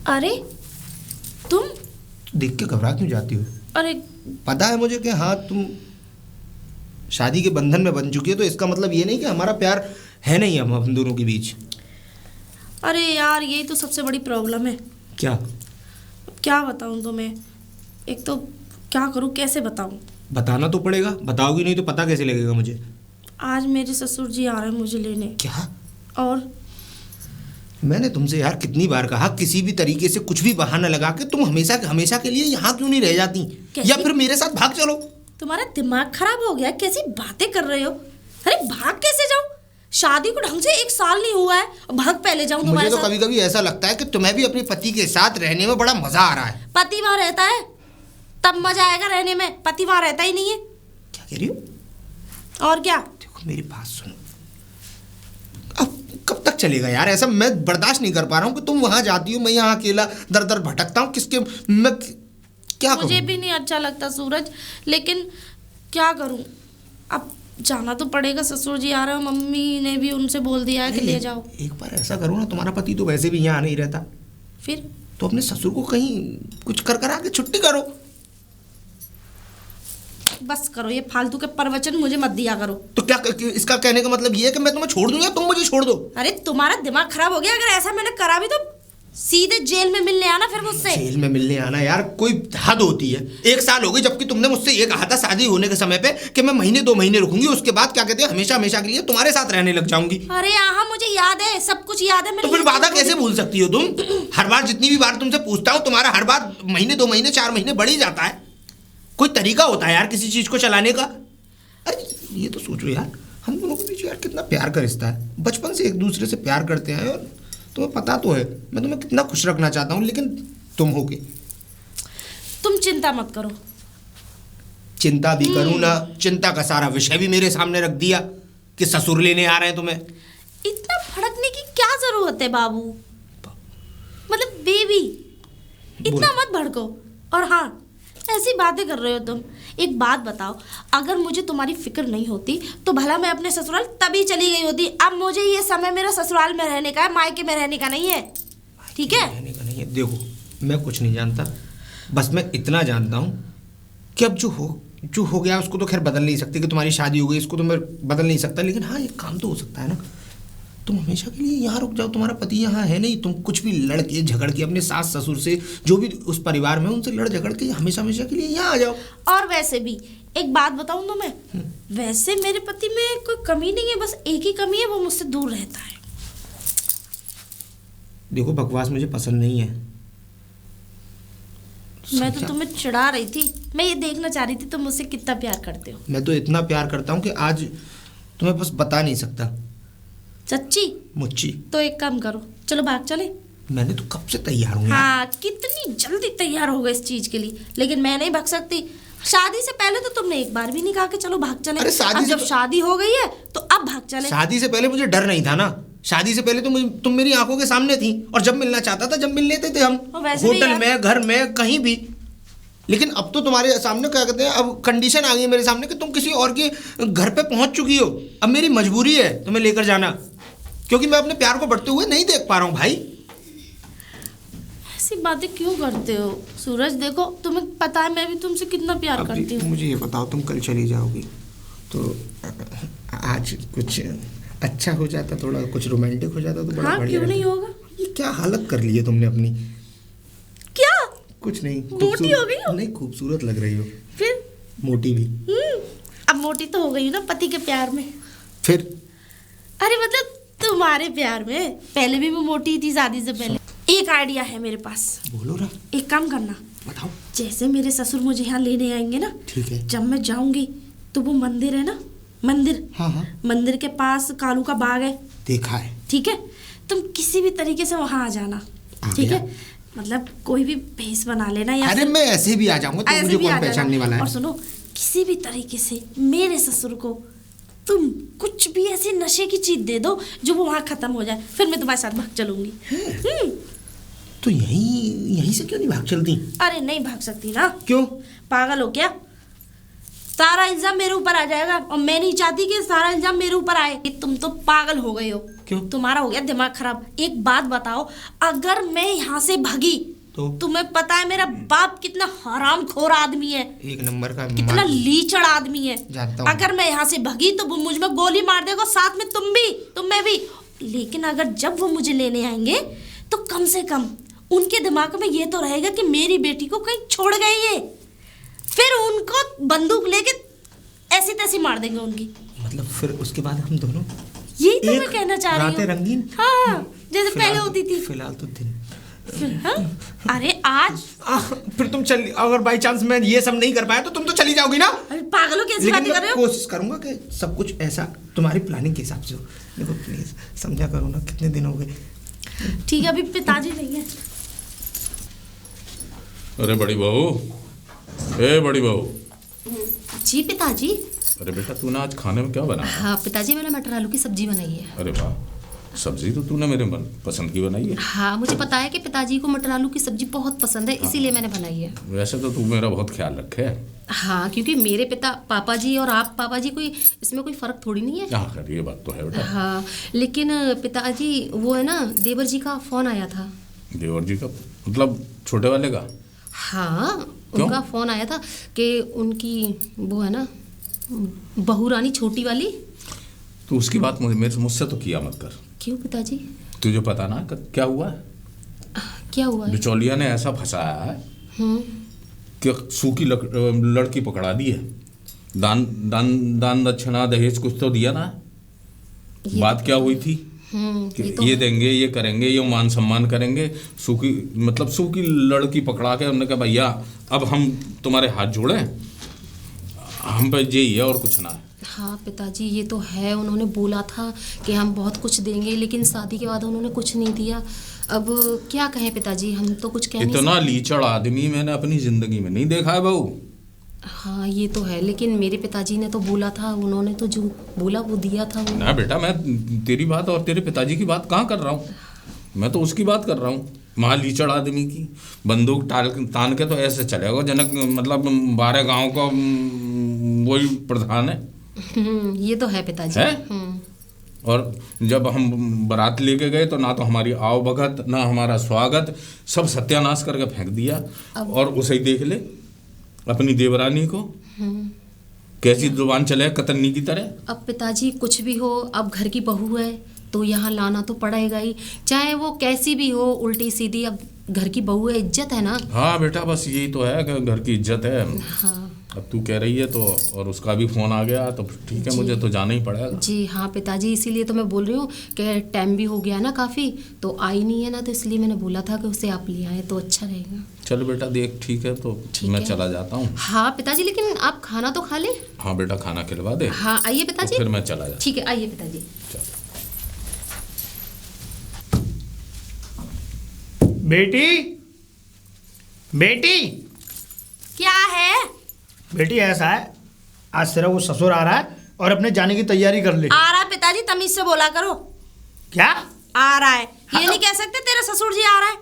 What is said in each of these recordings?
अरे तुम देख के घबरा क्यों जाती हो? अरे पता है मुझे कि हाँ तुम शादी के बंधन में बन चुकी है, तो इसका मतलब ये नहीं कि हमारा प्यार है नहीं हम दोनों के बीच। अरे यार यही तो सबसे बड़ी प्रॉब्लम है। क्या? क्या बताऊं तुम्हें? एक तो क्या करूं, कैसे बताऊं? बताना तो पड़ेगा, बताओगी नहीं तो पता कैसे लगेगा मुझे? आज मेरे ससुर जी आ रहे हैं मुझे लेने। क्या? और मैंने तुमसे यार कितनी बार कहा, किसी भी तरीके से कुछ भी बहाना लगा के तुम हमेशा के लिए यहाँ क्यों नहीं रह जाती? या फिर मेरे साथ भाग चलो। तुम्हारा दिमाग खराब हो गया? कैसी बातें कर रहे हो? अरे भाग कैसे जाऊं? शादी को ढंग से 1 साल नहीं हुआ है, भाग पहले जाऊं तुम्हारे साथ? मुझे तो कभी कभी ऐसा लगता है कि तुम्हें भी अपने पति के साथ रहने में बड़ा मजा आ रहा है। पति वहां रहता है तब मजा आएगा रहने में, पति वहां रहता ही नहीं है। क्या कह रही हो? और क्या? देखो मेरी बात सुनो, अब कब तक चलेगा यार ऐसा? मैं बर्दाश्त नहीं कर पा रहा हूँ कि तुम वहां जाती हो, मैं यहाँ अकेला दर दर भटकता हूँ। मैं क्या करूं? मुझे भी नहीं अच्छा लगता सूरज, लेकिन क्या करूं? अब जाना तो पड़ेगा। ससुर जी आ रहे हो, मम्मी ने भी उनसे बोल दिया है कि ले जाओ। एक बार ऐसा करो ना, तुम्हारा पति तो वैसे भी यहाँ नहीं रहता, फिर तो अपने ससुर को कहीं कुछ कर आके छुट्टी करो। बस करो, ये फालतू के प्रवचन मुझे मत दिया करो। तो क्या इसका कहने का मतलब ये है कि मैं तुम्हें छोड़ दूं या तुम मुझे छोड़ दो? अरे तुम्हारा दिमाग खराब हो गया? अगर ऐसा मैंने करा भी तो सीधे जेल में मिलने आना फिर मुझसे। जेल में मिलने आना यार, कोई हद होती है। 1 साल हो गई जबकि तुमने मुझसे ये कहा था शादी होने के समय पे कि मैं महीने 2 महीने रुकूंगी, उसके बाद क्या कहते हैं हमेशा के लिए तुम्हारे साथ रहने लग जाऊंगी। अरे यहाँ मुझे याद है, सब कुछ याद है। तो फिर वादा कैसे भूल सकती हो तुम? हर बार जितनी भी बार तुमसे पूछता हूँ, तुम्हारा हर बार महीने 2 महीने 4 महीने बढ़ ही जाता है। कोई तरीका होता है यार किसी चीज को चलाने का। अरे ये तो सोचो यार, हम दोनों के बीच यार कितना प्यार का रिश्ता है, बचपन से एक दूसरे से प्यार करते हैं, और तुम्हें पता तो है मैं तुम्हें कितना खुश रखना चाहता हूँ, लेकिन तुम होगे। तुम चिंता मत करो। चिंता भी करूँ ना, चिंता का सारा विषय भी मेरे सामने रख दिया कि ससुर लेने आ रहे हैं तुम्हें। इतना भड़कने की क्या जरूरत है बाबू? मतलब बेबी, इतना मत भड़को। और हाँ, ऐसी बातें कर रहे हो तुम। एक बात बताओ, अगर मुझे तुम्हारी फिक्र नहीं होती तो भला मैं अपने ससुराल तभी चली गई होती। अब मुझे ये समय मेरा ससुराल में रहने का है, मायके में रहने का नहीं है। ठीक है? रहने का नहीं है। देखो मैं कुछ नहीं जानता, बस मैं इतना जानता हूँ कि अब जो हो गया उसको तो खैर बदल नहीं सकती, कि तुम्हारी शादी हो गई इसको तो मैं बदल नहीं सकता, लेकिन हाँ एक काम तो हो सकता है ना, तुम हमेशा के लिए यहाँ रुक जाओ। तुम्हारा पति यहाँ है नहीं, तुम कुछ भी लड़ के झगड़ के अपने सास ससुर से, जो भी उस परिवार में उनसे लड़ झगड़ के हमेशा के लिए यहाँ आ जाओ। और वैसे भी एक बात बताऊं तो मैं, वैसे मेरे पति में कोई कमी नहीं है, बस एक ही कमी है, वो मुझसे दूर रहता है। देखो बकवास मुझे पसंद नहीं है। मैं तो तुम्हें चिढ़ा रही थी, मैं ये देखना चाह रही थी तुम मुझसे कितना प्यार करते हो। मैं तो इतना प्यार करता हूँ कि आज तुम्हें बस बता नहीं सकता। सच्ची? मुच्ची। तो एक काम करो, चलो भाग चले। मैंने तो कब से तैयार हूँ। हाँ, कितनी जल्दी तैयार हो गए इस चीज के लिए, लेकिन मैं नहीं भाग सकती। शादी से पहले तो तुमने एक बार भी नहीं कहा कि चलो भाग चले। अरे अब जब शादी हो गई है तो अब भाग चले। शादी से पहले मुझे डर नहीं था ना, शादी से पहले तो तुम मेरी आंखों के सामने थी, और जब मिलना चाहता था जब मिल लेते थे हम, होटल में, घर में, कहीं भी। लेकिन अब तो तुम्हारे सामने क्या कहते हैं, अब कंडीशन आ गई मेरे सामने कि तुम किसी और के घर पे पहुंच चुकी हो। अब मेरी मजबूरी है तुम्हें लेकर जाना, क्योंकि मैं अपने प्यार को बढ़ते हुए नहीं देख पा रहा हूँ भाई। ऐसी बातें क्यों करते हो सूरज? देखो तुम्हें पता है मैं भी तुमसे कितना प्यार करती हूँ। मुझे ये बताओ, तुम कल चली जाओगी तो आज कुछ अच्छा हो जाता, थोड़ा कुछ रोमांटिक हो जाता तो बड़ा हाँ, बढ़िया। क्यों नहीं होगा? ये क्या हालत कर ली है तुमने अपनी? क्या? कुछ नहीं, मोटी हो गई हो? नहीं, खूबसूरत लग रही हो। फिर मोटी भी। अब मोटी तो हो गई ना पति के प्यार में। फिर? अरे मतलब तुम्हारे प्यार में। पहले भी मैं मोटी थी शादी से पहले। एक आइडिया है मेरे पास। बोलो ना। एक काम करना, बताओ। जैसे मेरे ससुर मुझे यहाँ लेने आएंगे ना, ठीक है, जब मैं जाऊंगी तो वो मंदिर है ना, मंदिर, हाँ, मंदिर के पास कालू का बाग है, देखा है। ठीक है? तुम किसी भी तरीके से वहां आ जाना, ठीक है? मतलब कोई भी भेष बना लेना, या अरे मैं ऐसे भी आ जाऊंगा, तो मुझे कौन पहचानने वाला है। और सुनो, किसी भी तरीके से मेरे ससुर को तुम कुछ भी ऐसी नशे की चीज दे दो जो वो वहां खत्म हो जाए, फिर मैं तुम्हारे साथ भाग चलूंगी। तो यहीं से क्यों नहीं भाग चलती? अरे नहीं भाग सकती ना। क्यों? पागल हो क्या? सारा इल्जाम मेरे ऊपर आ जाएगा और मैं नहीं चाहती कि सारा इल्जाम मेरे ऊपर आए। तुम तो पागल हो गए हो। क्यों? तुम्हारा हो गया दिमाग खराब। एक बात बताओ, अगर मैं यहाँ से भागी तो तुम्हें पता है मेरा बाप कितना हरामखोर आदमी है, एक नंबर का कितना लीचड़ आदमी है। जानता हूँ। अगर मैं यहाँ से भागी तो वो मुझ में गोली मार देगा, साथ में तुम में भी। लेकिन अगर जब वो मुझे लेने आएंगे तो कम से कम उनके दिमाग में ये तो रहेगा कि मेरी बेटी को कहीं छोड़ गई है। फिर उनको बंदूक लेके ऐसी तैसी मार देंगे उनकी। मतलब फिर उसके बाद हम दोनों यही तो मैं कहना चाह रही हूँ। रातें रंगीन। हाँ, जैसे पहले होती थी। फिलहाल तो दिन। हाँ? अरे आज फिर तुम चल, अगर बाई चांस मैं ये सब नहीं कर पाया तो तुम तो चली जाओगी ना। अरे पागलों कैसी लेकिन बातें कर रहे मैं हो? कोशिश करूंगा कि सब कुछ ऐसा तुम्हारी प्लानिंग के हिसाब से हो। देखो प्लीज समझा करो ना, कितने दिन हो गए। ठीक है, अभी पिताजी नहीं है। अरे बड़ी बहू, ए बड़ी बहू। जी पिताजी। अरे बेटा तूने आज खाने में क्या बनाया? हाँ पिताजी, मैंने मटर आलू की सब्जी बनाई है। अरे वाह, सब्जी तो तूने मेरे मन पसंद की बनाई है। हाँ, मुझे पता है कि पिताजी को मटर आलू की सब्जी बहुत पसंद है, इसीलिए मैंने बनाई है। वैसे तो तू मेरा बहुत ख्याल रखे है। हाँ, क्योंकि मेरे पापा जी और आप पापा जी कोई इसमें कोई फर्क थोड़ी नहीं है। हाँ खैर ये बात तो है बेटा। हाँ, लेकिन पिताजी वो है ना, देवर जी का फोन आया था। देवर जी का मतलब छोटे वाले का? हाँ, क्यों? उनका फोन आया था कि उनकी वो है ना बहू रानी छोटी वाली। तू उसकी बात मुझसे तो किया मत कर। क्यों पिताजी? तुझे पता ना क्या हुआ है? क्या हुआ है? बिचौलिया ने ऐसा फंसाया है कि सूखी लड़की पकड़ा दी है। दान दक्षिणा दहेज कुछ तो दिया ना। बात क्या हुई थी कि ये देंगे, ये करेंगे, ये मान सम्मान करेंगे। सूखी लड़की पकड़ा के हमने कहा भैया अब हम तुम्हारे हाथ जोड़े, हम पे यही है और कुछ ना है। हाँ पिताजी, ये तो है। उन्होंने बोला था कि हम बहुत कुछ देंगे, लेकिन शादी के बाद उन्होंने कुछ नहीं दिया। अब क्या कहें पिताजी, हम तो कुछ कह नहीं इतना लीचड़ आदमी मैंने अपनी जिंदगी में नहीं देखा है बहू। हाँ ये तो है, लेकिन मेरे पिताजी ने तो बोला था, उन्होंने तो जो बोला वो दिया था वो। ना बेटा, मैं तेरी बात और तेरे पिताजी की बात कहाँ कर रहा हूँ, मैं तो उसकी बात कर रहा हूँ। महा लीचड़ आदमी की बंदूक तान के तो ऐसे चलेगा जनक, मतलब 12 गाँव का वही प्रधान है। ये तो है पिताजी है? और जब हम बारात लेके गए तो ना तो हमारी आव भगत ना हमारा स्वागत, सब सत्यानाश करके फेंक दिया। और उसे ही देख ले अपनी देवरानी को, कैसी जुबान चले कतरनी की तरह। अब पिताजी कुछ भी हो, अब घर की बहू है तो यहाँ लाना तो पड़ेगा ही, चाहे वो कैसी भी हो, उल्टी सीधी। अब घर की बहू है, इज्जत है ना। हाँ बेटा, बस यही तो है कि घर की इज्जत है। हाँ अब तू कह रही है तो, और उसका भी फोन आ गया तो ठीक है, मुझे तो जाना ही पड़ेगा। जी हाँ पिताजी, इसीलिए तो मैं बोल रही हूँ कि टाइम भी हो गया ना काफ़ी, तो आई नहीं है ना, तो इसलिए मैंने बोला था कि उसे आप ले आए तो अच्छा रहेगा। चल बेटा देख, ठीक है तो मैं चला जाता हूँ। हाँ पिताजी, लेकिन आप खाना तो खा ले। हाँ बेटा, खाना खिलवा दे। हाँ आइए पिताजी। तो फिर मैं चला जाता। ठीक है, आइए पिताजी। बेटी, बेटी, क्या है? बेटी ऐसा है, आज तेरा वो ससुर आ रहा है और अपने जाने की तैयारी कर ले। आ रहा है पिताजी, तमीज से बोला करो। क्या आ रहा है? ये नहीं कह सकते तेरे ससुर जी आ रहा है।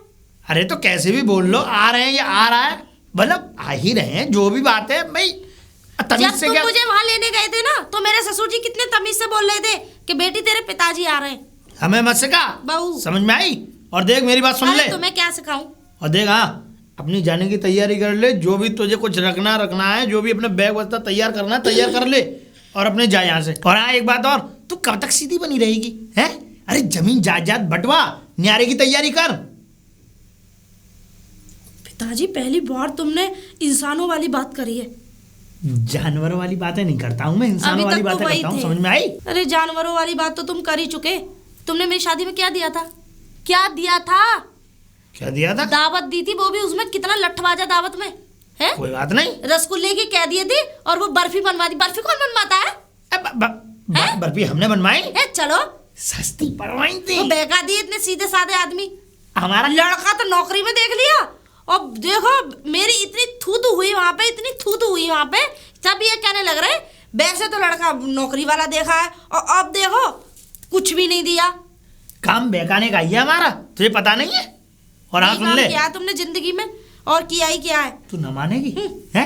अरे तो कैसे भी बोल लो, आ रहे हैं या आ रहा है, मतलब आ ही रहे हैं, जो भी बात है भाई तमीज जब से। तुम क्या मुझे वहां लेने गए थे ना, तो मेरे ससुर जी कितने तमीज से बोल रहे थे कि बेटी तेरे पिताजी आ रहे हैं। हमें मत सिखा, बहू समझ में आई? और देख मेरी बात सुन ले। अरे तुम्हें क्या सिखाऊं? और देख, हाँ अपनी जाने की तैयारी कर ले, जो भी तुझे कुछ रखना है, जो भी अपने बैग वस्ता तैयार करना है तैयार कर ले और अपने जा यहाँ से। और हाँ एक बात और, तू कब तक सीधी बनी रहेगी है? अरे जमीन जायदाद बंटवा, न्यारे की तैयारी कर। पिताजी पहली बार तुमने इंसानों वाली बात करी है। जानवरों वाली बातें नहीं करता हूँ मैं, इंसानों अभी वाली तक तो बातें वही करता हूँ, थे। समझ में आई? अरे जानवरों वाली बात तो तुम कर ही चुके। तुमने मेरी शादी में क्या दिया था? क्या दिया था? क्या दिया था? दावत दी थी, वो भी उसमें कितना लठबाजा दावत में है। कोई बात नहीं। रसगुल्ले की कह दिए थे और वो बर्फी बनवा दी। बर्फी कौन बनवाता है? बर्फी हमने बनवाई? चलो सस्ती पड़वाई थी। वो बहका दिए इतने सीधे साधे आदमी। हमारा लड़का तो नौकरी में देख लिया, और देखो मेरी इतनी थूथू हुई वहां पे, इतनी थूथू हुई वहां पे, सब ये कहने लग रहे वैसे तो लड़का नौकरी वाला देखा है, और अब देखो कुछ भी नहीं दिया। काम बहकाने का ही है हमारा, तुझे पता नहीं है? और हाँ सुन ले, क्या तुमने जिंदगी में और किया ही क्या है? तू न मानेगी है?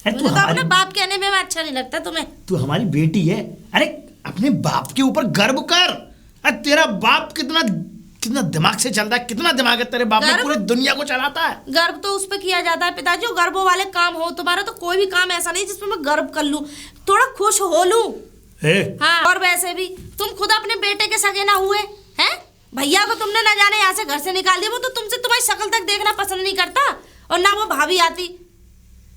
अरे मुझे तो अपने बाप कहने में अच्छा नहीं लगता तुम्हें। तू हमारी बेटी है, अरे अपने बाप के ऊपर गर्व कर। अरे तेरा बाप कितना कितना दिमाग से चलता है, कितना दिमाग है तेरे बाप में, पूरी दुनिया को चलाता है। गर्व तो उस पर किया जाता है पिताजी, गर्व वाले काम हो तुम्हारा तो कोई भी काम ऐसा नहीं जिसमें मैं गर्व कर लूं, थोड़ा खुश हो लूं। हाँ, और वैसे भी तुम खुद अपने बेटे के सगे ना हुए हैं। भैया को तुमने ना जाने यहाँ से घर से निकाल दिया, वो तो तुमसे तुम्हारी शक्ल तक देखना पसंद नहीं करता, और ना वो भाभी आती।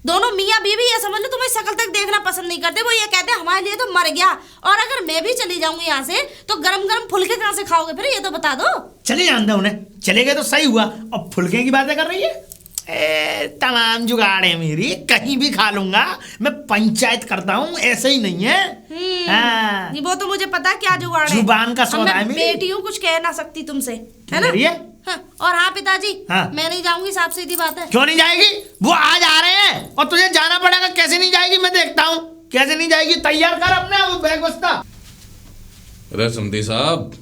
दोनों मियाँ बीवी ये समझ लो तुम्हारी शक्ल तक देखना पसंद नहीं करते। वो ये कहते हैं हमारे लिए तो मर गया, और अगर मैं भी चली जाऊंगी यहाँ से तो गरम गरम फुलके कहाँ से खाओगे फिर, ये तो बता दो। चले जानता उन्हें, चले गए तो सही हुआ, और फुलके की बातें कर रही है। तमाम जुगाड़ है मेरी, कहीं भी खा लूंगा मैं, पंचायत करता हूँ, ऐसे ही नहीं है। हाँ। वो तो मुझे पता है क्या जुगाड़ है, जुबान का सौदा है मेरी। बेटी हूँ, कुछ कह ना सकती तुमसे, है ना। हाँ, और हाँ पिताजी, हाँ। मैं नहीं जाऊंगी, साफ सीधी बात है। क्यों नहीं जाएगी? वो आज आ रहे हैं और तुझे जाना पड़ेगा। कैसे नहीं जाएगी मैं देखता हूँ, कैसे नहीं जाएगी। तैयार कर अपने वो बैग बस्ता। अरे समधी साहब,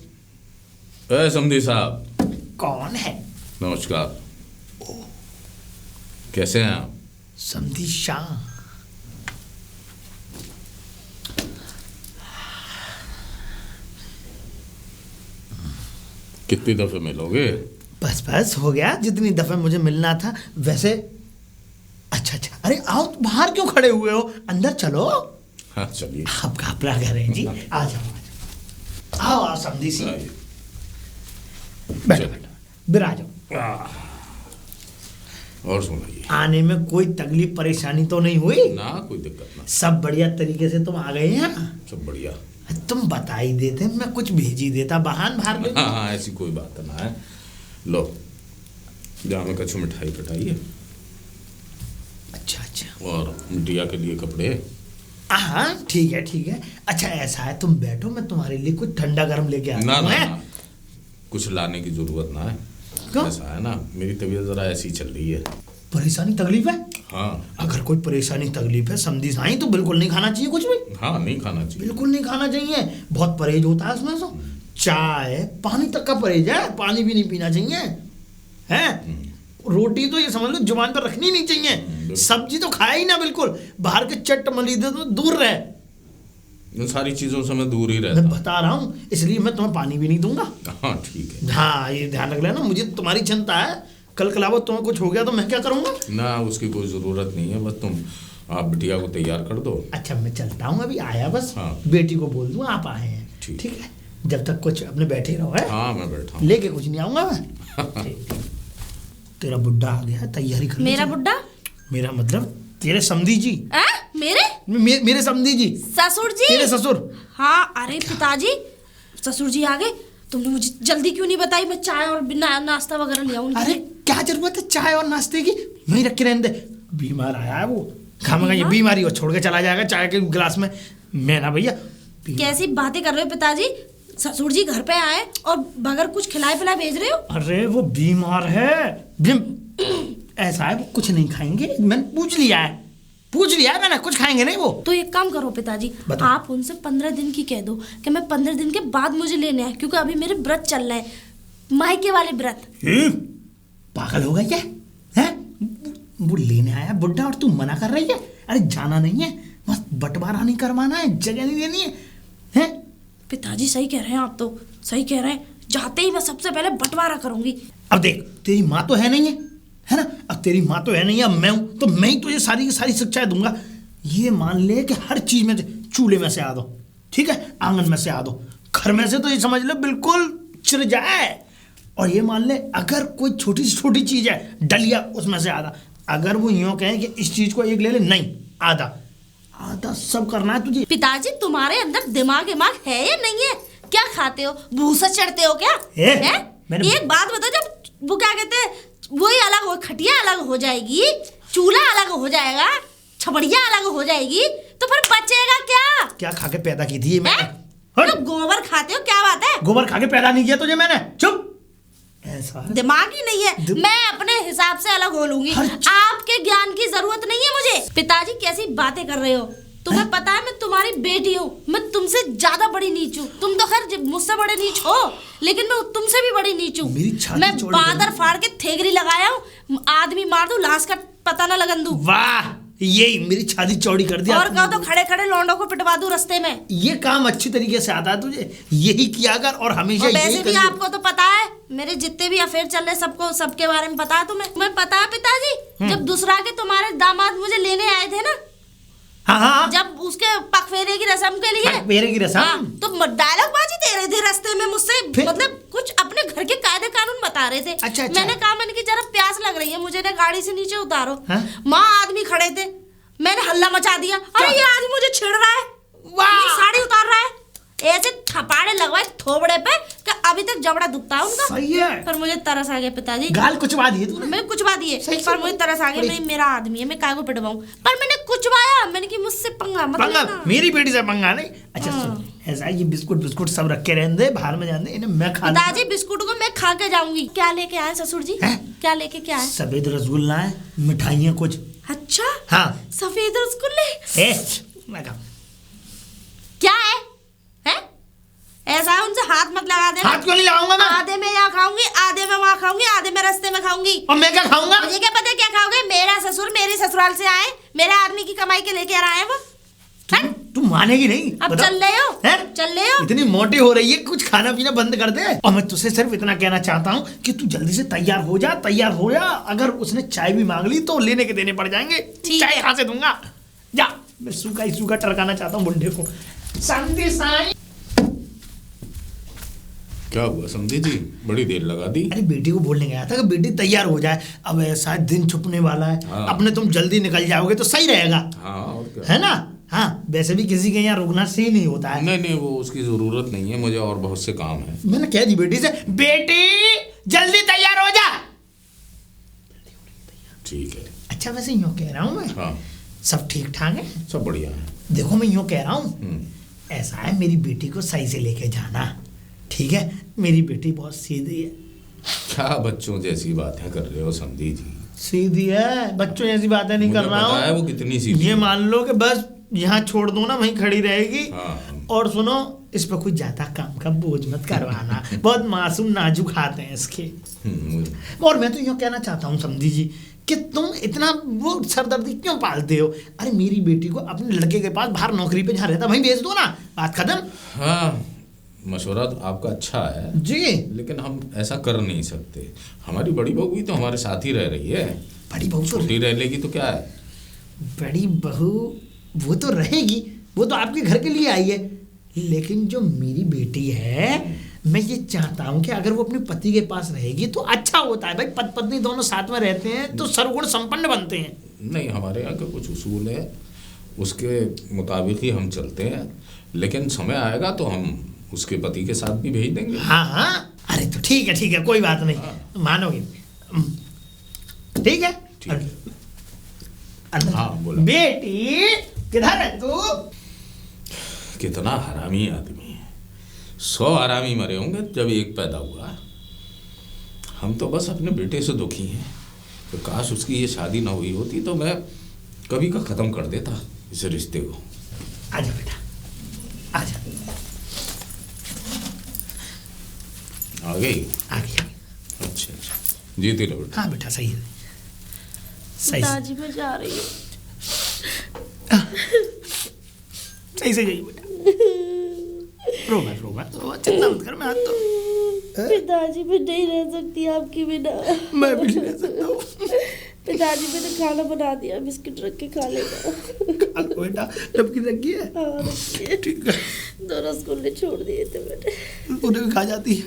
अरे समधी साहब। कौन है? नमस्कार, कैसे हैं आप? समधी शाह। कितनी दफे मिलोगे? बस बस हो गया, जितनी दफे मुझे मिलना था वैसे। अच्छा अच्छा, अरे आओ, बाहर क्यों खड़े हुए हो, अंदर चलो। हाँ चलिए। आपका अपना घर है जी, आ जाओ आओ आओ समधी सी, आइए। बैठो बैठो, बिरा जाओ। और सुनाइए। आने में कोई तकलीफ परेशानी तो नहीं हुई ना? कोई दिक्कत ना, सब बढ़िया तरीके से तुम आ गए हैं। सब बढ़िया। तुम बता ही देते, मैं कुछ भेज ही देता, बहान भार दे। हाँ हाँ, ऐसी कोई बात ना है। लो, जहाँ में कछु मिठाई पटाइए। अच्छा अच्छा, और बिटिया के लिए कपड़े। हाँ ठीक है ठीक है। अच्छा ऐसा है, तुम बैठो, मैं तुम्हारे लिए कुछ ठंडा गर्म लेके आता ना हूँ। ना ना, कुछ लाने की जरूरत ना है। क्यों? ऐसा है ना, मेरी तबीयत जरा ऐसी चल रही है। परेशानी तकलीफ है? हाँ अगर कोई परेशानी तकलीफ है समझी साई, तो बिल्कुल नहीं खाना चाहिए कुछ भी। हाँ, नहीं खाना चाहिए। बिल्कुल नहीं खाना चाहिए, बहुत परहेज होता है उसमें। तो चाय पानी तक का परहेज है, पानी भी नहीं पीना चाहिए है। रोटी तो ये समझ लो जुबान पर रखनी नहीं चाहिए, सब्जी तो खाया ही ना बिल्कुल, बाहर के चट मलीदे तो दूर रहे। इन सारी चीजों से मैं दूर ही मैं रहता बता रहा हूँ, इसलिए मैं तुम्हें पानी भी नहीं दूंगा। हूँ। हाँ ठीक है। हाँ ये ध्यान रख लेना, मुझे तुम्हारी चिंता है, कल कलावत तुम्हें कुछ हो गया तो मैं क्या करूँगा। ना, उसकी कोई जरूरत नहीं है, बस तुम आप बिटिया को तैयार कर दो। अच्छा मैं चलता हूँ, अभी आया बस। हाँ। बेटी को बोल दूँ आप आए हैं। ठीक। ठीक है, जब तक कुछ अपने बैठे रहो है। हाँ मैं बैठा हूँ। लेके कुछ नहीं आऊंगा मैं। ठीक। तेरा बुड्ढा आ गया है, तैयारी कर। मेरा बुड्ढा? मेरा मतलब तेरे समधी जी। मेरे मेरे समधी जी, ससुर जी? तेरे ससुर। हाँ, अरे पिताजी, ससुर जी आ गए। तुमने मुझे जल्दी क्यों नहीं बताई? मैं चाय और नाश्ता वगैरह ले आऊंगी। अरे क्या जरूरत है चाय और नाश्ते की, वहीं रख के रहने दे। बीमार आया है वो, खामगा ये बीमारी वो छोड़ के चला जाएगा चाय के गिलास में। मैं ना भैया। कैसी बातें कर रहे हो पिताजी? ससुर जी घर पे आए और बगैर कुछ खिलाए पिलाए भेज रहे हो? अरे वो बीमार है। ऐसा है, वो कुछ नहीं खाएंगे, मैंने पूछ लिया है मैंने, कुछ खाएंगे नहीं वो। तो एक काम करो पिताजी, आप उनसे 15 दिन की कह दो कि मैं 15 दिन के बाद मुझे लेने आए, क्योंकि अभी मेरे व्रत चल रहे हैं, मायके वाले व्रत। पागल हो गई क्या है? वो लेने आया बुड्ढा और तू मना कर रही है? अरे जाना नहीं है, बस बंटवारा नहीं करवाना है, जगह नहीं देनी है। पिताजी सही कह रहे हैं, आप तो सही कह रहे हैं, जाते ही मैं सबसे पहले बंटवारा करूंगी। अब देख, तेरी माँ तो है नहीं है ना, अब तेरी माँ तो है नहीं, अब मैं हूं, तो मैं ही तुझे सारी की सारी शिक्षाएं दूंगा। ये मान ले कि हर चीज में, चूल्हे में से आ दो, ठीक है, आंगन में से आ दो, घर में से तो ये समझ लो बिल्कुल चिर जाए। और ये मान ले अगर कोई छोटी से छोटी चीज है, डलिया, उसमें से आधा। अगर वो यूं कहें कि इस चीज को एक ले ले, नहीं, आधा आधा सब करना है तुझे। पिताजी तुम्हारे अंदर दिमाग है या नहीं है? क्या खाते हो, भूसा चढ़ते हो क्या? एक बात बताओ, जब वो क्या कहते हैं, वही अलग हो, खटिया अलग हो जाएगी, चूल्हा अलग हो जाएगा, छबड़िया अलग हो जाएगी, तो फिर बचेगा क्या? क्या खा के पैदा की थी मैंने? तो गोबर खाते हो, क्या बात है? गोबर खा के पैदा नहीं किया तुझे मैंने, चुप। ऐसा दिमाग ही नहीं है। मैं अपने हिसाब से अलग हो लूंगी, आपके ज्ञान की जरूरत नहीं है मुझे। पिताजी कैसी बातें कर रहे हो? तुम्हें पता है मैं तुम्हारी बेटी हूँ, मैं तुमसे ज्यादा बड़ी नीच हूँ। तुम तो खैर मुझसे बड़े नीच हो, लेकिन मैं तुमसे भी बड़ी नीच हूँ। मैं बादर फाड़ के थेगरी लगाया हूँ, आदमी मार दूं, लाश का पता न लगन दूं। वाह यही मेरी छाती चौड़ी कर दिया और कहो तो खड़े खड़े लौंडों को पिटवा दूं रास्ते में। ये काम अच्छी तरीके से आता है तुझे, यही किया कर और हमेशा और यही वैसे भी करिए। आपको तो पता है मेरे जितने भी अफेयर चल रहे सबको सबके बारे में पता है तुम्हें पता है पिताजी। जब दूसरा के तुम्हारे दामाद मुझे लेने आए थे ना, हाँ हाँ जब उसके पग फेरे की रस्म के लिए, मेरे की रस्म, हाँ, तो डायलॉग बाजी दे रहे थे रास्ते में मुझसे, फिर? मतलब कुछ अपने घर के कायदे कानून बता रहे थे। अच्छा, अच्छा। मैंने कहा मैंने कि जरा प्यास लग रही है मुझे ना, गाड़ी से नीचे उतारो। हाँ? माँ आदमी खड़े थे, मैंने हल्ला मचा दिया, अरे ये आदमी मुझे छेड़ रहा है, वाह! मेरी साड़ी उतार रहा है, ऐसे थपाड़े लगवाए थोबड़े पे कि अभी तक जबड़ा दुखता है उनका। सही है। पर मुझे तरस आ गया पिताजी, गाल कुचवा दिए तूने। मैं कुचवा दिए, सही से पर मुझे तरस आ गया, बड़ी- नहीं मेरा आदमी है, मैं काय को पिटवाऊं, पर मैंने कुचवाया, मैंने कि मुझसे पंगा मत पंगा लेना। मेरी बेटी से पंगा नहीं। अच्छा हाँ। सुन, ऐसा ये बिस्कुट बिस्कुट सब रख के रहने दे, बाहर में जाने दे, इन्हें मैं खा लूंगा। पिताजी बिस्कुट को मैं खा के जाऊंगी। क्या लेके आए ससुर जी? हैं? क्या लेके क्या आए? सफेद रसगुल्ला है, मिठाइयाँ कुछ। अच्छा, हाँ सफेद रसगुल्ले। ए, मैं खाऊं। क्या है? हैं? ऐसा है उनसे हाथ मत लगा देना। हाथ क्यों नहीं लगाऊंगा मैं? आधे में यहाँ खाऊंगी, आधे में वहाँ खाऊंगी, आधे में रास्ते में खाऊंगी। और मैं क्या खाऊंगा? मुझे क्या पता क्या खाओगे? मेरा ससुर मेरे ससुराल से आए, मेरे आदमी की कमाई के लेके आ रहा है वो। हैं? तू मानेगी नहीं? अब बता। चल रहे हो? हैं? चल रहे हो? इतनी मोटी हो रही है, कुछ खाना पीना बंद कर दे। और मैं तुझसे सिर्फ इतना कहना चाहता हूँ कि तू जल्दी से तैयार हो जा, तैयार हो जा। अगर उसने चाय भी मांग ली तो लेने के देने पड़ जाएंगे। ठीक चाय है। कहाँ से दूंगा? जा, मैं सूखा ही सूखा टरकाना चाहता हूँ बुढ़े को। समझी साईं? क्या हुआ समझी जी, बड़ी देर लगा दी। अरे बेटी को बोलने गया था कि बेटी तैयार हो जाए, अब ऐसा दिन छुपने वाला है। हाँ। अपने तुम जल्दी निकल जाओगे तो सही रहेगा, हाँ और क्या। है ना? हाँ, वैसे भी किसी के यहाँ रुकना सही नहीं होता है। नहीं नहीं, वो उसकी जरूरत नहीं है, मुझे और बहुत से काम है। मैंने कह दी बेटी से, बेटी जल्दी तैयार हो जा। ठीक है। अच्छा वैसे यूँ कह रहा हूँ मैं, हाँ सब ठीक ठाक है? सब बढ़िया है। देखो मैं यूँ कह रहा हूँ, हम्म, ऐसा है मेरी बेटी को सही से लेके जाना, ठीक है? मेरी बेटी बहुत सीधी है। क्या बच्चों जैसी बातें कर रहे हो समझी जी। सीधी है, बच्चों ऐसी बातें नहीं मुझे कर रहा पता है हूँ। वो कितनी सीधी ये है। मान लो कि बस यहाँ छोड़ दो ना, वहीं खड़ी रहेगी। हाँ। और सुनो, इस पर कुछ ज्यादा काम का बोझ मत करवाना। बहुत मासूम नाजुक हाथ हैं इसके। और मैं तो यूँ कहना चाहता हूँ समझी जी कि तुम इतना वो सरदर्दी क्यों पालते हो? अरे मेरी बेटी को अपने लड़के के पास बाहर नौकरी पे जहाँ रहता वहीं भेज दो ना, बात खत्म। हाँ, मशवरा तो आपका अच्छा है जी। लेकिन हम ऐसा कर नहीं सकते। हमारी बड़ी बहू भी तो हमारे साथ ही रह रही है। बड़ी बहू तो छोटी रह लेगी तो क्या है। बड़ी बहू वो तो रहेगी, वो तो आपके घर के लिए आई है। लेकिन जो मेरी बेटी है, मैं ये चाहता हूँ कि अगर वो अपने पति के पास रहेगी तो अच्छा होता है भाई। पति पत्नी दोनों साथ में रहते हैं तो सर्वगुण संपन्न बनते हैं। नहीं, हमारे यहाँ के कुछ उसूल है, उसके मुताबिक ही हम चलते हैं। लेकिन समय आएगा तो हम उसके पति के साथ भी भेज देंगे। हाँ हाँ, अरे तो ठीक है, कोई बात नहीं, मानोगी? ठीक है। ठीक है। अंदर। हाँ, बोलो। बेटी किधर है तू? कितना हरामी आदमी है। 100 हरामी मरे होंगे जब एक पैदा हुआ। हम तो बस अपने बेटे से दुखी हैं। तो काश उसकी ये शादी ना हुई होती तो मैं कभी का ख़त्म कर देता इस रिश्ते को। आजा बेटा, आजा। आ गई? आ गया। अच्छा अच्छा, जीती रहो बेटा। हाँ बेटा, सही है, सही पिताजी मैं जा रही हूँ। सही से जाइए बेटा। रो मत, चिंता मत कर, मैं हाथ तो पिताजी मैं नहीं रह सकती आपके बिना। मैं भी नहीं रह सकता हूँ। पिताजी मैंने खाना बना दिया, बिस्किट रख के खा लेगा। खा लो बेटा, टपकी रखी है। हाँ, रखिए। ठीक है, 2 रसगुल्ले छोड़ दिए थे मैंने। उन्हें भी खा जाती है।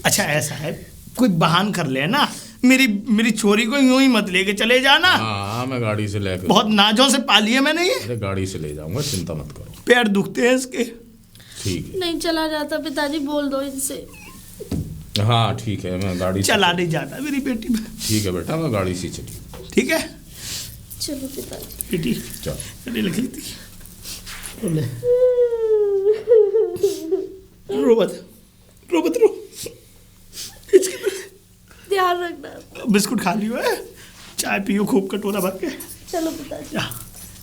अच्छा ऐसा है, कोई बहान कर लेना, मेरी छोरी को यूं ही मत लेके चले जाना। हाँ, मैं गाड़ी से लेकर, बहुत नाजों से पाली है मैंने ये। अरे गाड़ी से ले जाऊंगा, चिंता मत करो। पैर दुखते हैं इसके। ठीक है। नहीं चला जाता पिताजी, बोल दो इनसे। हाँ ठीक है, मैं गाड़ी से चला नहीं जाता मेरी बेटी में। ठीक है बेटा, मैं गाड़ी से चली। ठीक है चलो पिताजी। बेटी, चल। गाड़ी लग ली थी। ले। रो मत रो। ध्यान रखना। बिस्कुट खा लियो है, चाय पियो खूब कटोरा भर के। चलो पिताजी। जा,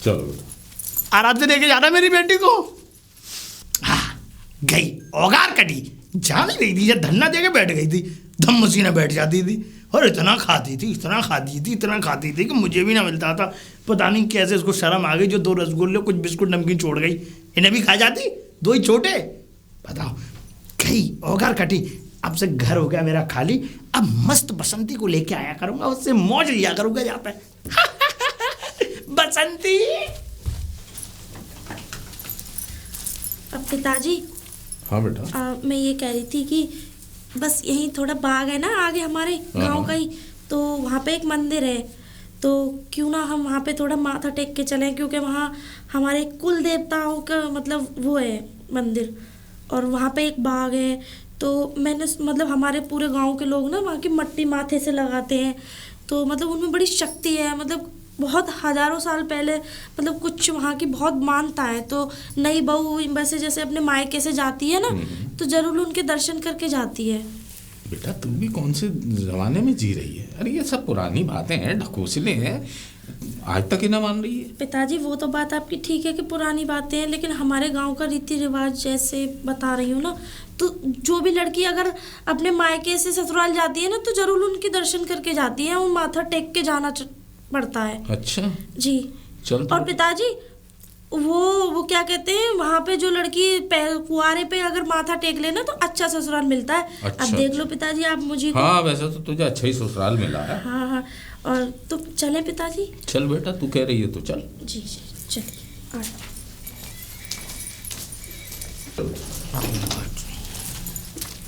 चलो बेटा। आराम से लेके जाना मेरी बेटी को। हाँ, गई औगार कटी, जाने नहीं दी, जब धन्ना दे के बैठ गई थी, धम मसीना बैठ जाती थी और इतना खाती थी कि मुझे भी ना मिलता था। पता नहीं कैसे इसको शर्म आ गई, जो 2 रसगुल्ले कुछ बिस्कुट नमकीन छोड़ गई। इन्हें भी खा जाती, 2 ही छोटे। बताओ गई औगर कटी, अब से घर हो गया मेरा खाली। अब मस्त बसंती को लेके आया करूंगा, उससे मौज लिया करूंगा यहाँ पे। बसंती। अब पिताजी, हाँ बेटा। मैं ये कह रही थी कि बस यहीं थोड़ा बाग है ना आगे हमारे गांव का ही, तो वहाँ पे एक मंदिर है, तो क्यों ना हम वहाँ पे थोड़ा माथा टेक के चलें, क्योंकि वहाँ हमारे कुल देवताओं का मतलब वो है मंदिर, और वहाँ पे एक बाग है। तो मैंने मतलब हमारे पूरे गांव के लोग ना वहाँ की मट्टी माथे से लगाते हैं, तो मतलब उनमें बड़ी शक्ति है, मतलब बहुत हज़ारों साल पहले मतलब कुछ वहाँ की बहुत मानता है। तो नई बहू वैसे जैसे अपने मायके से जाती है ना, तो जरूर उनके दर्शन करके जाती है। बेटा तू भी कौन से जमाने में जी रही है? अरे ये सब पुरानी बातें हैं, ढकोसले हैं, आज तक ही ना मान रही है। पिताजी वो तो बात आपकी ठीक है कि पुरानी बातें हैं, लेकिन हमारे गांव का रीति रिवाज जैसे बता रही हूँ ना, तो जो भी लड़की अगर अपने मायके से ससुराल जाती है ना, तो जरूर उनके दर्शन करके जाती है, वो माथा टेक के जाना पड़ता है। अच्छा जी। चल। और पिताजी वो क्या कहते हैं, वहाँ पे जो लड़की कुआरे पे अगर माथा टेक लेना तो अच्छा ससुराल मिलता है। अच्छा, अब देख लो पिताजी आप मुझे। हाँ वैसे तो तुझे अच्छा ही ससुराल मिला है। हाँ हाँ। और तो चलें पिताजी? चल बेटा, तू कह रही है तो चल। जी जी चलिए।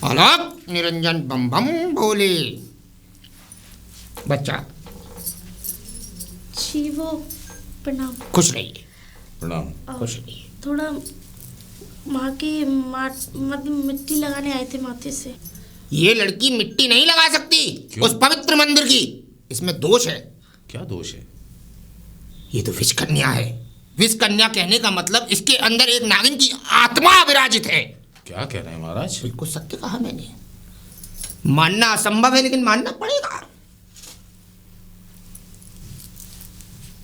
अलग निरंजन बम बम बोले। बच्चा जी वो प्रणाम। खुश रहिए। प्रणाम। खुश रहिए। थोड़ा माँ की मतलब मिट्टी लगाने आए थे माथे से। ये लड़की मिट्टी नहीं लगा सकती क्यों? उस पवित्र मंदिर की, इसमें दोष है। क्या दोष है? ये तो विष कन्या है। विष कन्या कहने का मतलब इसके अंदर एक नागिन की आत्मा विराजित है। क्या कह रहे हैं महाराज? बिल्कुल सत्य कहा मैंने। मानना असंभव है लेकिन मानना पड़ेगा।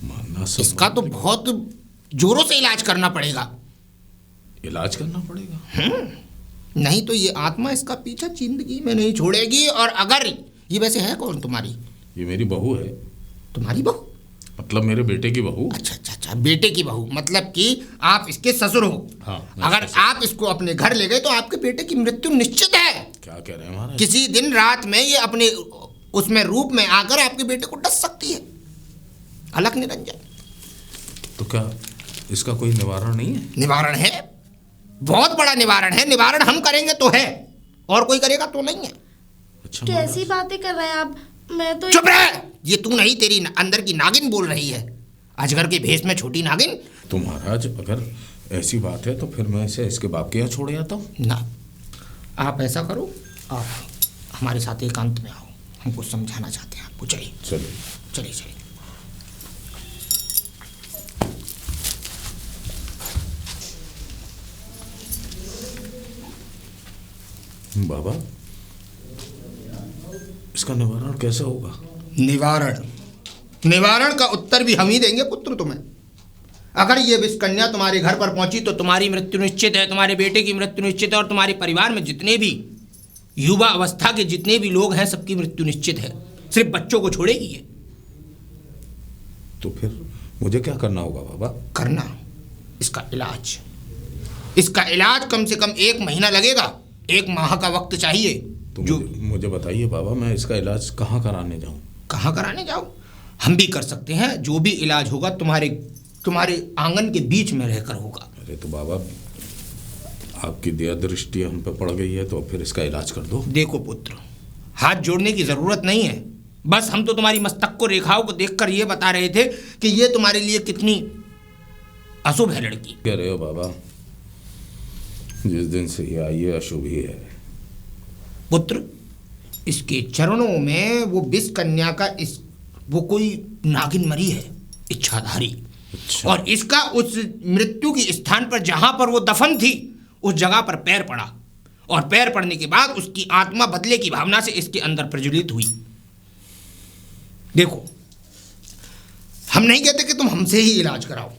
मानना सब इसका तो बहुत जोरों से इलाज करना पड़ेगा। इलाज करना पड़ेगा। नहीं तो ये आत्मा इसका पीछा जिंदगी में नहीं छोड़ेगी। और अगर ये वैसे है कौन तुम्हारी? ये मेरी बहू है। तुम्हारी बहू? मतलब मेरे बेटे की बहू। अच्छा अच्छा अच्छा, बेटे की बहू, मतलब कि आप इसके ससुर हो। हाँ, अगर आप इसको अपने घर ले गए तो आपके बेटे की मृत्यु निश्चित है। क्या कह रहे हैं महाराज? किसी दिन रात में ये अपने उसमें रूप में आकर आपके बेटे को डस सकती है। अलग निरंजन। तो क्या इसका कोई निवारण नहीं है? निवारण है, बहुत बड़ा निवारण है। निवारण हम करेंगे तो है, और कोई करेगा तो नहीं है। अच्छा कैसी बातें कर रहे हैं आप? मैं तो चुप रह। ये तू नहीं, तेरी अंदर की नागिन बोल रही है, अजगर के भेष में छोटी नागिन। तो महाराज अगर ऐसी बात है तो फिर मैं इसे इसके बाप के यहाँ छोड़ जाता हूँ ना। आप ऐसा करो, आप हमारे साथ एकांत में आओ, हमको समझाना चाहते हैं आपको। चलिए चलो। चलिए चलिए। बाबा इसका निवारण कैसे होगा? निवारण का उत्तर भी हम ही देंगे पुत्र तुम्हें। अगर ये विष कन्या तुम्हारे घर पर पहुंची तो तुम्हारी मृत्यु निश्चित है, तुम्हारे बेटे की मृत्यु निश्चित है, और तुम्हारे परिवार में जितने भी युवा अवस्था के जितने भी लोग हैं सबकी मृत्यु निश्चित है। सिर्फ बच्चों को छोड़ेगी ये। तो फिर मुझे क्या करना होगा बाबा? करना इसका इलाज। इसका इलाज कम से कम 1 महीना लगेगा, 1 माह का वक्त चाहिए। तो मुझे बताइए बाबा, मैं इसका इलाज कहाँ कराने जाऊँ? कहाँ कराने जाओ? हम भी कर सकते हैं। जो भी इलाज होगा तुम्हारे आंगन के बीच में रहकर होगा। अरे तो बाबा आपकी दया दृष्टि हम पे पड़ गई है, तो फिर इसका इलाज कर दो। देखो पुत्र, हाथ जोड़ने की जरूरत नहीं है। बस हम तो तुम्हारी मस्तक को, रेखाओं को देखकर ये बता रहे थे कि ये तुम्हारे लिए कितनी अशुभ है लड़की। कह रहे हो बाबा? जिस दिन से ये आई है अशुभ ही है। पुत्र, इसके चरणों में वो विष कन्या का वो कोई नागिन मरी है, इच्छाधारी। अच्छा। और इसका उस मृत्यु के स्थान पर जहां पर वो दफन थी उस जगह पर पैर पड़ा, और पैर पड़ने के बाद उसकी आत्मा बदले की भावना से इसके अंदर प्रज्वलित हुई। देखो, हम नहीं कहते कि तुम हमसे ही इलाज कराओ,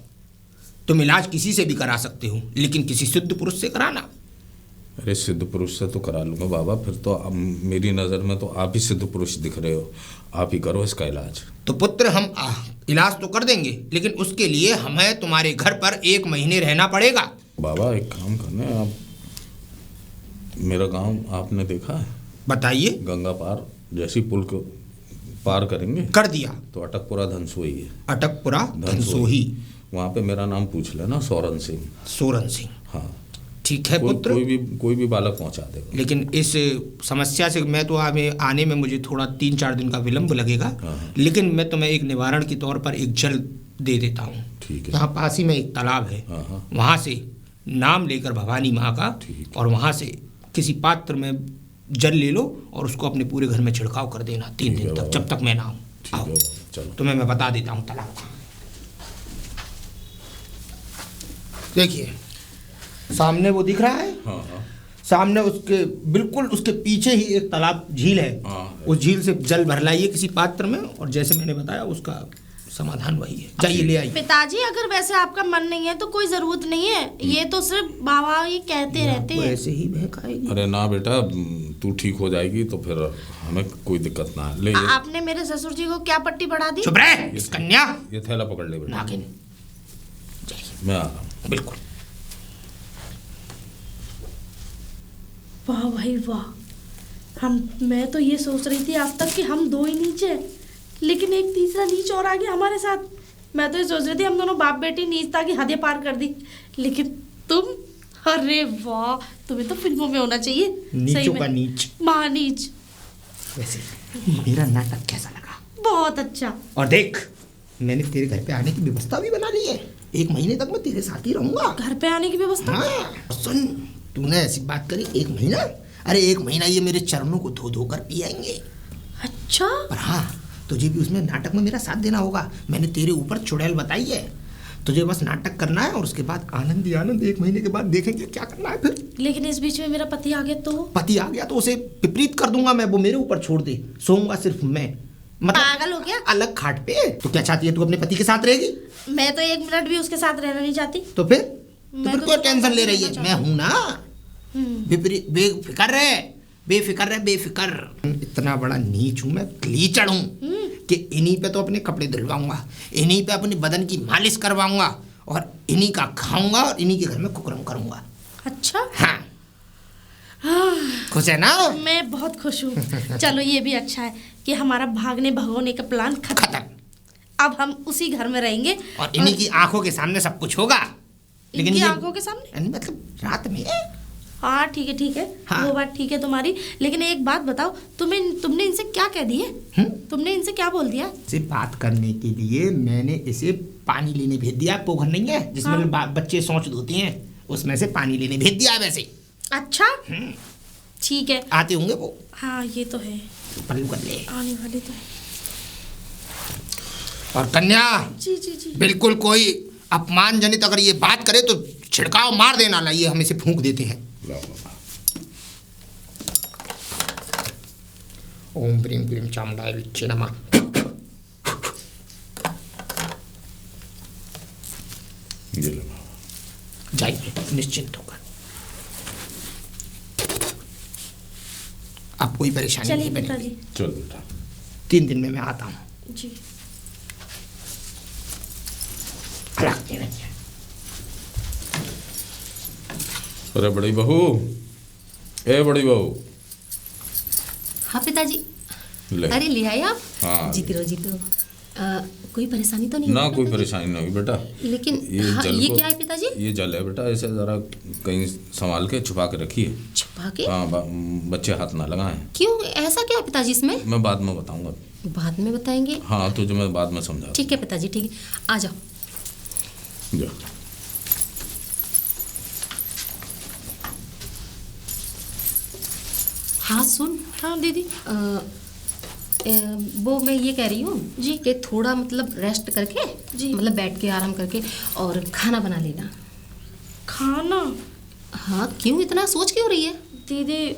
तुम इलाज किसी से भी करा सकते हो, लेकिन किसी शुद्ध पुरुष से कराना। अरे सिद्ध पुरुष से तो करा लूंगा बाबा, फिर तो अब मेरी नज़र में तो आप ही सिद्ध पुरुष दिख रहे हो, आप ही करो इसका इलाज। तो पुत्र हम इलाज तो कर देंगे, लेकिन उसके लिए हमें तुम्हारे घर पर 1 महीने रहना पड़ेगा। बाबा एक काम करना, आप मेरा गांव आपने देखा है? बताइए। गंगा पार जैसी पुल को पार करेंगे, कर दिया। तो अटकपुरा धनसोई है। अटकपुरा धनसोही, वहाँ पे मेरा नाम पूछ लेना, सोरन सिंह। सोरन सिंह, हाँ ठीक है पुत्र। कोई भी बालक पहुँचा देगा। लेकिन इस समस्या से मैं तो आने में मुझे थोड़ा 3-4 दिन का विलंब लगेगा, लेकिन मैं तुम्हें एक निवारण के तौर पर एक जल दे देता हूँ। ठीक है। यहाँ पास ही में एक तालाब है, वहाँ से नाम लेकर भवानी माँ का, और वहाँ से किसी पात्र में जल ले लो और उसको अपने पूरे घर में छिड़काव कर देना 3 दिन तक, जब तक मैं ना आऊँ। चलो तुम्हें मैं बता देता हूँ तालाब का। देखिए सामने वो दिख रहा है। हाँ। सामने उसके बिल्कुल उसके पीछे ही एक तालाब झील है। उस झील से जल भर लाइए किसी पात्र में, और जैसे मैंने बताया उसका समाधान वही है। जाइए ले आइए। पिताजी अगर वैसे आपका मन नहीं है तो कोई जरूरत नहीं है, ये तो सिर्फ बाबा ये कहते रहते हैं। ऐसे ही बहकाएगी। अरे ना बेटा, तू ठीक हो जाएगी तो फिर हमें कोई दिक्कत ना है। ले आपने मेरे ससुर जी को क्या पट्टी बढ़ा दी? चुप रहे इस कन्या। ये थैला पकड़ ले बेटा। नागिन, मैं आ रहा हूँ। बिल्कुल। वाह भाई वाह, मैं तो ये सोच रही थी आज तक कि हम 2 ही नीच हैं, लेकिन एक तीसरा नीच और आ गया हमारे साथ। मैं तो ये सोच रही थी हम दोनों बाप बेटी नीचता की हदें पार कर दी, लेकिन तुम, अरे वाह, तुम्हें तो फिल्मों में होना चाहिए। नीचों का नीच, महानीच। वैसे मेरा नाटक कैसा लगा? बहुत अच्छा। और देख, मैंने तेरे घर पे आने की व्यवस्था भी बना ली है। 1 महीने तक मैं तेरे साथ ही रहूंगा। घर पे आने की व्यवस्था? हाँ, सुन, तूने ऐसी बात करी 1 महीना, अरे 1 महीना ये मेरे चरणों को धो धो कर पिएंगे। अच्छा। पर हाँ, तुझे भी उसमें नाटक में मेरा साथ देना होगा। मैंने तेरे ऊपर चुड़ैल बताई है, तुझे बस नाटक करना है और उसके बाद आनंद ही आनंद। 1 महीने के बाद देखेंगे क्या करना है फिर। लेकिन इस बीच में मेरा पति आ गया तो? पति आ गया तो उसे विपरीत कर दूंगा मैं, वो मेरे ऊपर छोड़ दे, सोऊंगा सिर्फ मैं। मतलब पागल हो गया? अलग खाट पे। तो क्या चाहती है तू अपने पति के साथ रहेगी? मैं तो 1 मिनट भी उसके साथ रहना नहीं चाहती। तो फिर क्यों टेंशन ले रही है? मैं हूं ना। बेफिक्र रहे, बेफिक्र। इतना बड़ा नीच हूं मैं, लीचड़ हूं कि इन्हीं पे तो अपने कपड़े धुलवाऊंगा, इन्हीं पे अपने बदन की मालिश करवाऊंगा, और इन्हीं का खाऊंगा और इन्हीं के घर में कुकरम करूंगा। अच्छा। हाँ, खुश है ना? मैं बहुत खुश हूँ। चलो ये भी अच्छा है कि हमारा भागने भगोने का प्लान खत्म। अब हम उसी घर में रहेंगे और इन्हीं की आंखों के सामने सब कुछ होगा। लेकिन इनकी ये आंखों के सामने? यानी मतलब रात में। हाँ ठीक है। हाँ। वो बात ठीक है तुम्हारी, लेकिन एक बात बताओ, तुमने इनसे क्या कह दिए? तुमने इनसे क्या बोल दिया? से बात करने के लिए मैंने इसे पानी लेने भेज दिया। पोखर नहीं है जिसमें बच्चे शौच धोते हैं, उसमें से पानी लेने भेज दिया है वैसे। अच्छा, ठीक है। आते होंगे वो। हाँ ये तो है, पल्लू कर ले। आने वाले तो है। और कन्या, जी। बिल्कुल कोई अपमानजनित अगर ये बात करे तो छिड़काव मार देना। लाइए हम इसे फूंक देते हैं। ओम प्रीम प्रीम चामुंडाय विच्चे नमः। जाइए निश्चिंत होकर, अब कोई परेशानी नहीं बनेगी। चल बेटा, 3 दिन में मैं आता हूँ जी। अरे बड़ी बहू, ए बड़ी बहू। हाँ पिताजी। अरे ले आए आप? हाँ। जीते रहो। कोई परेशानी तो नहीं? ना कोई परेशानी नहीं हुई बेटा। लेकिन ये क्या है पिताजी? ये जल है बेटा, इसे जरा कहीं संभाल के छुपा के रखिए। छुपा के? हाँ, बच्चे हाथ ना लगाएं। क्यों, ऐसा क्या है पिताजी इसमें? मैं बाद में बताऊंगा। बाद में बताएंगे? हाँ, तुझे मैं बाद में समझा। ठीक है पिताजी, ठीक है, आ जाओ। हाँ सुन। हाँ दीदी। वो मैं ये कह रही हूँ जी कि थोड़ा मतलब रेस्ट करके जी, मतलब बैठ के आराम करके और खाना बना लेना। खाना? हाँ, क्यों इतना सोच क्यों रही है? दीदी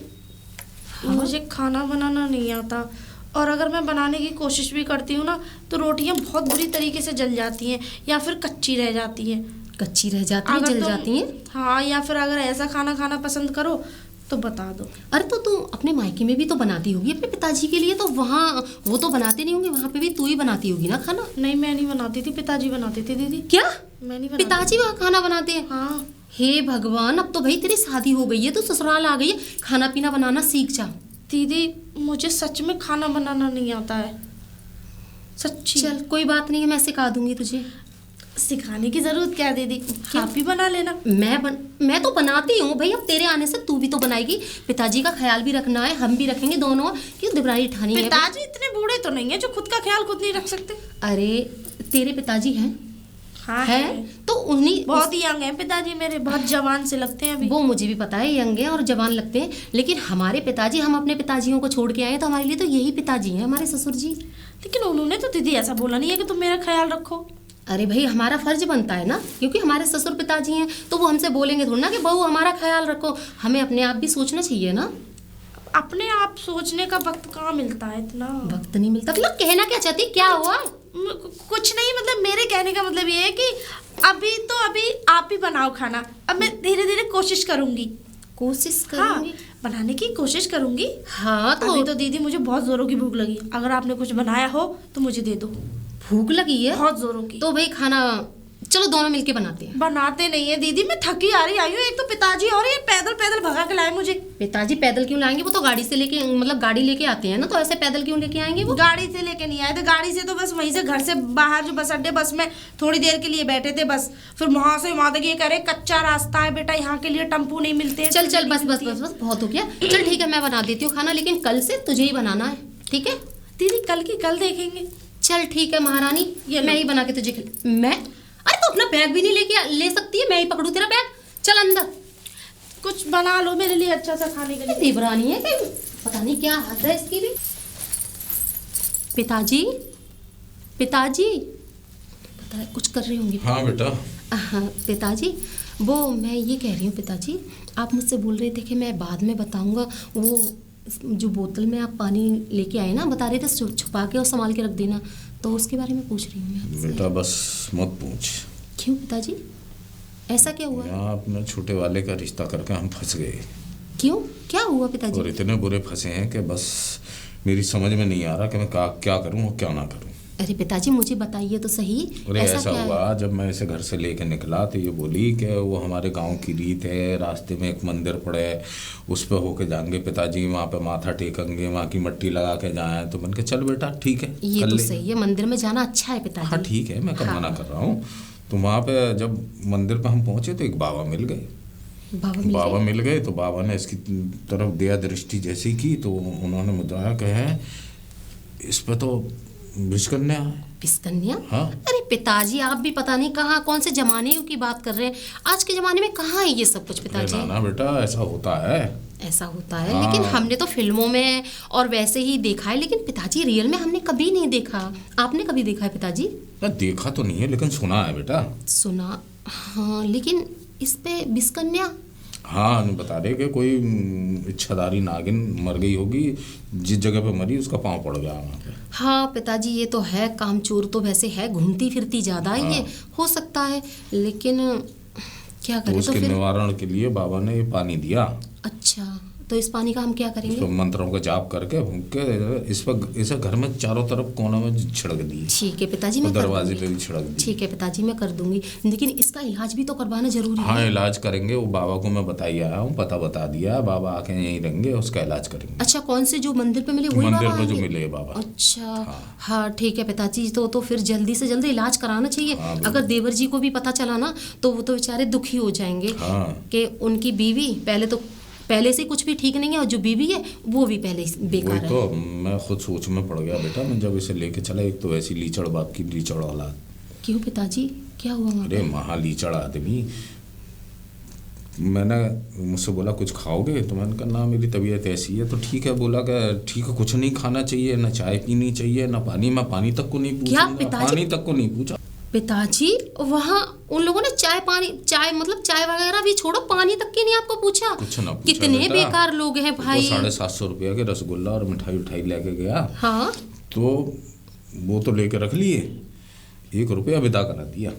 मुझे खाना बनाना नहीं आता, और अगर मैं बनाने की कोशिश भी करती हूँ ना तो रोटियाँ बहुत बुरी तरीके से जल जाती हैं या फिर कच्ची रह जाती हैं। कच्ची रह जाती हैं, जल जाती हैं? हाँ, या फिर अगर ऐसा खाना खाना पसंद करो तो बता दो। अरे तो तू अपने मायके में भी तो बनाती होगी अपने पिताजी के लिए, तो वहाँ वो तो बनाते नहीं होंगे, वहाँ पे भी तू ही बनाती होगी ना खाना। नहीं, मैं नहीं बनाती थी, पिताजी बनाते थे दीदी। क्या मैं नहीं बनाती। पिताजी वहाँ खाना बनाते हैं? हाँ हे भगवान, अब तो भाई तेरी शादी हो गई है, तो ससुराल आ गई है, खाना पीना बनाना सीख जा। दीदी मुझे सच में खाना बनाना नहीं आता है, सच्ची। चल कोई बात नहीं है, मैं सिखा दूंगी तुझे। सिखाने की जरूरत क्या है दीदी, आप ही बना लेना। मैं तो बनाती हूँ भाई, अब तेरे आने से तू भी तो बनाएगी। पिताजी का ख्याल भी रखना है, हम भी रखेंगे दोनों, क्यों दुबराई ठानी है। पिताजी इतने बूढ़े तो नहीं है जो खुद का ख्याल खुद नहीं रख सकते। अरे तेरे पिताजी हैं? हाँ है तो उन्हीं बहुत ही यंग हैं पिताजी मेरे, बहुत जवान से लगते हैं अभी। वो मुझे भी पता है, यंग हैं और जवान लगते हैं, लेकिन हमारे पिताजी, हम अपने पिताजियों को छोड़ के आए तो हमारे लिए तो यही पिताजी हैं, हमारे ससुर जी। लेकिन उन्होंने तो दीदी ऐसा बोला नहीं है कि तुम मेरा ख्याल रखो। अरे भाई हमारा फर्ज बनता है ना, क्योंकि हमारे ससुर पिताजी हैं, तो वो हमसे बोलेंगे थोड़ा ना कि बहू हमारा ख्याल रखो, हमें अपने आप भी सोचना चाहिए ना। अपने आप सोचने का वक्त कहाँ मिलता है, इतना वक्त नहीं मिलता। मतलब कहना क्या चाहती, क्या हुआ? कुछ नहीं, मतलब मेरे कहने का मतलब ये है कि अभी आप ही बनाओ खाना। अब मैं धीरे धीरे कोशिश करूंगी। कोशिश हाँ, करूंगी? बनाने की कोशिश करूंगी। हाँ तो अभी तो दीदी मुझे बहुत जोरों की भूख लगी, अगर आपने कुछ बनाया हो तो मुझे दे दो। भूख लगी है बहुत जोरों की। तो भाई खाना चलो दोनों मिलके बनाते हैं। बनाते नहीं है दीदी, मैं थकी आ रही आई हूँ, एक तो पिताजी और ये पैदल पैदल भगा के लाए मुझे। पिताजी पैदल क्यों लाएंगे, वो तो गाड़ी से लेके, मतलब गाड़ी लेके आते हैं ना, तो ऐसे पैदल क्यों लेके आएंगे वो? गाड़ी से लेके नहीं आए थे, गाड़ी से तो बस वहीं से घर से बाहर जो बस अड्डे, बस में थोड़ी देर के लिए बैठे थे बस, फिर वहां से वहां तक ये कह रहे कच्चा रास्ता है बेटा, यहाँ के लिए टेम्पू नहीं मिलते। चल चल बस बस बस बस बहुत हो गया। चल ठीक है, मैं बना देती हूँ खाना, लेकिन कल से तुझे ही बनाना है, ठीक है? दीदी कल की कल देखेंगे। चल ठीक है महारानी, ये मैं ही बना के तुझे मैं, अरे तो अपना बैग भी नहीं लेके ले सकती है, मैं ही पकड़ू तेरा बैग? चल अंदर कुछ बना लो मेरे लिए अच्छा सा खाने के लिए। देवरानी है कि पता नहीं क्या हद है इसकी भी। पिताजी पिताजी पता है कुछ कर रही होंगी। हाँ बेटा। हाँ पिताजी, वो मैं ये कह रही हूँ पिताजी, आप मुझसे बोल रहे थे कि मैं बाद में बताऊंगा, वो जो बोतल में आप पानी लेके आए ना, बता रहे थे छुपा के और संभाल के रख देना, तो उसके बारे में पूछ रही हूँ मैं आपसे। बेटा बस मत पूछ। क्यों पिताजी, ऐसा क्या हुआ? यहाँ अपने छोटे वाले का रिश्ता करके हम फंस गए। क्यों, क्या हुआ पिताजी? और इतने बुरे फंसे हैं कि बस मेरी समझ में नहीं आ रहा कि मैं क्या करूँ और क्या ना करूँ। अरे पिताजी मुझे बताइए तो सही, अरे ऐसा क्या हुआ, है? जब मैं इसे घर से लेके निकला तो ये बोली कि वो हमारे गांव की रीत है, रास्ते में एक मंदिर पड़े है, उस पर होके जाएंगे पिताजी, वहाँ पे माथा टेकेंगे, वहाँ की मिट्टी लगा के जाए। तो मैंने कहा चल बेटा ठीक है, ये तो सही है, मंदिर में जाना अच्छा है पिताजी। हाँ ठीक है, मैं कब मना कर रहा हूँ। तो वहाँ पे जब मंदिर पे हम पहुँचे तो एक बाबा मिल गए। बाबा मिल गए तो बाबा ने इसकी तरफ दया दृष्टि जैसी की, तो उन्होंने मुझे कहा इस पर तो विषकन्या है। विषकन्या? हाँ। अरे पिताजी आप भी पता नहीं कहाँ कौन से जमाने की बात कर रहे हैं, आज के जमाने में कहाँ है ये सब कुछ पिताजी? ना बेटा ऐसा होता है। ऐसा होता है हाँ। लेकिन हमने तो फिल्मों में और वैसे ही देखा है, लेकिन पिताजी रियल में हमने कभी नहीं देखा। आपने कभी देखा है पिताजी? देखा तो नहीं है लेकिन सुना है बेटा। सुना? हाँ, लेकिन इस पे विषकन्या? हाँ बता रहे कि कोई इच्छाधारी नागिन मर गई होगी, जिस जगह पे मरी उसका पाँव पड़ गया वहाँ पे। हाँ पिताजी ये तो है, कामचोर तो वैसे है, घूमती फिरती ज़्यादा ही है, हो सकता है, लेकिन क्या तो करें? उसके तो फिर निवारण के लिए बाबा ने ये पानी दिया। अच्छा, तो इस पानी का हम क्या करेंगे? तो मंत्रों का जाप करके फूंक के इस पर इसे घर में चारों तरफ कोनों में छिड़क दिए। ठीक है पिताजी, मैं दरवाजे कर पे दूंगी। भी छिड़क दी। ठीक है पिताजी मैं कर दूंगी, लेकिन इसका इलाज भी तो करवाना जरूरी हाँ है। इलाज करेंगे, वो बाबा को मैं बताई आया हूँ, पता बता दिया, बाबा आके यहीं रहेंगे, उसका इलाज करेंगे। अच्छा, कौन से जो मंदिर पे मिले वही मंदिर बाबा पे जो आएंगे? मिले बाबा। अच्छा हाँ ठीक है पिताजी, तो फिर जल्दी से जल्दी इलाज कराना चाहिए। अगर देवर जी को भी पता चला ना तो वो तो बेचारे दुखी हो जाएंगे कि उनकी बीवी पहले से कुछ भी ठीक नहीं है, और जो बीवी है वो भी पहले से बेकार है। तो मैं खुद सोच में पड़ गया बेटा, मैं जब इसे लेके चला, एक तो ऐसी लीचड़ बाप की लीचड़ औलाद। क्यों पिताजी, क्या हुआ वहाँ पे? अरे महा लीचड़ आदमी। मैंने मुझसे बोला कुछ खाओगे, तो मैंने कहा ना मेरी तबीयत ऐसी है। तो ठीक है, बोला कि ठीक है कुछ नहीं खाना चाहिए, ना चाय पीनी चाहिए, ना पानी। मैं पानी तक को नहीं पूछा, पानी तक को नहीं पूछा। पिताजी वहाँ उन लोगों ने चाय मतलब चाय वगैरह भी छोड़ो, पानी तक की नहीं आपको पूछा? कुछ ना पूछा। कितने बेकार लोग हैं भाई। 750 रुपया के रसगुल्ला और मिठाई लेके गया। हाँ तो वो तो लेके रख लिए, 1 रुपया विदा करा दिया।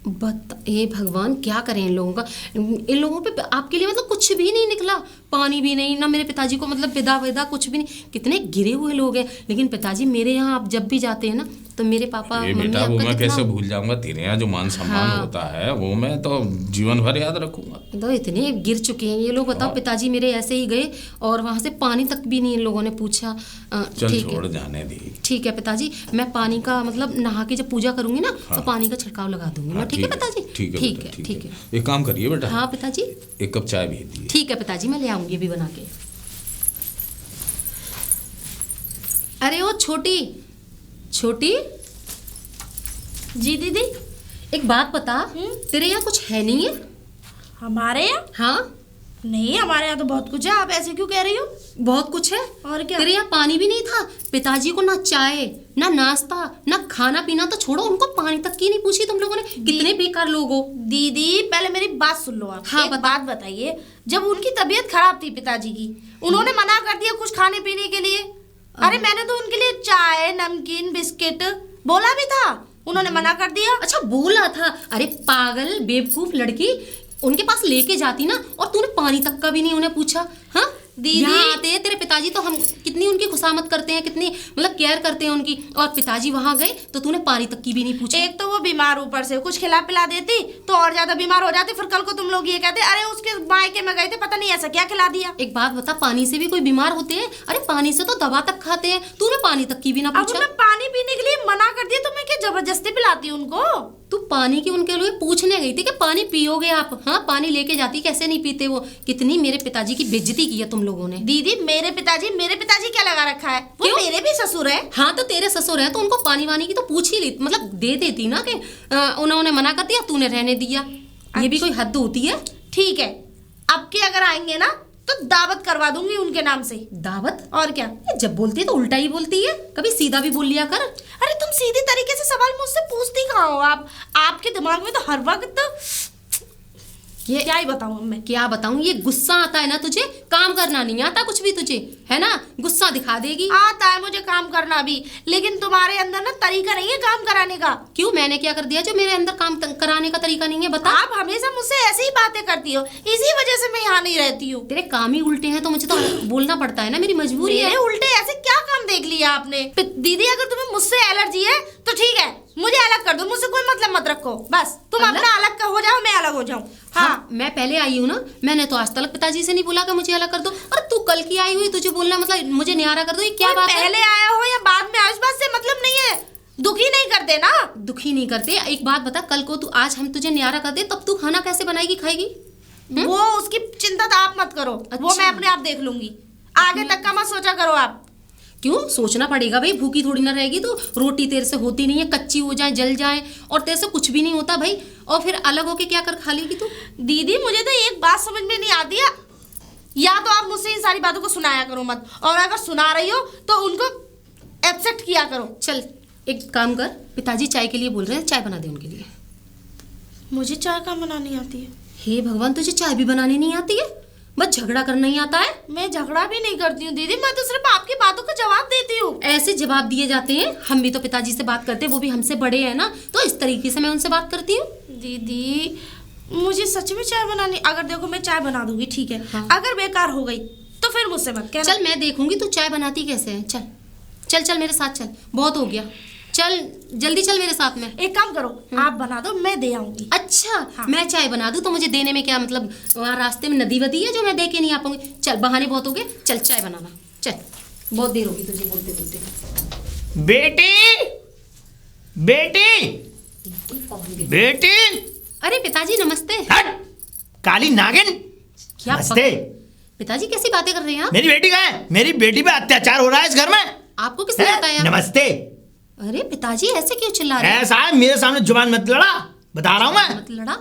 ये भगवान क्या करें इन लोगों का। इन लोगों पे आपके लिए मतलब कुछ भी नहीं निकला, पानी भी नहीं, ना मेरे पिताजी को मतलब विदा कुछ भी नहीं। कितने गिरे हुए लोग हैं, लेकिन पिताजी मेरे यहाँ आप जब भी जाते हैं ना तो मेरे पापा ये मम्मी बेटा वो आपका मैं कितना कैसे भूल जाऊंगा, तेरे यहाँ जो मान सम्मान हाँ। होता है वो मैं तो जीवन भर याद रखूंगा। तो इतने गिर चुके हैं ये लोग। बताओ पिताजी मेरे ऐसे ही गए और वहां से पानी तक भी नहीं इन लोगों ने पूछा। चल ठीक छोड़ है, जाने दी। ठीक है पिताजी, मैं पानी का मतलब नहा के जब पूजा करूंगी ना तो पानी का छिड़काव लगा दूंगी मैं। ठीक है पिताजी? ठीक है ठीक बेटा, है, ठीक है। एक काम करिए बेटा, हाँ पिताजी, एक कप चाय भेज दिए। ठीक है पिताजी, मैं ले आऊंगी अभी बना के। अरे ओ छोटी छोटी, जी दीदी। एक बात बता, तेरे यहाँ कुछ है नहीं है? हमारे यहाँ हाँ नहीं, हमारे यहाँ तो बहुत कुछ है। आप ऐसे क्यों कह रही हो? बहुत कुछ है। और क्या? तेरे यहाँ पानी भी नहीं था? पिताजी को ना चाय ना नाश्ता ना खाना पीना तो छोड़ो, उनको पानी तक की नहीं पूछी तुम लोगों ने। कितने बेकार लोग हो। दीदी पहले मेरी बात सुन लो आप। हाँ, एक बता। बात बताइए, जब उनकी तबीयत खराब थी पिताजी की, उन्होंने मना कर दिया कुछ खाने पीने के लिए। अरे मैंने तो उनके लिए चाय नमकीन बिस्किट बोला भी था, उन्होंने मना कर दिया। अच्छा बोला था? अरे पागल बेवकूफ लड़की, उनके पास लेके जाती ना, और तूने पानी तक का भी नहीं उन्हें पूछा। हाँ दीदी। यहाँ आते हैं तेरे पिताजी तो हम कितनी उनकी खुशामद करते हैं, कितनी मतलब केयर करते हैं उनकी, और पिताजी वहां गए तो तूने पानी तक की भी नहीं पूछा। एक तो वो बीमार, ऊपर से कुछ खिला पिला देती तो और ज्यादा बीमार हो जाती। फिर कल को तुम लोग ये कहते अरे उसके मायके में गए थे, पता नहीं ऐसा क्या खिला दिया। एक बात बता, पानी से भी कोई बीमार होते हैं? अरे पानी से तो दवा तक खाते हैं, तूने पानी तक की भी ना अब पूछा। मैं पानी पीने के लिए मना कर दिया तो मैं क्या जबरदस्ती पिलाती उनको? तू पानी की उनके लिए पूछने गई थी कि पानी पियोगे आप? हाँ पानी लेके जाती, कैसे नहीं पीते वो। कितनी मेरे पिताजी की बेइज्जती की है तुम लोगों ने। दीदी मेरे पिताजी क्या लगा रखा है? वो क्यों? मेरे भी ससुर है। हाँ तो तेरे ससुर है तो उनको पानी वानी की तो पूछ ही ली, मतलब दे देती ना कि उन्होंने मना कर दिया, तूने रहने दिया। ये भी कोई हद होती है? ठीक है, अब के अगर आएंगे ना तो दावत करवा दूंगी उनके नाम से। दावत? और क्या? ये जब बोलती है तो उल्टा ही बोलती है, कभी सीधा भी बोल लिया कर। अरे तुम सीधी तरीके से सवाल मुझसे पूछती कहाँ हो आप? आपके दिमाग में तो हर वक्त ये क्या ही बताऊं मैं। क्या बताऊं, ये गुस्सा आता है ना तुझे, काम करना नहीं आता कुछ भी तुझे, है ना? गुस्सा दिखा देगी। आता है मुझे काम करना भी, लेकिन तुम्हारे अंदर ना तरीका नहीं है काम कराने का। क्यों, मैंने क्या कर दिया जो मेरे अंदर काम कराने का तरीका नहीं है? बता। आप हमेशा मुझसे ऐसी ही बातें करती हो, इसी वजह से मैं यहाँ नहीं रहती हूँ। तेरे काम ही उल्टे हैं तो मुझे तो बोलना पड़ता है ना, मेरी मजबूरी है। मेरे उल्टे ऐसे क्या काम देख लिया आपने? दीदी अगर तुम्हें मुझसे एलर्जी है तो ठीक है, मुझे अलग कर दो, मुझसे कोई मतलब मत रखो। बस तुम अपना अलग का हो जाओ, मैं अलग हो जाऊं। हाँ मैं पहले आई हूँ ना, मैंने तो आज तक पिताजी से नहीं बोला कि मुझे अलग कर दो। और तू कल की आई हुई, तुझे बोलना मतलब मुझे न्यारा कर दो, ये क्या बात है? पहले आया हो या बाद में, इस बात से मतलब नहीं है। दुखी नहीं करते ना। दुखी नहीं करते। एक बात बता, कल को तू आज हम तुझे न्यारा कर दे तब तू खाना कैसे बनाएगी खाएगी? वो उसकी चिंता तो आप मत करो, वो अच्छा। मैं अपने आप देख लूंगी। आगे तक का मत सोचा करो आप। क्यों सोचना पड़ेगा भाई, भूखी थोड़ी ना रहेगी तो। रोटी तेरे से होती नहीं है, कच्ची हो जाए जल जाए, और तेरे से कुछ भी नहीं होता भाई, और फिर अलग होके क्या कर खा लेगी तू? दीदी मुझे तो एक बात समझ में नहीं आती है, या तो आप मुझसे इन सारी बातों को सुनाया करो मत, और अगर सुना रही हो तो उनको एक्सेप्ट किया करो। चल एक काम कर, पिताजी चाय के लिए बोल रहे हैं, चाय बना दे उनके लिए। मुझे चाय का बनानी आती है? हे भगवान, तुझे चाय भी बनानी नहीं आती है? बस झगड़ा करना ही आता है? मैं झगड़ा भी नहीं करती हूँ दीदी, मैं तो सिर्फ आपकी बातों का जवाब देती हूँ। ऐसे जवाब दिए जाते हैं? हम भी तो पिताजी से बात करते हैं, वो भी हमसे बड़े हैं ना, तो इस तरीके से मैं उनसे बात करती हूँ। दीदी मुझे सच में चाय बनानी, अगर देखो मैं चाय बना दूंगी ठीक है, हाँ। अगर बेकार हो गई तो फिर मुझसे मत कहना। चल मैं देखूंगी तू चाय बनाती कैसे है। चल चल चल मेरे साथ चल, बहुत हो गया, चल जल्दी चल मेरे साथ में। एक काम करो, आप बना दो, मैं दे आऊंगी। अच्छा हाँ। मैं चाय बना दूं तो मुझे देने में क्या मतलब, वहाँ रास्ते में नदी वदी है जो मैं दे के नहीं आ पाऊंगी? चल बहाने बहुत हो गए, चल चाय बनाना, चल बहुत देर होगी तुझे बोलते बोलते। बेटी बेटी बेटी, अरे पिताजी नमस्ते। हट काली नागिन। क्या नमस्ते। पिताजी कैसी बातें कर रहे हैं आप? मेरी बेटी कहाँ है? मेरी बेटी पे अत्याचार हो रहा है इस घर में। आपको किसने हैं? बताया? नमस्ते। अरे पिताजी ऐसे क्यों चिल्ला रहे हैं? ऐसा है, मेरे सामने जुबान मत लड़ा, बता रहा हूँ मैं। मत लड़ा,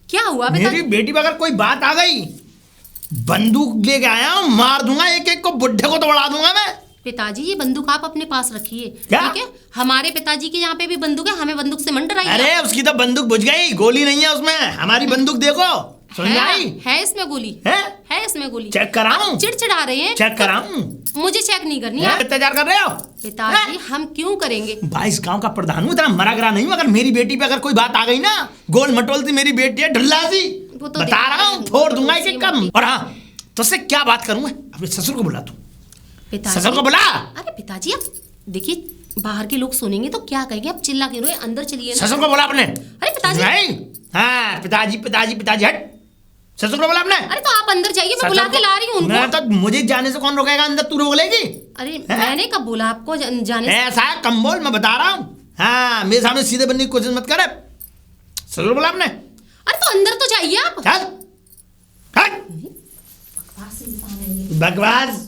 क्या हुआ मेरी पिताजी? बेटी पे अगर कोई बात आ गई, बंदूक लेके आया हूं, मार दूंगा, एक एक को बुड्ढे को तोड़ा दूंगा मैं। पिताजी ये बंदूक आप अपने पास रखिए, क्या? ठीक है? हमारे पिताजी के यहाँ पे भी बंदूक है, हमें बंदूक से मन डराइए। अरे उसकी तो बंदूक बुझ गई, गोली नहीं है उसमें, हमारी बंदूक देखो। समझ में आई? है इसमें गोली, है इसमें गोली। चेक कराऊं? चिड़चिड़ा रहे हैं। चेक कराऊं? मुझे चेक नहीं करनी है। इंतजार कर रहे हो? पिताजी हम क्यों करेंगे? 22 गांव का प्रधान हूँ, इतना मरा गरा नहीं हूँ। अगर मेरी बेटी पे अगर कोई बात आ गई ना, गोल मटोल सी मेरी बेटी है, ढुल्ला सी, वो तो बता रहा हूँ, फोड़ दूंगा इसे कम। और हाँ, तुझसे क्या बात करूँ मैं? अपने ससुर को बुला तू। पिताजी ससुर को बुला। अरे पिताजी अब देखिए बाहर के लोग सुनेंगे तो क्या कहेंगे? अब चिल्ला क्यों रहे? अंदर चलिए ना। ससुर को बुला अपने। अरे पिताजी नहीं, हाँ पिताजी पिताजी पिताजी हट। ससुर को बुला अपने। अरे तो आप अंदर जाइए, मैं बुला के ला रही हूँ उनको। मैं तो, मुझे जाने से कौन रोकेगा? अंदर तू रोक लेगी? अरे मैंने कब बोला आपको जाने से? ऐसा है कम बोल, मैं बता रहा हूँ। हाँ, मेरे सामने सीधे बनने की कोशिश मत करे। ससुर को बुला अपने। अरे तो अंदर तो जाइए आप। चल हट। बकवास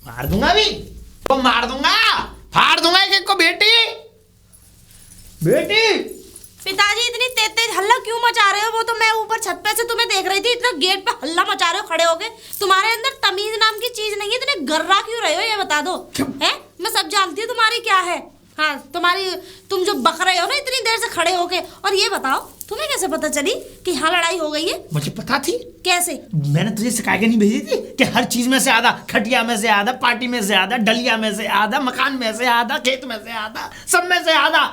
मार दूंगा अभी तो, मार दूंगा, फाड़ दूंगा एक को। बेटी बेटी पिताजी इतनी तेज तेज हल्ला क्यों मचा रहे हो? वो तो मैं ऊपर छत पे से तुम्हें देख रही थी, इतना गेट पे हल्ला मचा रहे हो खड़े होके। तुम्हारे अंदर तमीज नाम की चीज नहीं है, इतने गर्रा क्यों रहे हो ये बता दो। हैं? मैं सब जानती हूँ तुम्हारी क्या है। हाँ तुम्हारी, तुम जो बक रहे हो ना इतनी देर से खड़े होके। और ये बताओ तुम्हें कैसे पता चली कि यहाँ लड़ाई हो गई है? मुझे पता थी। कैसे? मैंने तुझे शिकायत नहीं भेजी थी कि हर चीज में से आधा, खटिया में से आधा, पार्टी में से आधा, डलिया में से आधा, मकान में से आधा, खेत में से आधा, सब में से आधा।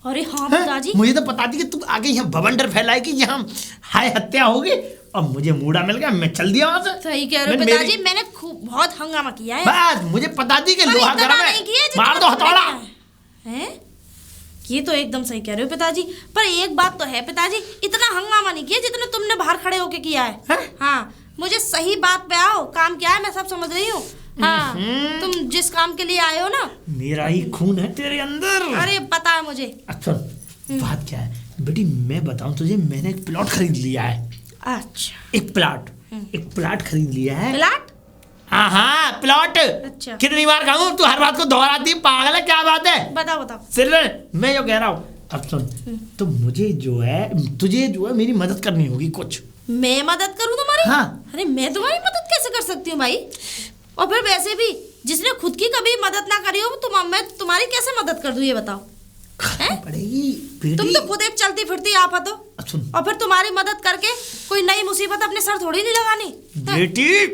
अरे हाँ पिताजी, मुझे तो पता थी कि तू आगे यहाँ बवंडर फैलाएगी, यहाँ हाय हत्या होगी। और मुझे मूड़ा मिल गया, मैं चल दिया वहां से। सही कह रहे हो पिताजी, मैंने खूब बहुत हंगामा किया है। बस मुझे पता थी कि लोहा गर्म है, मार दो हथौड़ा। हैं? ये तो एकदम सही कह रहे हो पिताजी, पर एक बात तो है पिताजी, इतना हंगामा नहीं किया जितना तुमने बाहर खड़े होके किया है। हाँ मुझे सही बात पे आओ, काम क्या है मैं सब समझ रही हूँ। हाँ तुम जिस काम के लिए आए हो ना, मेरा ही खून है तेरे अंदर। अरे पता है मुझे। अच्छा बात क्या है बेटी, मैं बताऊं तुझे, मैंने एक प्लॉट खरीद लिया है। अच्छा एक प्लॉट खरीद लिया है। प्लॉट? हाँ प्लॉट। अच्छा। कितनी बार कहूँ, तू हर बात को दोहराती है, पागल है क्या बात है? बताओ बताओ। सिर मैं जो कह रहा हूँ, अब सुन, तो मुझे जो है, तुझे जो है मेरी मदद करनी होगी कुछ। मैं मदद करूँ तुम्हारी? हाँ। अरे मैं तुम्हारी मदद कैसे कर सकती हूँ भाई? और फिर वैसे भी जिसने खुद की कभी मदद ना करी हो, मैं तुम्हारी कैसे मदद कर दूँ ये बताओ? पड़ेगी बेटी। तुम तो खुद एक चलती फिरती आफत हो, और फिर तुम्हारी मदद करके कोई नई मुसीबत अपने सर थोड़ी नहीं लगानी। बेटी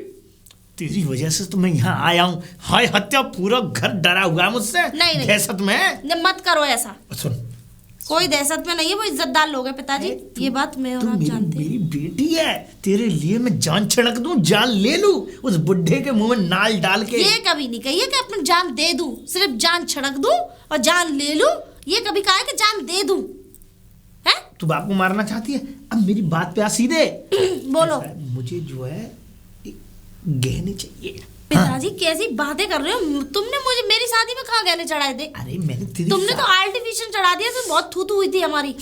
तेरी वजह से तो मैं यहाँ आया हूँ, हाय हत्या, पूरा घर डरा हुआ है मुझसे। नहीं दहशत में मत करो ऐसा। सुन, कोई दहशत में नहीं है, वो इज्जतदार लोग हैं पिताजी, ये बात मैं और आप जानते हैं। मेरी बेटी है, तेरे लिए मैं जान छिड़क दूं, जान ले लूं, उस बुड्ढे के मुंह में नाल डाल के। ये कभी नहीं कही है कि अपनी जान दे दूं, सिर्फ जान छिड़क दूं और जान ले लूं। ये कभी कहा है कि जान दे दूं? है? तू बाप को मारना चाहती है? अब मेरी बात पे आ सीधे। बोलो। मुझे जो है गहने चाहिए। पिताजी कैसी बातें कर रहे हो? तुमने मुझे मेरी शादी में कहाँ गहने चढ़ाए थे? अरे मैंने तुमने तो आर्टिफिशियल चढ़ा दिया, तो बहुत थू हुई थी हमारी।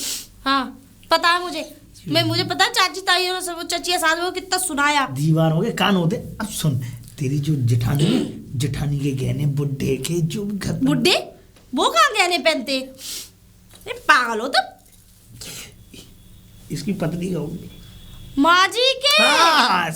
हाँ पता है मुझे पता है, चाची ताइयों ने, वो चचिया सास को कितना सुनाया। दीवार हो गए, कान होते। अब सुन, तेरी जो जेठानी के गहने, बुड्ढे के जो घर, बुड्ढे वो कहाँ गहने पहनते? पागल हो तुम। इसकी पत्नी का होगी, माँ जी के। हाँ,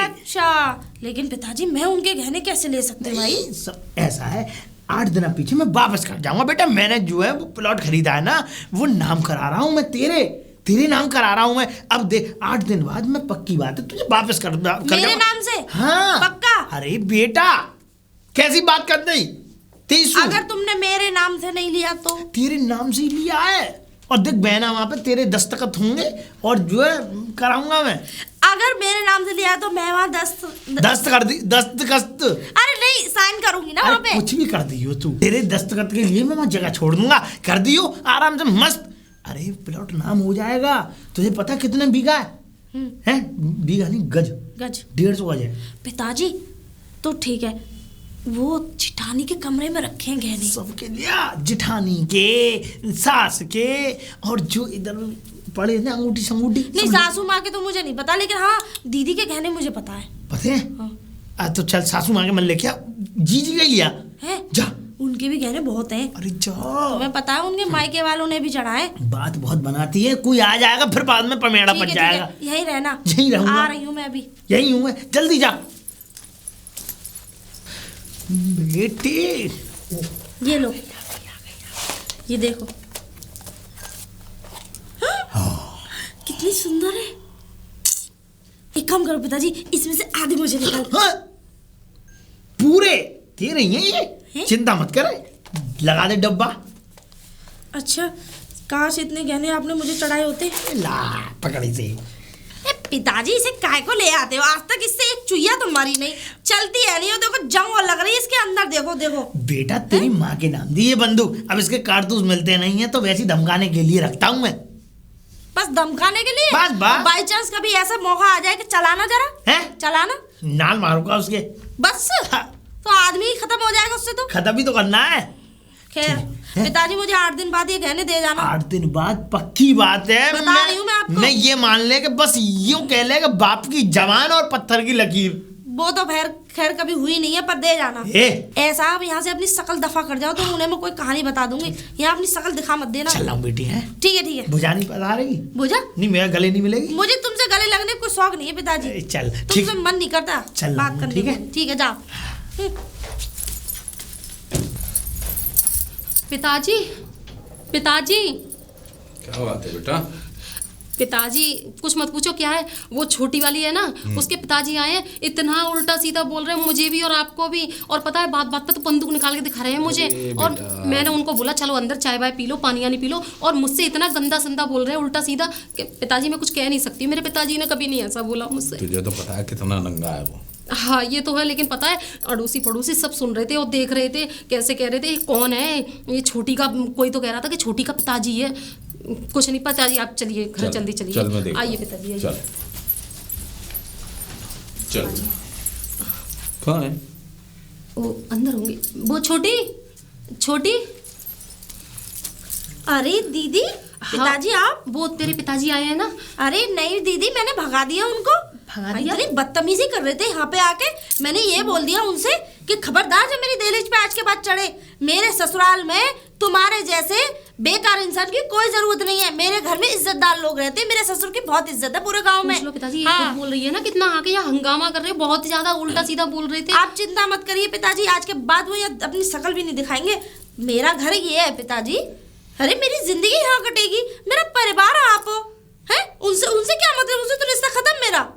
अच्छा, लेकिन पिताजी मैं उनके गहने कैसे ले सकते भाई? सब ऐसा है, 8 दिन पीछे मैं वापस कर जाऊंगा बेटा। मैंने जो है वो प्लॉट खरीदा है ना, वो नाम करा रहा हूँ मैं, तेरे नाम करा रहा हूँ मैं। अब देख 8 दिन बाद मैं, पक्की बात है, तुझे वापस कर मेरे नाम से? हाँ पक्का? अरे बेटा कैसी बात कर दी? अगर तुमने मेरे नाम से नहीं लिया तो? तेरे नाम से ही लिया है। और देख बहना, वहां पे तेरे दस्तखत होंगे और जो है कराऊंगा मैं। अगर मेरे नाम से लिया तो मैं वहाँ दस्तखत। अरे नहीं, साइन करूंगी ना वहाँ पे। कुछ भी कर दियो तू, तेरे दस्तखत के लिए मैं वहाँ जगह छोड़ दूंगा। कर दियो आराम से मस्त। अरे प्लॉट नाम हो जाएगा। तुझे पता कितने बीघा है? बीघा नहीं, गज 150 गज है। पिताजी तो ठीक है, वो जिठानी के कमरे में रखे हैं गहने सबके लिए, जिठानी के, सास के, और जो इधर पड़े ना अंगूठी संगूठी। नहीं, सासू माँ के तो मुझे नहीं पता, लेकिन हाँ दीदी के गहने मुझे पता है। पता है? हाँ। तो चल सासू माँ के मन लेके आ। जीजी का लिया है? जा, उनके भी गहने बहुत हैं। अरे जा, तुम्हें पता है उनके मायके वालों ने भी चढ़ाए। बात बहुत बनाती है, कोई आ जाएगा फिर बाद में पमेड़ा पड़ जाएगा। यही रहना। यही रहूंगा। आ रही हूँ मैं अभी। यही हूँ मैं, जल्दी जा बेटी। ये लो, ये देखो। कितनी सुंदर है। एक काम करो पिताजी, इसमें से आधी मुझे निकाल। हाँ, पूरे दे रही हैं ये, हैं? चिंता मत करे, लगा दे डब्बा। अच्छा, काश इतने गहने आपने मुझे चढ़ाए होते। ला पकड़ी से। पिताजी इसे काय को ले आते हो? आज तक इससे एक चुईया तो मारी नहीं, चलती है नहीं। देखो जंग और लग रही है इसके अंदर, देखो देखो। बेटा तेरी माँ के नाम दी ये बंदूक, अब इसके कारतूस मिलते नहीं है तो वैसे ही धमकाने के लिए रखता हूँ मैं। बस धमकाने के लिए? बस बस। बाई चांस कभी ऐसा मौका आ जाए कि चलाना जरा हैं? चलाना, नाल मारूंगा उसके। बस तो आदमी ही खत्म हो जाएगा उससे। तो खत्म भी तो करना है। खैर पिताजी मुझे 8 दिन बाद ये गहने दे जाना। 8 दिन बाद पक्की बात है। बता रही हूँ मैं आपको। मैं ये मान ले कि बस यूं कह ले कि बाप की जवान और पत्थर की लकीर। वो तो खैर कभी हुई नहीं है, पर दे जाना। ऐसा आप यहाँ से अपनी शकल दफा कर जाओ तो उन्हें मैं कोई कहानी बता दूंगी। यहाँ अपनी शकल दिखा मत देना। चल रहा हूँ बेटी है। ठीक है ठीक है। बुझा नहीं पता रहेगी? बुझा नहीं, मेरा गले नहीं मिलेगी। मुझे तुमसे गले लगने का कोई शौक नहीं है पिताजी। चल तुमसे मन नहीं करता चल बात करने ठीक है। को। ठीक है जाओ। पिताजी, पिताजी, क्या बात है बेटा? पिताजी कुछ मत पूछो। क्या है, वो छोटी वाली है ना, उसके पिताजी आए हैं, इतना उल्टा सीधा बोल रहे हैं मुझे भी और आपको भी। और पता है बात बात पे तो बंदूक निकाल के दिखा रहे हैं मुझे। और मैंने उनको बोला चलो अंदर चाय वाय पी लो, पानी वानी पी लो, और मुझसे इतना गंदा संदा बोल रहे हैं उल्टा सीधा कि पिताजी मैं कुछ कह नहीं सकती। मेरे पिताजी ने कभी नहीं ऐसा बोला मुझसे। तुझे तो पता है कितना नंगा है वो। हाँ ये तो है, लेकिन पता है अड़ोसी पड़ोसी सब सुन रहे थे और देख रहे थे, कैसे कह रहे थे कौन है ये छोटी का। कोई तो कह रहा था कि छोटी का पिताजी है। कुछ नहीं पता जी, आप चलिए घर जल्दी चलिए। चल मैं देखता हूँ। आइए पिताजी आइए। चल चल। कहाँ है? वो अंदर होंगे। वो छोटी छोटी। अरे दीदी, पिताजी आप? वो तेरे पिताजी आए हैं ना? अरे नहीं दीदी, मैंने भगा दिया उनको। भगा दिया? इतनी बदतमीजी कर रहे थे यहाँ पे आके। मैंने ये बोल दिया उनसे कि खबरदार जब मेरी दहलीज पे आज के बाद चढ़े। मेरे ससुराल में तुम्हारे जैसे बेकार इंसान की कोई जरूरत नहीं है। मेरे घर में इज्जतदार लोग रहते हैं। मेरे ससुर की बहुत इज्जत है पूरे गांव में। चलो पिताजी, हाँ। ये बोल रही है ना कितना आके यहाँ हंगामा कर रहे हो, बहुत ज्यादा उल्टा सीधा बोल रहे थे। आप चिंता मत करिए पिताजी, आज के बाद वो ये अपनी शक्ल भी नहीं दिखाएंगे। मेरा घर ये है पिताजी। अरे मेरी जिंदगी यहाँ कटेगी, मेरा परिवार आप है, उनसे क्या मतलब? उनसे तो रिश्ता खत्म मेरा।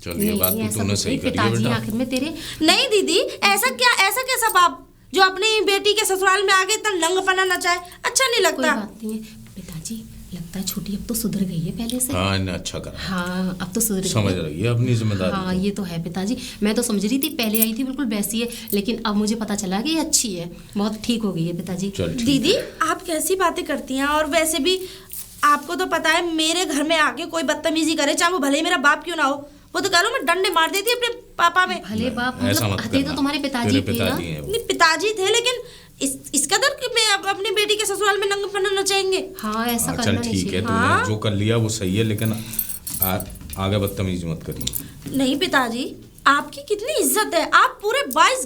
चल ये बात तो तूने सही करी है पिताजी बेटा। आखिर में तेरे नहीं दीदी, ऐसा कैसा बाप जो अपनी बेटी के ससुराल में आके इतना नंगपना नचाए? अच्छा नहीं कोई लगता। बात नहीं है पिताजी, लगता है छोटी अब तो सुधर गई है पहले से। हाँ इन्हें अच्छा करा। हाँ अब तो सुधर गई समझ है। रही है अपनी जिम्मेदारी हाँ को। ये तो है पिताजी। मैं तो समझ रही थी पहले आई थी बिल्कुल वैसी है, लेकिन अब मुझे पता चला कि ये अच्छी है, बहुत ठीक हो गई है पिताजी। चल ठीक दीदी आप कैसी बातें करती हैं? और वैसे भी आपको तो पता है, मेरे घर में आके कोई बदतमीजी करे, चाहे वो भले ही मेरा बाप क्यों ना हो, वो तो कह लो मैं डंडे मार देती अपने पापा में। भले बाप ऐसा मतलब मत आते तो करना। तुम्हारे पिताजी तेरे थे ना? पिताजी हैं वो। नहीं पिताजी थे, लेकिन इस कदर कि मैं अपनी बेटी के ससुराल में नंगपना नचाएंगे? हाँ ऐसा हाँ, करना चल नहीं ठीक है, चाहिए। तूने हाँ। जो कर लिया वो सही है, लेकिन आगे बदतमीजी मत करिए। नहीं पिताजी, आपकी कितनी इज्जत है। आप पूरे 22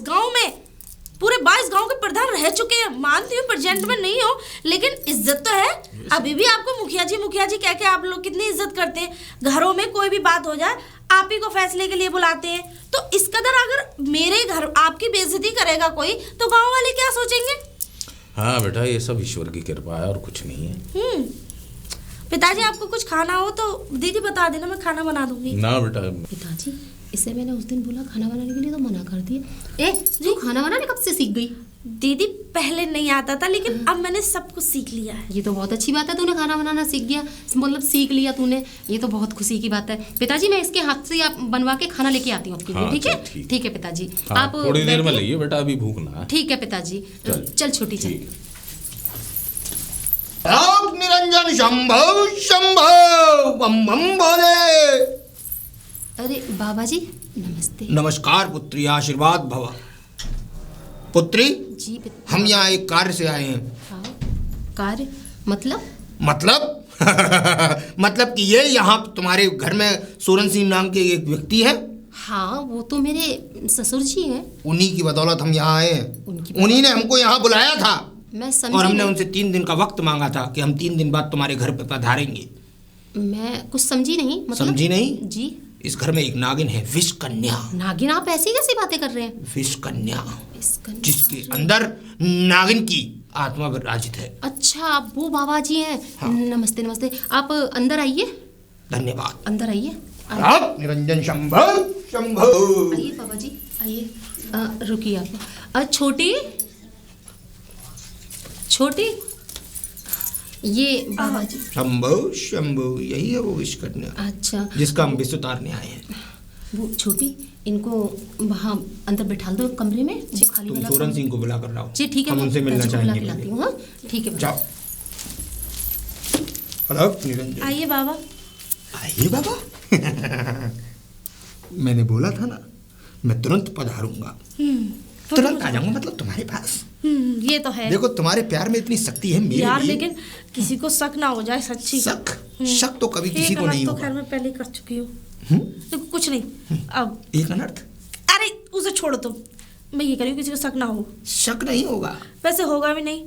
गांव के प्रधान रह चुके हैं। मानती हूँ प्रेजेंट में नहीं हो, लेकिन इज्जत तो है। अभी भी आपको मुखिया जी कह के आप लोग कितनी इज्जत करते हैं। घरों में कोई भी बात हो जाए आप ही को फैसले के लिए बुलाते हैं। तो इस कदर अगर मेरे घर आपकी बेइज्जती करेगा कोई, तो गांव वाले क्या सोचेंगे? हाँ बेटा, ये सब ईश्वर की कृपा है और कुछ नहीं है। पिताजी आपको कुछ खाना हो तो दीदी बता देना, मैं खाना बना दूंगी। ना बेटा, पिताजी इससे मैंने उस दिन बोला खाना बनाने के लिए तो मना कर दिया। तू खाना बनाने कब से सीख गई? दीदी पहले नहीं आता था, लेकिन अब मैंने सब कुछ सीख लिया है। ये तो बहुत अच्छी बात है, तूने खाना बनाना सीख गया, मतलब सीख लिया तूने, ये तो बहुत खुशी की बात है। पिताजी मैं इसके हाथ से आप बनवा के खाना लेके आती हूँ आपके लिए। हाँ, ठीक है चल, ठीक। ठीक है पिताजी। हाँ, आप थोड़ी देर में बैठिए। लाइए बेटा, अभी भूख ना है। ठीक है पिताजी। चल छोटी चल। ठीक। आप निरंजन शंभो शंभो बम बम बोले। अरे बाबा जी नमस्ते। नमस्कार पुत्री, आशीर्वाद भवा। पुत्री जी पिता। हम यहाँ एक कार्य से आए हैं। हाँ कार्य मतलब? मतलब कि ये यहाँ तुम्हारे घर में सूरन सिंह नाम के एक व्यक्ति है। हाँ वो तो मेरे ससुर जी हैं। उन्हीं की बदौलत हम यहाँ आए हैं। उनकी उन्हीं ने हमको यहाँ बुलाया था मैं समझी और हमने नहीं। उनसे 3 दिन का वक्त मांगा था कि हम 3 दिन बाद तुम्हारे घर पे पधारेंगे। मैं कुछ समझी नहीं। मतलब समझी नहीं? जी। इस घर में एक नागिन है, विष कन्या। नागिन? आप ऐसी कैसी बातें कर रहे हैं? विष कन्या, इसका जिसके अंदर नागिन की आत्मा विराजित है। अच्छा वो बाबा जी हैं। हाँ। नमस्ते नमस्ते। आप अंदर आइए। धन्यवाद। अंदर आइए। आप निरंजन शंभो शंभो। आइए बाबा जी, आइए। रुकिए आप। छोटी छोटी, ये बाबा जी। शंभो शंभो, यही है वो विश करने अच्छा, जिसका हम विष उतारने आए हैं। वो छोटी, इनको वहाँ अंदर बैठा दो कमरे में, जो खाली तुम वाला सूरन कमरा। सिंह को बुला कर लाओ। जी ठीक है, हम मैं उनसे मिलना ताजी को बुला के चाहेंगे। लाती हूँ। हाँ ठीक है। जाओ। हेलो निरंजन। आइए बाबा। आइए बाबा। मैंने बोला था ना, मैं तुरंत पधारूंगा, तुरंत आ जाऊंगा, मतलब तुम्हारे पास। ये तो है। देखो तुम्हारे प्यार में इतनी शक्ति है मेरे यार, लिए। लेकिन किसी को शक ना हो जाए सच्ची। शक शक तो कभी किसी एक को नहीं तो खैर होगा। मैं पहले कर चुकी हूँ। हम्म? देखो कुछ नहीं अब। एक अनर्थ। अरे उसे छोड़ो तुम, मैं ये करी हूँ किसी को शक ना हो। शक नहीं होगा। वैसे होगा भी नहीं,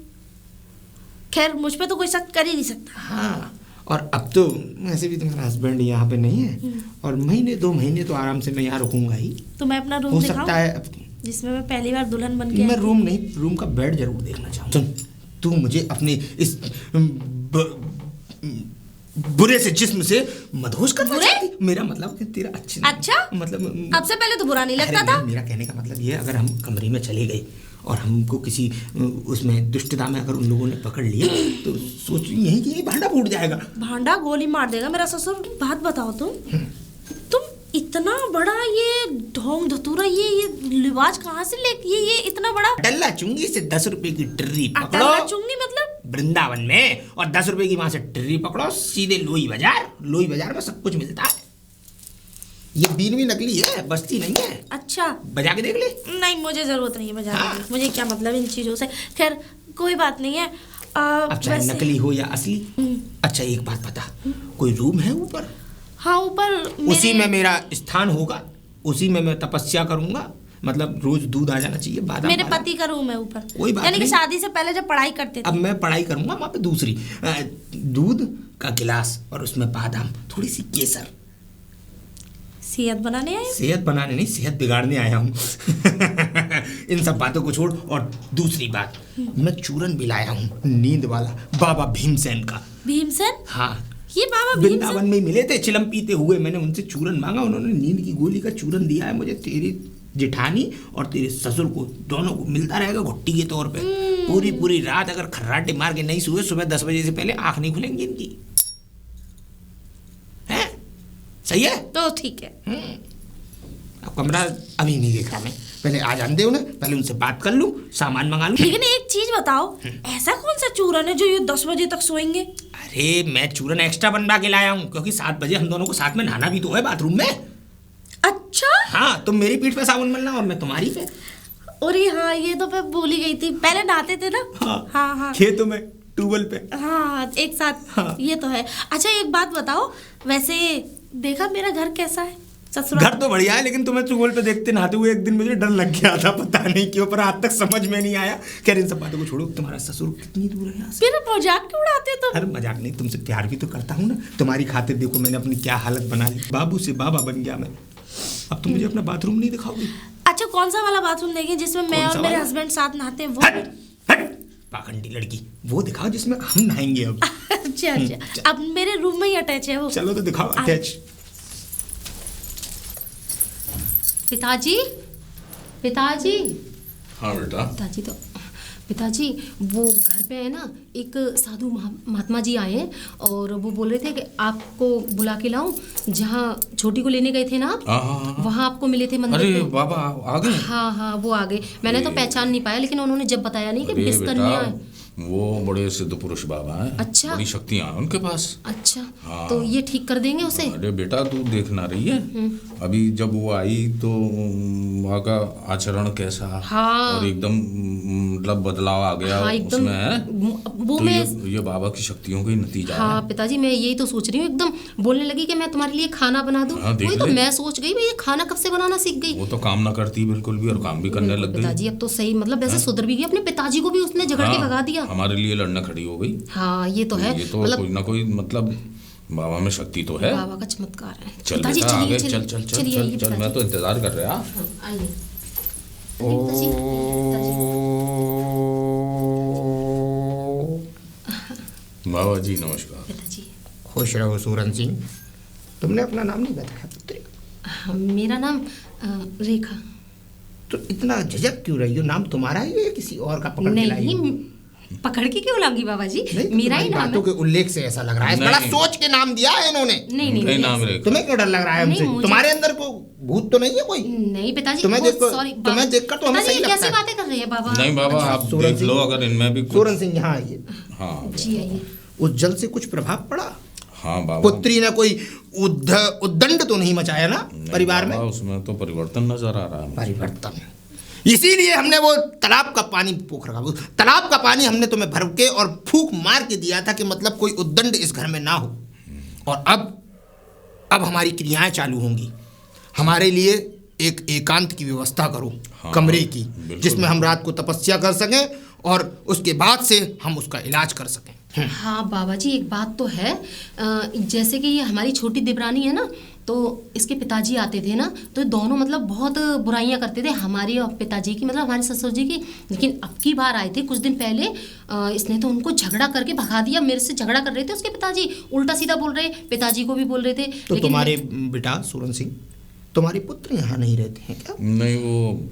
खैर मुझ पे तो कोई शक कर ही नहीं सकता। हाँ, और अब तो वैसे भी तुम्हारा हस्बैंड यहाँ पे नहीं है, और महीने 2 महीने तो आराम से मैं यहाँ रुकूंगा ही। तो मैं अपना रूम हो दिखाऊं, सकता है अब जिसमें मैं पहली बार दुल्हन बन के मैं आई थी। रूम नहीं, रूम का बेड जरूर देखना चाहूँ। सुन, तू मुझे अपने इस बुरे से जिस्म से मदहोश करना बुरे? चाहती? मेरा मतलब कि तेरा अच्छा? मतलब अब से पहले तो बुरा नहीं लगता अरे था। नहीं, मेरा कहने का मतलब ये, अगर हम कमरे में चले गए और हमको किसी उसमें दुष्टता में अगर उन लोगों ने पकड़ लिया तो सोच यही कि ये भांडा फूट जाएगा। भांडा गोली मार देगा मेरा ससुर। बात बताओ तुम इतना बड़ा ये ढोंग धतूरा, ये लिवाज कहाँ से ले, ये इतना बड़ा डल्ला चुंगी से 10 रुपए की ट्री पकड़ो, अटल्ला चुंगी मतलब वृंदावन में, और 10 रुपए की वहां से ट्री पकड़ो सीधे लोई बाजार। लोई बाजार में सब कुछ मिलता है। ये बीन भी नकली है, बस्ती नहीं है। अच्छा, बजा के देख ले। नहीं मुझे जरूरत नहीं है बजाने हाँ। की। मुझे क्या मतलब इन चीजों से। खैर कोई बात नहीं है। अब चाहे वैसे- नकली हो या असली। अच्छा एक बात बता, कोई रूम है ऊपर? हाँ ऊपर उसी में मेरा स्थान होगा, उसी में मैं तपस्या करूंगा। मतलब रोज दूध आ जाना चाहिए, बादाम मेरे वाला। पति का रूम है ऊपर। कोई बात यानी कि नहीं। शादी से पहले जब पढ़ाई करते अब थे। मैं पढ़ाई करूंगा वहां पे दूसरी दूध का गिलास और उसमें बादाम, थोड़ी सी केसर। सेहत बनाने आए। सेहत बनाने नहीं, सेहत बिगाड़ने आया हूँ। इन सब बातों को छोड़, और दूसरी बात, मैं चूरन भी लाया हूँ नींद वाला, बाबा भीमसेन का। भीमसेन? हाँ, ये बाबा वृंदावन भीमसेन? में ही मिले थे चिलम पीते हुए। मैंने उनसे चूरन मांगा, उन्होंने नींद की गोली का चूरन दिया है मुझे। तेरी जेठानी और तेरे ससुर को, दोनों को मिलता रहेगा घुट्टी के तौर पे। पूरी पूरी रात अगर खर्राटे मार के नहीं सोए, सुबह 10 बजे से पहले आंख नहीं खुलेंगी इनकी। है सही है? तो ठीक है। अब कमरा अभी नहीं देखा मैं, पहले आ जान दे उन्हें, पहले उनसे बात कर लूं, सामान मंगा लूं। लेकिन एक चीज बताओ, ऐसा कौन सा चूरन है जो ये 10 बजे तक सोएंगे? अरे मैं चूरन एक्स्ट्रा बनवा के लाया हूँ, क्योंकि 7 बजे हम दोनों को साथ में नहाना भी तो है बाथरूम में। अच्छा। हाँ, तुम मेरी पीठ पे साबुन मलना और मैं तुम्हारी पे। अरे हाँ, ये तो मैं भूल ही गई थी। पहले नहाते थे ना। हाँ हाँ खेतों में ट्यूबवेल पे। हाँ, एक साथ। हाँ। ये तो है। अच्छा एक बात बताओ, वैसे देखा मेरा घर कैसा है? ससुराल। घर तो बढ़िया है, लेकिन तुम्हें ट्यूबवेल पे देखते नहाते हुए एक दिन मुझे डर लग गया था, पता नहीं क्यों, पर आज तक समझ में नहीं आया। खैर इन सब बातों को छोड़ो, तुम्हारा ससुर कितनी दूर है यहाँ से? फिर मजाक क्यों उड़ाते हो तुम? अरे मजाक नहीं, तुमसे प्यार भी तो करता हूँ ना। तुम्हारी खातिर देखो मैंने अपनी क्या हालत बना ली, बाबू से बाबा बन गया मैं। अब तुम मुझे अपना बाथरूम नहीं दिखाओगी? अच्छा कौन सा वाला बाथरूम देखें जिसमें मैं कौन और सा मेरे वाला? हस्बैंड साथ नहाते हैं वो? हट हट पाखंडी लड़की, वो दिखाओ जिसमें हम नहाएंगे अब। अच्छा अच्छा, अब मेरे रूम में ही अटैच है वो। चलो तो दिखाओ अटैच। पिताजी, पिताजी, हाँ बेटा। पिताजी तो पिताजी वो घर पे है ना, एक साधु महात्मा जी आए हैं और वो बोल रहे थे कि आपको बुला के लाऊं, जहाँ छोटी को लेने गए थे ना आप, हाँ। वहाँ आपको मिले थे मंदिर अरे पे। बाबा आ गए? हाँ हाँ वो आ गए। मैंने तो पहचान नहीं पाया, लेकिन उन्होंने जब बताया नहीं कि अरे किस कन्या है। बेटा, वो बड़े सिद्ध पुरुष बाबा हैं। अच्छा। बड़ी शक्तियां हैं उनके पास। अच्छा हाँ। तो ये ठीक कर देंगे उसे? अरे बेटा तू देखना रही है, अभी जब वो आई तो वहाँ का आचरण कैसा, हाँ। और एकदम मतलब बदलाव आ गया हाँ एकदम उसमें है। वो तो मैं ये बाबा की शक्तियों का ही नतीजा हाँ है। पिताजी मैं यही तो सोच रही हूँ, एकदम बोलने लगी कि मैं तुम्हारे लिए खाना बना दूँ। हाँ, देख वही तो ले। मैं सोच गई, मैं ये खाना कब से बनाना सीख गई। वो तो काम ना करती बिल्कुल भी, और काम भी करने लग गई। पिताजी अब तो सही, मतलब वैसे सुधर भी गई। अपने पिताजी को भी उसने झगड़ के हाँ, भगा दिया। हमारे लिए लड़ना खड़ी हो गई। हाँ ये तो है, ये तो मतलब कोई ना कोई मतलब बाबा में शक्ति तो है। बाबा का चमत्कार है। चल पिताजी बेटा आगे, चलिए चल चल चल चलिए, चल आइए चल, मैं पिताजी। तो इंतजार कर रहा। हाँ, आइए। पिताजी, पिताजी। बाबा जी नमस्कार। पिताजी खुश रहो सूरन सिंह, तुमने अपना नाम नहीं बताया पुत्री। हाँ, मेरा नाम रेखा। तो इतना झिझक क्यों रही हो? नाम तुम्हारा ही है या किसी और का पकड़ के लाई हो? नहीं, पकड़ के क्यों लाऊंगी बाबा जी, नहीं, मेरा ही नाम बातों है। के उल्लेख से ऐसा लग रहा है, नहीं। बड़ा सोच के नाम दिया है इन्होंने। नहीं नाम रेखा। तुम्हें क्यों डर लग रहा है नहीं, हमसे? मुझे- तुम्हारे अंदर को भूत तो नहीं है कोई? नहीं पिताजी, तुम्हें वो देखो- सॉरी तुम्हें देखकर तो हमें पिताजी, सही ये लगता कैसी है। बातें कर रही है बाबा? नहीं बाबा, आप सूरज देख लो सिंह- अगर इनमें भी कुछ। सूरन सिंह यहाँ आइए। हाँ जी आइए। उस जल से कुछ प्रभाव पड़ा? हाँ बाबा। पुत्री ने कोई उद्दंड तो नहीं मचाया ना नहीं परिवार में? बाबा, उसमें तो परिवर्तन नजर आ रहा है। परिवर्तन, इसीलिए हमने वो तालाब का पानी पोख रखा। वो तालाब का पानी हमने तुम्हें भर के और फूंक मार के दिया था कि मतलब कोई उद्दंड इस घर में ना हो। और अब हमारी क्रियाएं चालू होंगी। हमारे लिए एक एकांत की व्यवस्था करो, हाँ, कमरे की, बिल्कुल। जिसमें हम रात को तपस्या कर सकें और उसके बाद से हम उसका इलाज कर सकें। हाँ बाबा जी, एक बात तो है, जैसे कि ये हमारी छोटी देवरानी है ना, तो इसके पिताजी आते थे ना, तो दोनों मतलब बहुत बुराइयां करते थे हमारी और पिताजी की, मतलब हमारे ससुर जी की। लेकिन अब की बार आए थे कुछ दिन पहले, इसने तो उनको झगड़ा करके भगा दिया। मेरे से झगड़ा कर रहे थे उसके पिताजी, उल्टा सीधा बोल रहे, पिताजी को भी बोल रहे थे। तो लेकिन तुम्हारे बेटा सूरन सिंह, तुम्हारी पुत्र यहाँ नहीं रहते हैं क्या? नहीं, वो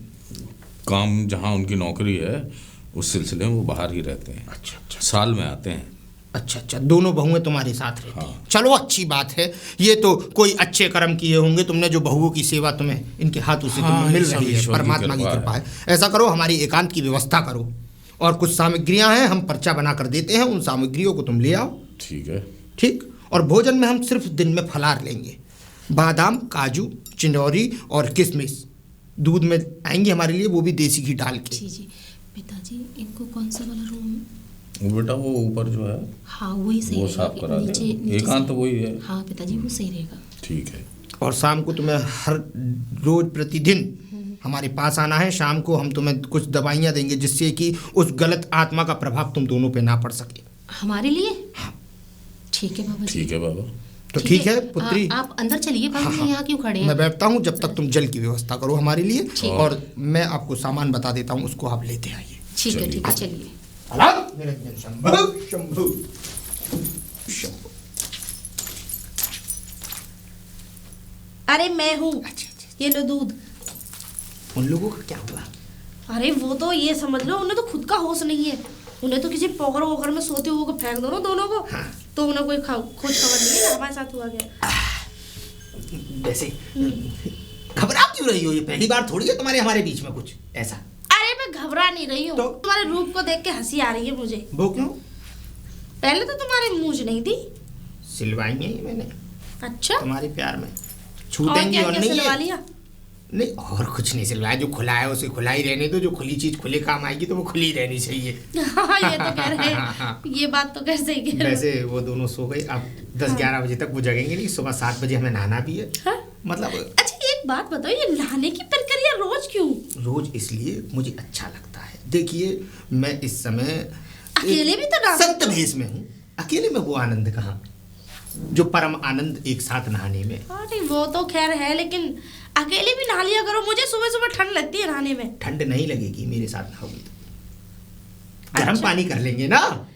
काम जहाँ उनकी नौकरी है उस सिलसिले में वो बाहर ही रहते हैं। अच्छा, साल में आते हैं। अच्छा, दोनों बहुएं तुम्हारे साथ रहती हैं। हाँ। चलो अच्छी बात है। ये तो कोई अच्छे कर्म किए होंगे तुमने, जो बहुओं की सेवा तुम्हें इनके हाथों से हाँ, तुम्हें मिल ये सब रही है। ईश्वर की परमात्मा की कृपा कृपा है। ऐसा करो, हमारी एकांत की व्यवस्था करो और कुछ सामग्रियां हैं, हम पर्चा बना कर देते हैं, उन सामग्रियों को तुम ले आओ। ठीक है। ठीक। और भोजन में हम सिर्फ दिन में फलाहार लेंगे। बादाम, काजू, चिंडौरी और किशमिश दूध में आएंगे हमारे लिए, वो भी देसी घी डाल के। जी पिताजी, इनको कौन सा वाला रूम? वो बेटा वो ऊपर जो है हाँ वही सही वो रहेगा। साफ करा नीचे दे। एकांत से- वही है। हाँ पिताजी, वो सही रहेगा। ठीक है। और शाम को तुम्हें हर रोज प्रतिदिन हमारे पास आना है। शाम को हम तुम्हें कुछ दवाइयाँ देंगे जिससे कि उस गलत आत्मा का प्रभाव तुम दोनों पे ना पड़ सके। हमारे लिए? ठीक है बाबा जी। ठीक है बाबा। तो ठीक है पुत्री, आप अंदर चलिए बाबा जी, यहाँ क्यों खड़े मैं हैं? बैठता हूँ जब तक तुम जल की व्यवस्था करो हमारे लिए। ठीक। और मैं आपको सामान बता देता हूँ, उसको आप लेते आइए। ठीक है चलिए। अलग निरंजन शंभु शंभु शंभु। अरे मैं हूँ, ये लो दूध। उन लोगों का क्या हुआ? अरे वो तो ये समझ लो, उन्हें तो खुद का होश नहीं है। उन्हें तो किसी पोखर वोखर में सोते हुए को फेंक दो ना दोनों को, तो उन्हें कोई खोज खबर नहीं है हमारे साथ हुआ गया। वैसे घबरा क्यों रही हो? ये पहली बार थोड़ी है तुम्हारे हमारे बीच में कुछ ऐसा। अरे मैं घबरा नहीं रही हूँ, तो? तुम्हारे रूप को देख के हंसी आ रही है मुझे। वो क्यों? पहले तो तुम्हारी मूंछ नहीं थी। सिलवाई है ये मैंने अच्छा, तुम्हारे प्यार में। और छूटेंगी क्या और क्या नहीं सिलवा है। लिया? नहीं और कुछ नहीं सिलवाया, जो खुला है उसे खुला ही रहने दो। जो खुली चीज खुले काम आएगी तो वो खुली रहनी चाहिए। हाँ ये तो कह रहे हैं, ये बात तो कह सही कह रहे हो। वैसे वो दोनों सो गए, अब 10-11 बजे तक वो जगेंगे नहीं। सुबह 7 बजे हमें नहाना भी है। हाँ? मतलब अच्छा एक बात बताओ, ये नहाने की प्रक्रिया रोज क्यों? रोज इसलिए मुझे अच्छा लगता है। देखिए मैं इस समय अकेले भी तो नहा संत सकते हो। भेष में हूँ। अकेले में वो आनंद कहाँ, जो परम आनंद एक साथ नहाने में। हाँ नहीं वो तो खैर है, लेकिन अकेले भी नहा लिया करो। मुझे सुबह सुबह ठंड लगती है नहाने में। ठंड नहीं लगेगी मेरे साथ नहाओगी तो। गर्म अच्छा। पानी कर लेंगे ना।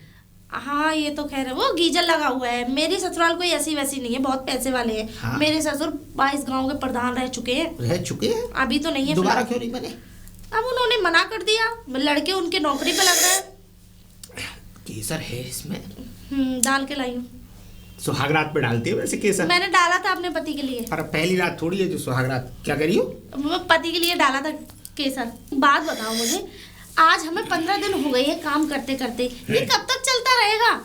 हाँ ये तो खैर है, वो गीजर लगा हुआ है। मेरी ससुराल कोई ऐसी वैसी नहीं है, बहुत पैसे वाले हैं। हाँ। मेरे ससुर 22 गांव के प्रधान रह चुके हैं। रह चुके हैं, अभी तो नहीं है दोबारा फिलहाल। क्यों नहीं बने? अब उन्होंने मना कर दिया, लड़के उनके नौकरी पे लग रहे हैं। केसर है इसमें, डाल के लाई हूँ। सुहागरात पे डालते हो वैसे केसर? मैंने डाला था अपने पति के लिए। पर पहली रात थोड़ी है जो सुहागरात। क्या करी हो? मैं पति के लिए डाला था केसर। बात बताओ मुझे, आज हमें 15 दिन हो गए हैं काम करते करते, ये कब तक चलता रहेगा?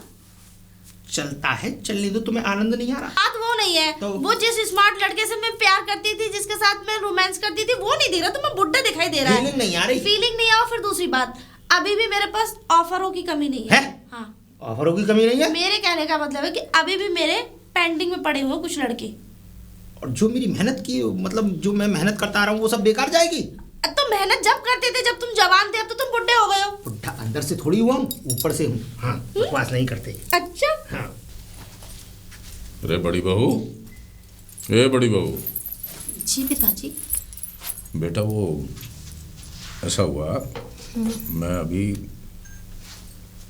चलता है, चलने दो। तुम्हें आनंद नहीं आ रहा? बात वो नहीं है, तो? वो जिस स्मार्ट लड़के से मैं प्यार करती थी, जिसके साथ मैं रोमांस करती थी, वो नहीं दे रहा। तुम्हें बुड्ढा दिखाई दे रहा है। फीलिंग नहीं आ रही? फीलिंग नहीं आओ। फिर दूसरी बात, अभी भी मेरे पास ऑफरों की कमी नहीं है। है? हाँ, ऑफरों की कमी नहीं है? मेरे कहने का मतलब है कि अभी भी मेरे पेंडिंग में पड़े हुए कुछ लड़के। और जो मेरी मेहनत की, मतलब जो मैं मेहनत करता आ रहा हूँ वो सब बेकार जाएगी? तो मेहनत जब करते थे, जब तुम जवान थे, अब तो तुम बुड्ढे हो गए हो। बुढ़ा अंदर से थोड़ी हुआ हूँ, ऊपर से हूँ। हाँ, बकवास नहीं करते। अच्छा, हाँ। अरे बड़ी बहू, ए बड़ी बहू, जी पिताजी। बेटा वो ऐसा हुआ, मैं अभी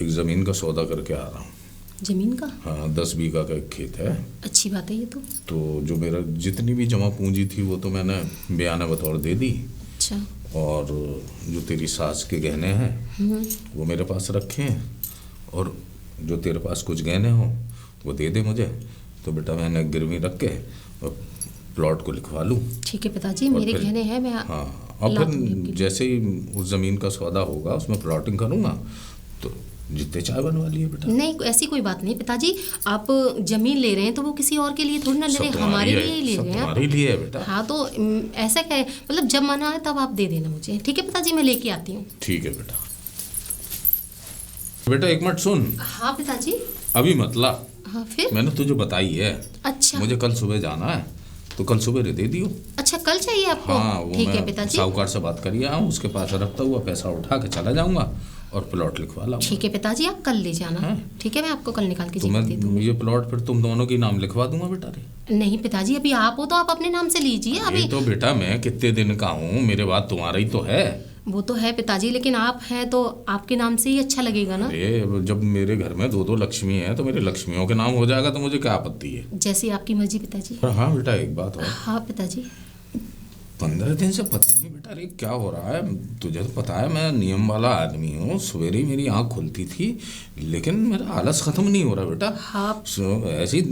एक ज़मीन का सौदा करके आ रहा हूँ। जमीन का? हाँ, 10 बीघा का एक खेत है। अच्छी बात है ये तो जो मेरा जितनी भी जमा पूंजी थी वो तो मैंने बयाना बतौर दे दी। अच्छा। और जो तेरी सास के गहने हैं वो मेरे पास रखे हैं, और जो तेरे पास कुछ गहने हो वो दे दे मुझे, तो बेटा मैंने गिरवी रख के और प्लॉट को लिखवा लूँ। ठीक है पिताजी, मेरे गहने हैं, मैं हाँ, और फिर जैसे ही उस ज़मीन का सौदा होगा उसमें प्लॉटिंग करूँगा, तो जितने चाय बनवा लिए बेटा। नहीं, ऐसी कोई बात नहीं पिताजी, आप जमीन ले रहे हैं तो वो किसी और के लिए थोड़ी ना ले रहे हैं, हमारे लिए ही ले रहे हैं। हमारे लिए है बेटा। हाँ तो ऐसा क्या है, मतलब जब मना है तब आप दे देना मुझे। ठीक है पिताजी, मैं लेके आती हूँ। ठीक है बेटा। बेटा एक मिनट सुन। हाँ पिताजी। अभी मत ला। हाँ फिर? मैंने तुझे बताई है। अच्छा। मुझे कल सुबह जाना है, तो कल सुबह दे दियो। अच्छा, कल चाहिए आपको? हाँ, वो ठीक है मैं पिताजी। साहूकार से बात करिए, उसके पास रखता हुआ पैसा उठा के चला जाऊंगा और प्लॉट लिखवा लाऊंगा। ठीक है पिताजी, आप कल ले जाना। हाँ। ठीक है, मैं आपको कल निकाल के तो दे दूँगी। ये प्लॉट फिर तुम दोनों के नाम लिखवा दूंगा बेटा रे। नहीं पिताजी, अभी आप हो तो आप अपने नाम से लीजिए। अभी ये तो बेटा मैं कितने दिन का हूँ, मेरे बाद तुम्हारा ही तो है। वो तो है पिताजी, लेकिन आप हैं तो आपके नाम से ही अच्छा लगेगा ना। अरे जब मेरे घर में 2 लक्ष्मी हैं तो मेरे लक्ष्मियों के नाम हो जाएगा तो मुझे क्या आपत्ति है। जैसी आपकी मर्जी पिताजी। हाँ बेटा, एक बात और। हाँ पिताजी। 15 दिन से पता नहीं बेटा रे क्या हो रहा है। तुझे तो पता है मैं नियम वाला आदमी हूँ, सवेरे मेरी आँख खुलती थी, लेकिन मेरा आलस खत्म नहीं हो रहा बेटा। हाँ। ऐसी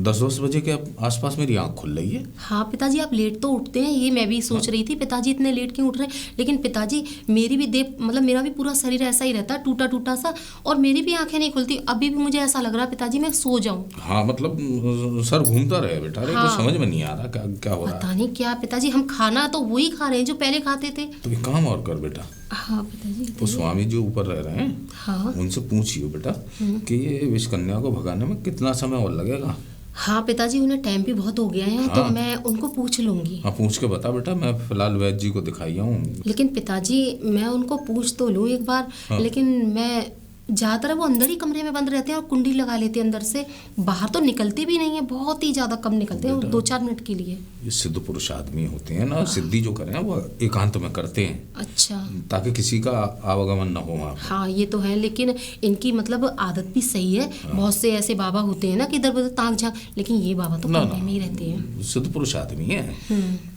10-10 बजे के आसपास मेरी आँख खुल रही है। हाँ पिताजी, आप लेट तो उठते हैं, ये मैं भी सोच रही थी पिताजी इतने लेट क्यों उठ रहे हैं। लेकिन पिताजी मेरी भी देह, मतलब मेरा भी पूरा शरीर ऐसा ही रहता है, टूटा टूटा सा, और मेरी भी आंखें नहीं खुलती। अभी भी मुझे ऐसा लग रहा है पिताजी मैं सो जाऊं। हाँ मतलब सर घूमता रहे बेटा रे। हाँ। तो समझ में नहीं आ रहा क्या क्या हो रहा है। पता नहीं क्या पिताजी, हम खाना तो वही खा रहे हैं जो पहले खाते थे। तो एक काम और कर बेटा, हाँ पिताजी। वो स्वामी जी ऊपर रह रहे हैं, हाँ। उनसे पूछिए बेटा कि ये विषकन्या को भगाने में कितना समय और लगेगा। हाँ पिताजी, उन्हें टाइम भी बहुत हो गया है। हाँ। तो मैं उनको पूछ लूंगी। हाँ, पूछ के बता बेटा। मैं फिलहाल वैद्य जी को दिखाई हूँ। लेकिन पिताजी मैं उनको पूछ तो लूँ एक बार। हाँ। लेकिन मैं ज़्यादातर वो अंदर ही कमरे में बंद रहते हैं और कुंडी लगा लेते हैं अंदर से, बाहर तो निकलते भी नहीं है, बहुत ही ज़्यादा कम निकलते हैं, 2-4 मिनट के लिए। ये सिद्ध पुरुष आदमी होते हैं ना, सिद्धि जो करें वो एकांत में करते हैं, अच्छा। ताकि किसी का आवागमन न हो वहाँ। हाँ ये तो है, लेकिन इनकी मतलब आदत भी सही है। बहुत से ऐसे बाबा होते हैं ना कि इधर उधर ताक झाँक, लेकिन ये बाबा तो कमरे में ही रहते हैं। सिद्ध पुरुष आदमी है।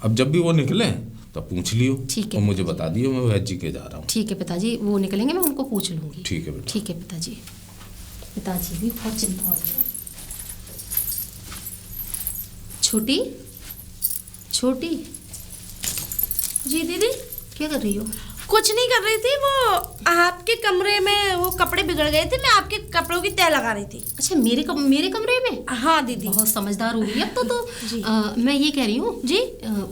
अब जब भी वो निकले तो पूछ लियो। ठीक है और मुझे बता दियो, मैं वैद्य जी के जा रहा हूँ। ठीक है पिताजी, वो निकलेंगे मैं उनको पूछ लूँगी। ठीक है बेटा। ठीक है पिताजी। पिताजी भी बहुत चिंता हो रही है। छोटी छोटी। जी दीदी। क्या कर रही हो? कुछ नहीं कर रही थी, वो आपके कमरे में वो कपड़े बिगड़ गए थे, मैं आपके कपड़ों की तह लगा रही थी। अच्छा, मेरे कमरे में? हाँ दीदी। बहुत समझदार हो गई अब तो जी। मैं ये कह रही हूँ जी।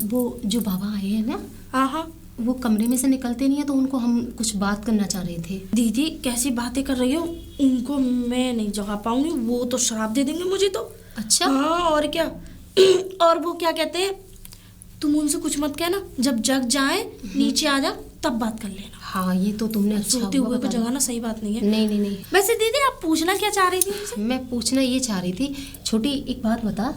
वो जो बाबा आए हैं ना, हाँ हाँ। वो कमरे में से निकलते नहीं है, तो उनको हम कुछ बात करना चाह रहे थे। दीदी कैसी बातें कर रही हो, उनको मैं नहीं जगा पाऊंगी, वो तो श्राप दे देंगे मुझे तो। अच्छा। हाँ और क्या। और वो क्या कहते हैं, तुम उनसे कुछ मत कहना, जब जग जाए नीचे आ जा तब बात कर लेना। हाँ ये तो तुमने अच्छा सोते हुआ हुए को बता दिया। जगाना सही बात नहीं है। नहीं नहीं नहीं। वैसे दीदी आप पूछना क्या चाह रही थी मुझसे? मैं पूछना ये चाह रही थी, छोटी एक बात बता,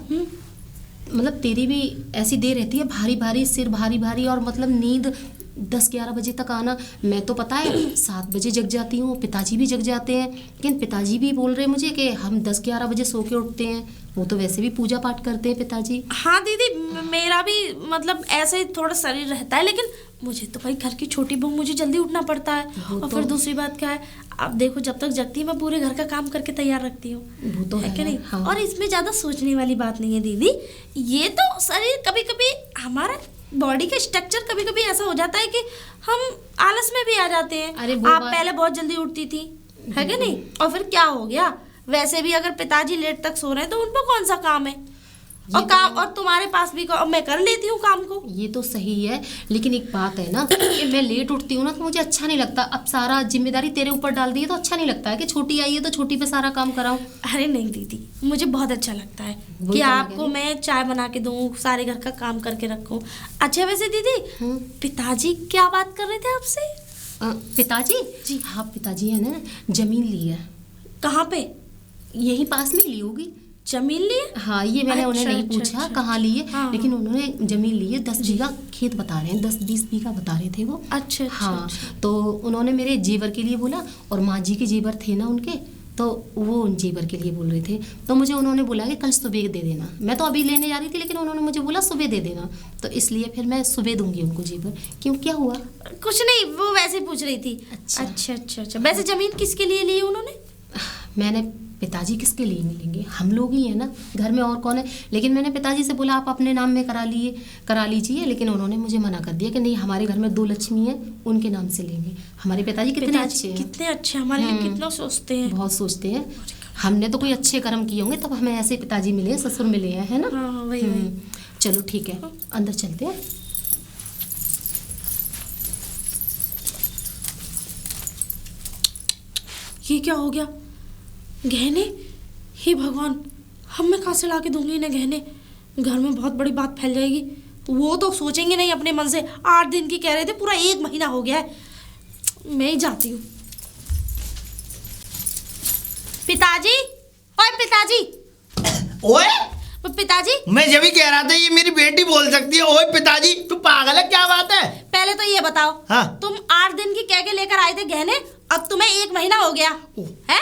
मतलब तेरी भी ऐसी देर रहती है, भारी भारी सिर, भारी भारी, और मतलब नींद 10-11 बजे तक आना। मैं तो पता है 7 बजे जग जाती हूँ, पिताजी भी जग जाते हैं, लेकिन पिताजी भी बोल रहे मुझे कि हम 10-11 बजे सो के उठते हैं। वो तो वैसे भी पूजा पाठ करते हैं पिताजी। हाँ दीदी, मेरा भी मतलब ऐसे ही थोड़ा शरीर रहता है, लेकिन मुझे तो भाई घर की छोटी बहू, मुझे जल्दी उठना पड़ता है। और फिर दूसरी बात क्या है, अब देखो जब तक जगती मैं पूरे घर का काम करके तैयार रखती हूँ। वो तो है कि नहीं? हाँ। और इसमें ज़्यादा सोचने वाली बात नहीं है दीदी। ये तो शरीर कभी कभी, हमारा बॉडी का स्ट्रक्चर कभी कभी ऐसा हो जाता है कि हम आलस में भी आ जाते हैं। अरे आप पहले बहुत जल्दी उठती थी, है कि नहीं? और फिर क्या हो गया, वैसे भी अगर पिताजी लेट तक सो रहे हैं तो उन पर कौन सा काम है। और काम, और तुम्हारे पास भी मैं कर लेती हूँ काम को। ये तो सही है, लेकिन एक बात है ना कि मैं लेट उठती हूँ ना तो मुझे अच्छा नहीं लगता। अब सारा जिम्मेदारी तेरे ऊपर डाल दी है तो अच्छा नहीं लगता है कि छोटी आई है तो छोटी पे सारा काम कराऊं। अरे नहीं दीदी, मुझे बहुत अच्छा लगता है कि आपको मैं चाय बना के दूँ, सारे घर का काम करके रखूँ। अच्छा वैसे दीदी, पिताजी क्या बात कर रहे थे आपसे? पिताजी जी, हाँ पिताजी है ना, जमीन ली है। कहाँ पे? यही पास में ली होगी जमीन ली है? हाँ, ये मैंने उन्हें नहीं अच्छा, पूछा अच्छा। कहाँ ली है। हाँ, लेकिन उन्होंने जमीन ली है, 10 बीघा खेत बता रहे हैं, 10-20 बीघा बता रहे थे वो। अच्छा हाँ, तो उन्होंने मेरे जेवर के लिए बोला, और माँ जी के जेवर थे ना उनके, तो वो उन जेवर के लिए बोल रहे थे, तो मुझे उन्होंने बोला कि कल सुबह दे देना। मैं तो अभी लेने जा रही थी, लेकिन उन्होंने मुझे बोला सुबह दे देना, तो इसलिए फिर मैं सुबह दूंगी उनको जेवर। क्यों, क्या हुआ? कुछ नहीं, वो वैसे ही पूछ रही थी। अच्छा। अच्छा अच्छा अच्छा। वैसे जमीन किसके लिए ली उन्होंने? मैंने, पिताजी किसके लिए मिलेंगे, हम लोग ही हैं ना घर में, और कौन है। लेकिन मैंने पिताजी से बोला आप अपने नाम में करा लीजिए, लेकिन उन्होंने मुझे मना कर दिया कि नहीं, हमारे घर में 2 लक्ष्मी हैं, उनके नाम से लेंगे। हमारे पिताजी कितने अच्छे हैं, कितने अच्छे, हमारे लिए कितना सोचते हैं। बहुत सोचते हैं। हमने तो कोई अच्छे कर्म किए होंगे तब हमें ऐसे पिताजी मिले हैं, ससुर मिले हैं, है ना। हाँ वही वही। चलो ठीक है, अंदर चलते हैं। ये क्या हो गया? गहने? हे भगवान, हम मैं कहाँ से ला के दूंगी इन्हें गहने? घर में बहुत बड़ी बात फैल जाएगी। वो तो सोचेंगे नहीं अपने मन से, 8 दिन की कह रहे थे, पूरा 1 महीना हो गया है। मैं ही जाती हूँ। पिताजी, ओए पिताजी, ओए पिताजी। मैं जब ही कह रहा था ये मेरी बेटी बोल सकती है ओए पिताजी, तू पागल है, क्या बात है? पहले तो ये बताओ, हाँ? तुम 8 दिन की कह के लेकर आए थे गहने, अब तुम्हें 1 महीना हो गया है।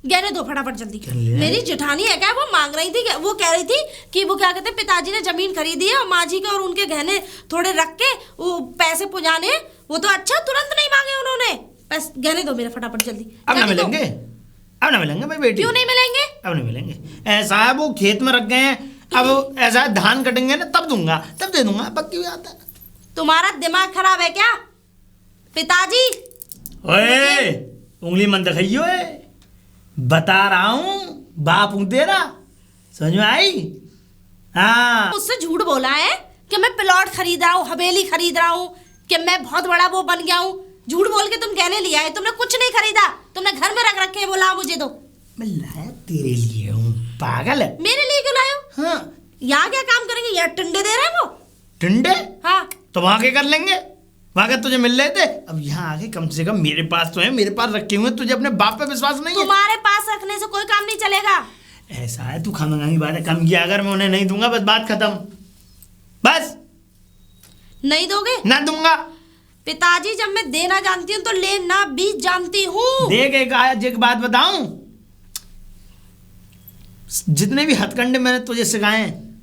गहने दो फटाफट जल्दी। मेरी जेठानी है क्या, वो मांग रही थी, वो कह रही थी कि वो क्या कहते हैं, पिताजी ने जमीन खरीदी है और माँ जी के और उनके गहने थोड़े रख के वो पैसे पुजाने। वो तो अच्छा, तुरंत नहीं मांगे उन्होंने। बस गहने दो मेरे फटाफट जल्दी। अब ना मिलेंगे, अब ना मिलेंगे भाई बेटी। क्यों नहीं मिलेंगे? अब नहीं मिलेंगे। ऐसा है वो खेत में रख गए हैं, अब ऐसा है धान कटेंगे ना तब दूंगा, तब दे दूंगा, पक्की बात है। तुम्हारा दिमाग खराब है क्या पिताजी? ओए उंगली मन दिखाइयो, बता रहा हूँ बाप हूँ तेरा, समझ में आई? हाँ। मुझसे झूठ बोला है कि मैं प्लॉट खरीद रहा हूँ, हवेली खरीद रहा हूँ, कि मैं बहुत बड़ा वो बन गया हूँ। झूठ बोल के तुम गहने लिया है, तुमने कुछ नहीं खरीदा, तुमने घर में रख रखे हैं। बोला मुझे दो। मैं लाया तेरे लिए हूँ, पागल है। मेरे लिए क्यों लाए हो? हाँ। यहाँ क्या काम करेंगे? यहाँ टंडे दे रहे हैं वो। टंडे? हाँ। तो वहां के कर लेंगे, वहां के तुझे मिल रहे थे। अब यहाँ आके कम से कम मेरे पास तो है, मेरे पास रखे हुए। तुझे अपने बाप पे विश्वास नहीं है? तुम्हारे पास रखने से कोई काम नहीं चलेगा। ऐसा है, तू खाना की बात है, कम किया अगर मैं उन्हें नहीं दूंगा, बस बात खत्म। बस नहीं दोगे? ना दूंगा। पिताजी, जब मैं देना जानती हूँ तो लेना भी जानती हूँ। देख एक बात बताऊं, जितने भी हथकंडे मैंने तुझे सिखाए हैं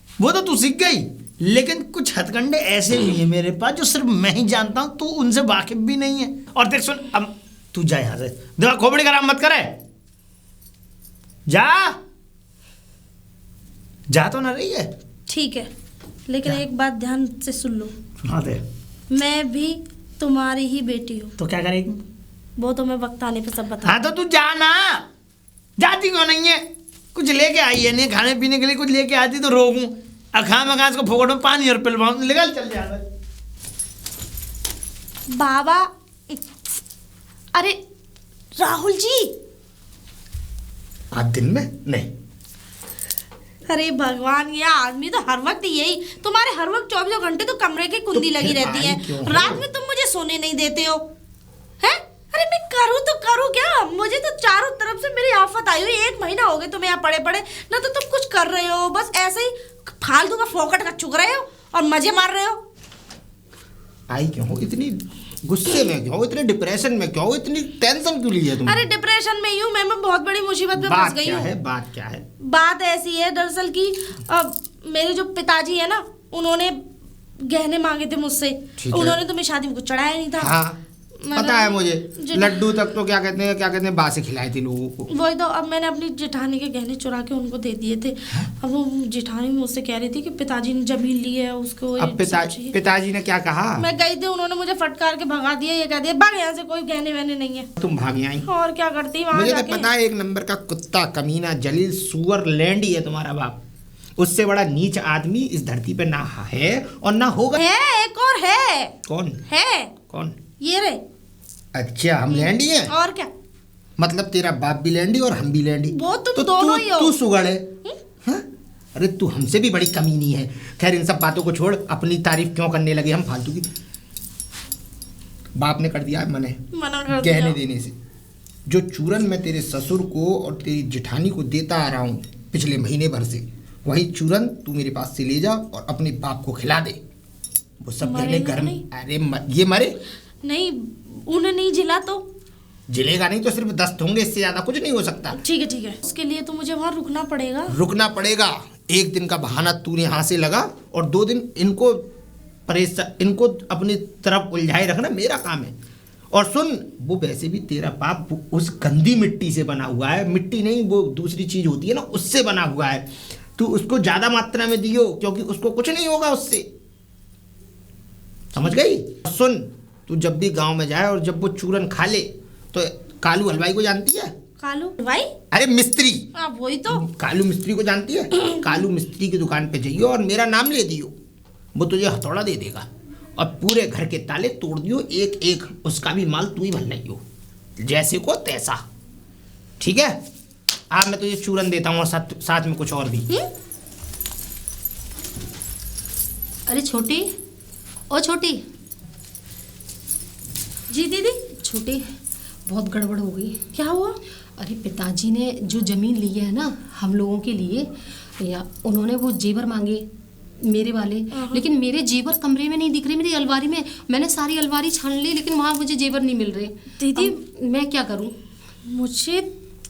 वो तो तू सीख गई, लेकिन कुछ हथकंडे ऐसे भी हैं मेरे पास जो सिर्फ मैं ही जानता हूं, तू उनसे वाकिफ भी नहीं है। और देख सुन, अब तू जा यहां से, देखा खोपड़ी खराब मत करे, जा तो ना रही है। ठीक है, लेकिन एक बात ध्यान से सुन लो। सुना दे। मैं भी तुम्हारी ही बेटी हूँ। तो क्या करेगी? वो तो मैं वक्त आने पे सब बता। हाँ तो तू जाना, जाती क्यों नहीं है? कुछ लेके आई है नहीं, खाने पीने के लिए कुछ लेके आती तो रोकूं, अखा मखा इसको फोकट में पानी और पिलवाऊं, निकल चल जा। बाबा, अरे राहुल जी। आज दिन में नहीं। अरे भगवान, ये आदमी तो हर वक्त यही, तुम्हारे हर वक्त 24 घंटे तो कमरे की कुंडी तो लगी फिर रहती आई है। क्यों रात में तुम मुझे सोने नहीं देते हो, हैं? अरे मैं करूँ तो करूँ क्या? मुझे तो चारों तरफ से मेरी आफत आई हुई। 1 महीना हो गया तुम्हें यहाँ पड़े पड़े, ना तो तुम कुछ कर रहे हो, बस ऐसे ही फालतू का फोकट का चुग रहे हो और मजे मार रहे हो। आई क्यों हो? इतनी गुस्से में क्यों? इतने डिप्रेशन में क्यों? इतनी टेंशन क्यों ली है तुमने? अरे डिप्रेशन में यूं मैं बहुत बड़ी मुसीबत में फंस बात गई क्या हूँ। है? बात क्या है? बात ऐसी है दरअसल कि मेरे जो पिताजी है ना, उन्होंने गहने मांगे थे मुझसे। उन्होंने तो मेरी शादी में कुछ चढ़ाया नहीं था। हाँ, पता है मुझे। लड्डू तक तो क्या कहते हैं बासी खिलाई थी लोगों को। वही तो, अब मैंने अपनी जेठानी के गहने चुरा के उनको दे दिए थे। अब वो जेठानी मुझसे कह रही थी कि पिताजी ने जमीन ली है उसको। अब पिताजी ने क्या कहा? मैं गई थी, उन्होंने मुझे फटकार के भगा दिया। ये कह दिया भाग यहाँ से, कोई गहने वहने नहीं है। तुम भागी आई? और क्या करती वहाँ मुझे जाके? तो पता है, 1 नंबर का कुत्ता, कमीना, जलील, सुअर लैंड ही है तुम्हारा बाप। उससे बड़ा नीच आदमी इस धरती पे ना है और ना होगा। है, एक और है। कौन है? कौन? ये रे। अच्छा, हम लैंडी हैं? और क्या? मतलब तेरा बाप भी लैंडी और हम भी लैंडी? वो तुम तो दोनों ही हो। तू सुगड़ है। हाँ? अरे तू हमसे भी बड़ी कमीनी है। खैर इन सब बातों को छोड़, अपनी तारीफ क्यों करने लगे हम फालतू की? बाप ने कर दिया मना कर गहने दिया। देने से। जो चूरन मैं तेरे ससुर को और तेरी जेठानी को देता आ रहा हूँ पिछले महीने भर से, वही चूरन तू मेरे पास से ले जा और अपने बाप को खिला दे। वो सब गहने घर में। अरे ये मरे नहीं, उन्हें नहीं जिला तो जलेगा नहीं तो सिर्फ दस्त होंगे, इससे ज्यादा कुछ नहीं हो सकता। ठीक है, उसके लिए तो मुझे वहाँ रुकना पड़ेगा। रुकना पड़ेगा। 1 दिन का बहाना तूने यहाँ से लगा और 2 दिन इनको इनको अपनी तरफ उलझाए रखना मेरा काम है। और सुन, वो वैसे भी तेरा बाप उस गंदी मिट्टी से बना हुआ है, मिट्टी नहीं वो दूसरी चीज होती है ना, उससे बना हुआ है। तू उसको ज्यादा मात्रा में दियो क्योंकि उसको कुछ नहीं होगा उससे, समझ गई? सुन, तू जब भी गांव में जाए और जब वो चूरन खा ले तो कालू हलवाई को जानती है? कालू भाई? अरे मिस्त्री। वही तो। कालू मिस्त्री को जानती है? कालू मिस्त्री की दुकान पे जाइयो और मेरा नाम ले दियो, वो तुझे हथौड़ा दे देगा और पूरे घर के ताले तोड़ दियो, एक एक उसका भी माल तू ही भर लियो, जैसे को तैसा। ठीक है? आज मैं तुझे चूरन देता हूँ और साथ में कुछ और भी। अरे छोटी, ओ छोटी। जी दीदी। छोटी, बहुत गड़बड़ हो गई। क्या हुआ? अरे पिताजी ने जो जमीन ली है ना हम लोगों के लिए, या उन्होंने वो जेवर मांगे मेरे वाले, लेकिन मेरे जेवर कमरे में नहीं दिख रहे, मेरी अलमारी में। मैंने सारी अलमारी छान ली लेकिन वहाँ मुझे जेवर नहीं मिल रहे। दीदी मैं क्या करूँ? मुझे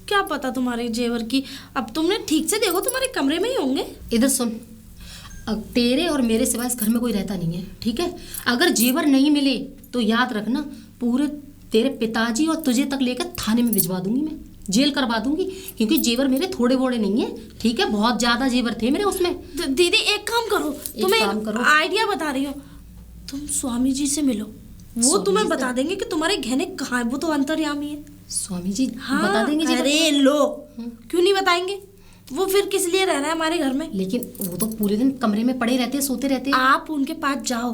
क्या पता तुम्हारे जेवर की। अब तुमने ठीक से देखो, तुम्हारे कमरे में ही होंगे। इधर सुन, अब तेरे और मेरे सिवाय इस घर में कोई रहता नहीं है, ठीक है? अगर जेवर नहीं मिले तो याद रखना, पूरे तेरे पिताजी और तुझे तक लेकर थाने में भिजवा दूंगी, मैं जेल करवा दूंगी, क्योंकि जेवर मेरे थोड़े बोड़े नहीं है, ठीक है? बहुत ज्यादा जेवर थे मेरे उसमें। दीदी एक काम करो, तुम्हें आइडिया बता रही हूँ, तुम स्वामी जी से मिलो, वो तुम्हें बता देंगे कि तुम्हारे गहने कहाँ है। वो तो अंतर्यामी है। स्वामी जी हाँ, बता देंगे? अरे लो, क्यों नहीं बताएंगे? वो फिर किस लिए रह रहा है हमारे घर में? लेकिन वो तो पूरे दिन कमरे में पड़े रहते हैं, सोते रहते हैं। आप उनके पास जाओ,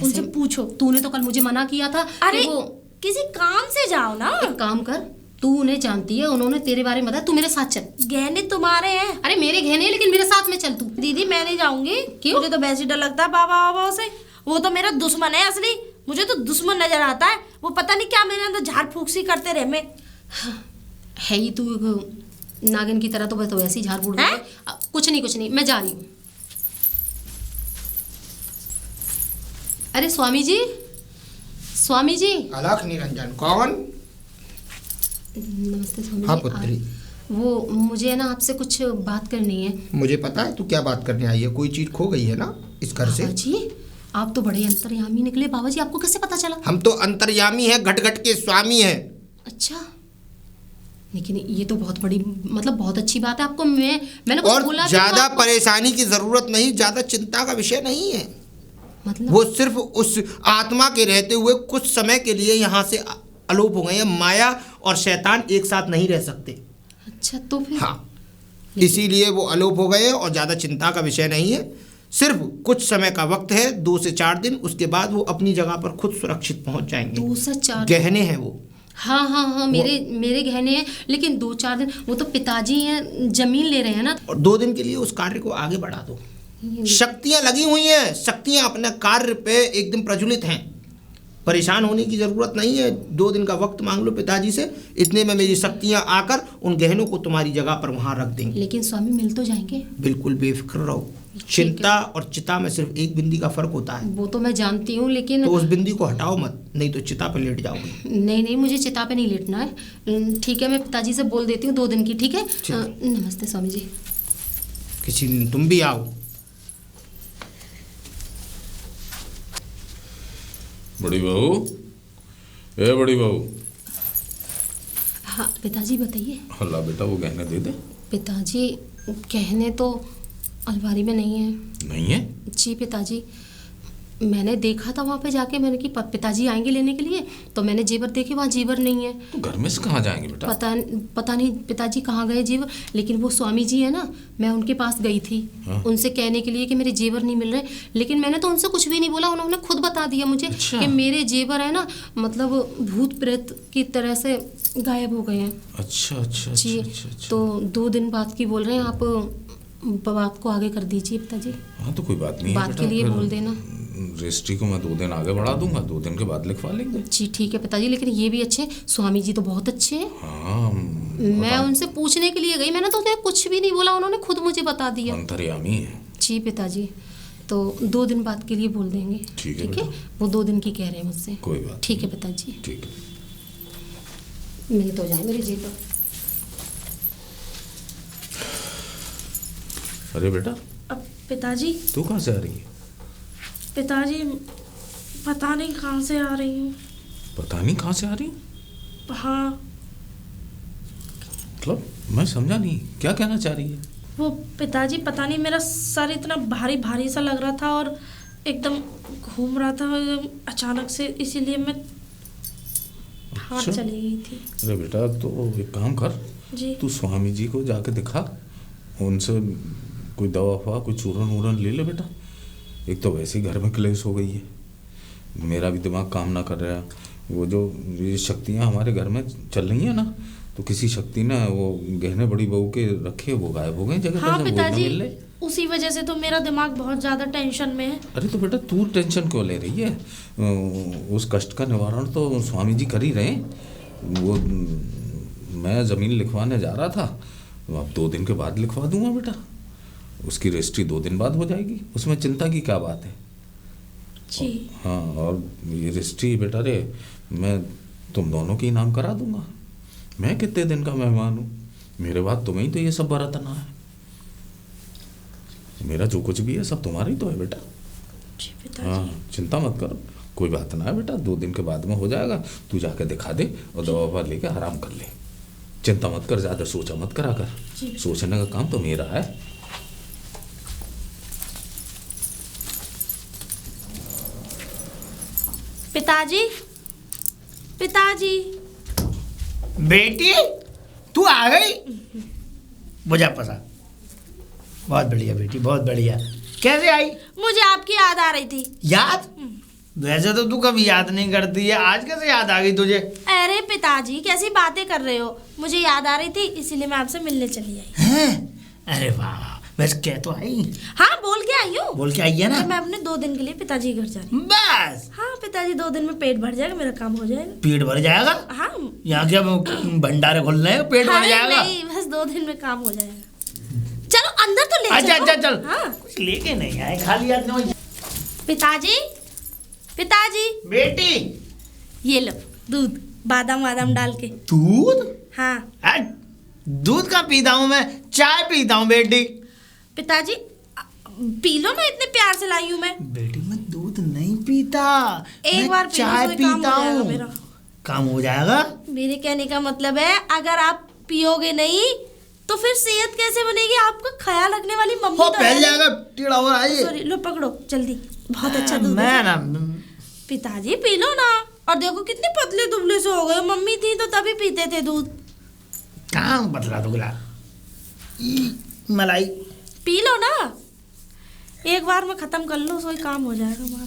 उनसे पूछो। तूने तो कल मुझे मना किया था। अरे वो किसी काम से जाओ ना। एक काम कर, तू उन्हें जानती है, उन्होंने तेरे बारे में बताया, तू मेरे साथ चल। गहने तुम्हारे हैं। अरे मेरे गहने हैं, लेकिन मेरे साथ में चल तू। दीदी मैं नहीं जाऊंगी। क्यों? मुझे तो वैसे डर लगता है बाबा बाबा से। वो तो मेरा दुश्मन है असली, मुझे तो दुश्मन नजर आता है। वो पता नहीं क्या मेरे अंदर झाड़ फूक सी करते रहे। मैं है ही तू नागिन की तरह, तो बस वैसे ही झाड़ फूक। कुछ नहीं, मैं जा रही हूँ। अरे स्वामी जी, स्वामी जी। अलख निरंजन। कौन? नमस्ते स्वामी हाँ जी। पुत्री। वो मुझे ना आपसे कुछ बात करनी है। मुझे पता है तू क्या बात करने आई है। कोई चीज खो गई है ना इस घर से? बाबा जी, आप तो बड़े अंतर्यामी निकले। बाबा जी, आपको कैसे पता चला? हम तो अंतर्यामी है, घट घट के स्वामी है। अच्छा, लेकिन ये तो बहुत बड़ी, मतलब बहुत अच्छी बात है। आपको मैंने कुछ और बोला? ज्यादा परेशानी की जरूरत नहीं, ज्यादा चिंता का विषय नहीं है। मतलब वो सिर्फ उस आत्मा के रहते हुए कुछ समय के लिए यहाँ से अलोप हो गए हैं। माया और शैतान एक साथ नहीं रह सकते। अच्छा, तो फिर? हाँ, इसीलिए वो अलोप हो गए हैं और ज्यादा चिंता का विषय नहीं है। सिर्फ कुछ समय का वक्त है, 2 से 4 दिन, उसके बाद वो अपनी जगह पर खुद सुरक्षित पहुंच जाएंगे। 2 से 4 गहने हैं वो। हाँ, मेरे गहने हैं, लेकिन 2-4 दिन। वो तो पिताजी हैं, जमीन ले रहे हैं ना। और 2 दिन के लिए उस कार्य को आगे बढ़ा दो। शक्तियां लगी हुई हैं, शक्तियां अपने कार्य पे एकदम प्रज्वलित हैं। परेशान होने की जरूरत नहीं है। 2 दिन का वक्त मांग लो पिताजी से, इतने में मेरी शक्तियां आकर उन गहनों को तुम्हारी जगह पर वहां रख देंगे। लेकिन स्वामी मिल तो जाएंगे? बिल्कुल बेफिक्र रहो। चिंता और चिता में सिर्फ एक बिंदी का फर्क होता है। वो तो मैं जानती हूँ, लेकिन तो उस बिंदी को हटाओ मत, नहीं तो चिता पर लेट जाओगे। नहीं, मुझे चिता पे नहीं लेटना है। ठीक है, मैं पिताजी से बोल देती हूँ 2 दिन की। ठीक है? नमस्ते स्वामी जी। किसी दिन तुम भी आओ। बड़ी बहू, ए बड़ी बहू। हाँ पिताजी, बताइए। हल्ला बेटा, वो गहने दे दे। पिताजी, गहने तो अलमारी में नहीं है। नहीं है? जी पिताजी, मैंने देखा था वहाँ पे जाके, मैंने कि पिताजी आएंगे लेने के लिए, तो मैंने जेवर देखे, वहाँ जेवर नहीं है। तो घर में से कहाँ जाएंगे बेटा? पता नहीं पिताजी कहाँ गए जेवर। लेकिन वो स्वामी जी है ना, मैं उनके पास गई थी। हाँ? उनसे कहने के लिए कि मेरे जेवर नहीं मिल रहे, लेकिन मैंने तो उनसे कुछ भी नहीं बोला। उन्होंने खुद बता दिया मुझे। अच्छा। कि मेरे जेवर है ना, मतलब भूत प्रेत की तरह से गायब हो गए हैं। अच्छा। जी, तो 2 दिन बाद की बोल रहे हैं आप। बात को आगे कर दीजिए पिताजी। हाँ, तो कोई बात नहीं है बात बेटा, के लिए फिर बोल देना। रजिस्ट्री को मैं 2 दिन आगे बढ़ा दूंगा, 2 दिन के बाद लिखवा लेंगे। जी ठीक है पिताजी, लेकिन ये भी अच्छे, स्वामी जी तो बहुत अच्छे हैं। हाँ, मैं उनसे पूछने के लिए गई, मैंने तो उन्हें कुछ भी नहीं बोला, उन्होंने खुद मुझे बता दिया। अंतर्यामी है। जी पिताजी, तो 2 दिन बाद के लिए बोल देंगे। ठीक है। वो 2 दिन की कह रहे हैं मुझसे। कोई बात। ठीक है पिताजी। ठीक है। मिल तो जाए मेरे जेवर। अरे बेटा, अब पिताजी, तू कहाँ से आ रही है? पिताजी पता नहीं कहाँ से आ रही हूँ। पता नहीं कहाँ से आ रही हूँ? हाँ, मतलब मैं समझा नहीं, क्या कहना चाह रही है? वो पिताजी पता नहीं, मेरा सर इतना भारी भारी सा लग रहा था और एकदम घूम रहा था एकदम अचानक से, इसीलिए मैं हाथ अच्छा। चली गई थी। अरे बेटा, तो एक काम कर, जी। तू स्वामी जी को जाके दिखा, उनसे कोई दवा ववा कोई चूरन वूरन ले ले बेटा। एक तो वैसे ही घर में क्लेश हो गई है, मेरा भी दिमाग काम ना कर रहा है। वो जो ये शक्तियाँ हमारे घर में चल रही हैं ना, तो किसी शक्ति ने वो गहने बड़ी बहू के रखे, वो गायब हो गए जगह हाँ पर, वो ना पिताजी, मिल ले। उसी वजह से तो मेरा दिमाग बहुत ज़्यादा टेंशन में है। अरे तो बेटा तू टेंशन क्यों ले रही है? उस कष्ट का निवारण तो स्वामी जी कर ही रहे हैं। वो मैं ज़मीन लिखवाने जा रहा था, अब 2 दिन के बाद लिखवा दूंगा बेटा। उसकी रजिस्ट्री 2 दिन बाद हो जाएगी, उसमें चिंता की क्या बात है? जी। हाँ, और ये रजिस्ट्री बेटा रे, मैं तुम दोनों के ही नाम करा दूंगा। मैं कितने दिन का मेहमान हूँ, मेरे बाद तुम्हें ही तो ये सब बरतना है। मेरा जो कुछ भी है सब तुम्हारा ही तो है बेटा। जी पिताजी। हाँ, चिंता मत करो, कोई बात ना है बेटा, 2 दिन के बाद में हो जाएगा। तू जाके दिखा दे और दवा ववा लेके आराम कर ले। चिंता मत कर, ज़्यादा सोचा मत करा कर, जी। सोचने का काम तो मेरा है। पिताजी, पिताजी। बेटी तू आ गई, बुझा पसा। बहुत बढ़िया बेटी, बहुत बढ़िया। कैसे आई? मुझे आपकी याद आ रही थी। याद? वैसे तो तू कभी याद नहीं करती है, आज कैसे याद आ गई तुझे? अरे पिताजी कैसी बातें कर रहे हो, मुझे याद आ रही थी इसीलिए मैं आपसे मिलने चली आई। हैं? अरे वाह, वैसे कह तो आई। हाँ बोल के आई हूँ। बोल के आई है ना? मैं अपने 2 दिन के लिए पिताजी के घर जा रही हूँ। बस हाँ पिताजी, 2 दिन में पेट भर जाएगा, मेरा काम हो जाएगा। पेट भर जाएगा? हाँ। यहाँ क्या भंडारे खोल रहे हैं, पेट भर अरे जाएगा? नहीं, बस 2 दिन में काम हो जाएगा। चलो अंदर तो ले अच्छा चलो। अच्छा चल, हाँ। कुछ लेके नहीं आए, खाली हाथ नहीं। पिताजी, पिताजी बेटी ये लो दूध, बादाम वादाम डाल के। दूध? हाँ हट, दूध का पीता हूँ मैं, चाय पीता हूँ बेटी। पिताजी पी लो ना, इतने प्यार से लाई हूँ मैं। बेटी मैं दूध नहीं पीता, एक मैं बार पी लो चाय तो काम पीता हो जाएगा हूँ। मेरा। काम हो जाएगा? मेरे कहने का मतलब है अगर आप पियोगे नहीं तो फिर सेहत कैसे बनेगी? आपका ख्याल रखने वाली मम्मी हो तो फैल है जाएगा, टेढ़ा हो रहा है ये। सॉरी, लो पकड़ो जल्दी, बहुत अच्छा दूध मैं है। ना पिताजी पी लो ना। और देखो कितने पतले दुबले से हो गए, मम्मी थी तो तभी पीते थे दूध। कहाँ बदला दुगला मलाई। पी लो ना, एक बार में खत्म कर लो, सोई काम हो जाएगा हमारा।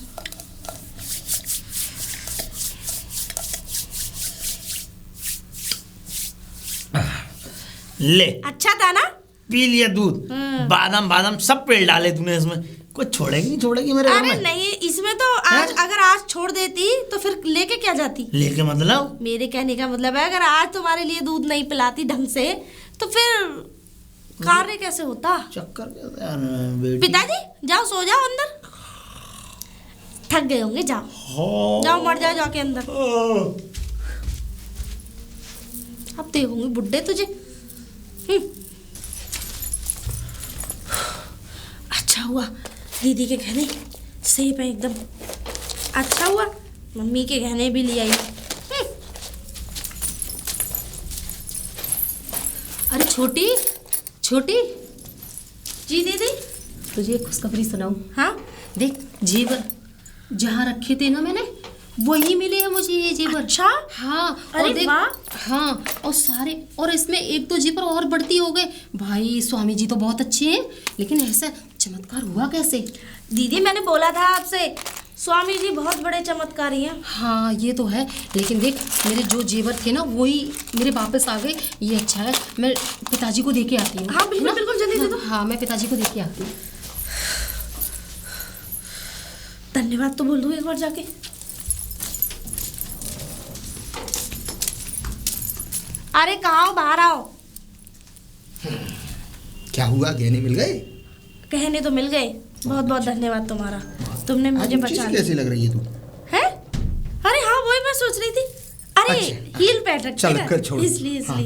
ले अच्छा था ना? पी लिया दूध, बादाम बादाम सब पेड़ डाले तूने इसमें, कुछ छोड़ेगी नहीं छोड़ेगी मेरे घर अरे में? नहीं, इसमें तो आज अगर आज छोड़ देती तो फिर लेके क्या जाती? लेके मतलब? मेरे कहने का मतलब है अगर आज तुम्हारे लिए दूध नहीं पिलाती ढंग से तो फिर कार्य कैसे होता? चक्कर कैसे आ रहा है बेटी? पिताजी जाओ, सो जाओ अंदर, थक गए होंगे, जाओ हो। जाओ, मर जाओ जाके अंदर। अब देखूंगी बुड्ढे तुझे। अच्छा हुआ दीदी के गहने सेफ है एकदम। अच्छा हुआ मम्मी के गहने भी ले आई। अरे छोटी छोटी, जी दीदी। तुझे एक खुशखबरी सुनाऊं? हाँ देख, जेवर जहाँ रखे थे ना मैंने, वही मिले हैं मुझे ये जेवर। अच्छा? हाँ। अरे और देख, वाह। हाँ, और सारे, और इसमें 1-2 जेवर और बढ़ती हो गए। भाई स्वामी जी तो बहुत अच्छे हैं, लेकिन ऐसा चमत्कार हुआ कैसे? दीदी मैंने बोला था आपसे, स्वामी जी बहुत बड़े चमत्कारी हैं। हाँ ये तो है, लेकिन देख मेरे जो जेवर थे ना वही मेरे वापस आ गए। ये अच्छा है, मैं पिताजी को दे के आती हूँ। हाँ बिल्कुल है ना? बिल्कुल, जल्दी दे दो। हाँ मैं पिताजी को दे के आती हूँ। धन्यवाद तो बोल दूँ एक बार जाके। अरे कहाँ हो, बाहर आओ। क्या हुआ, गहने मिल गए? कहने तो मिल गए, बहुत बहुत धन्यवाद तुम्हारा, तुमने मुझे आज बचा चीज़ लिया। कैसी लग रही है तू? है? अरे हाँ वही मैं सोच रही थी। अरे नहीं, अच्छा। हील पैर रखते चल, ना, कर छोड़। इसलिए हाँ।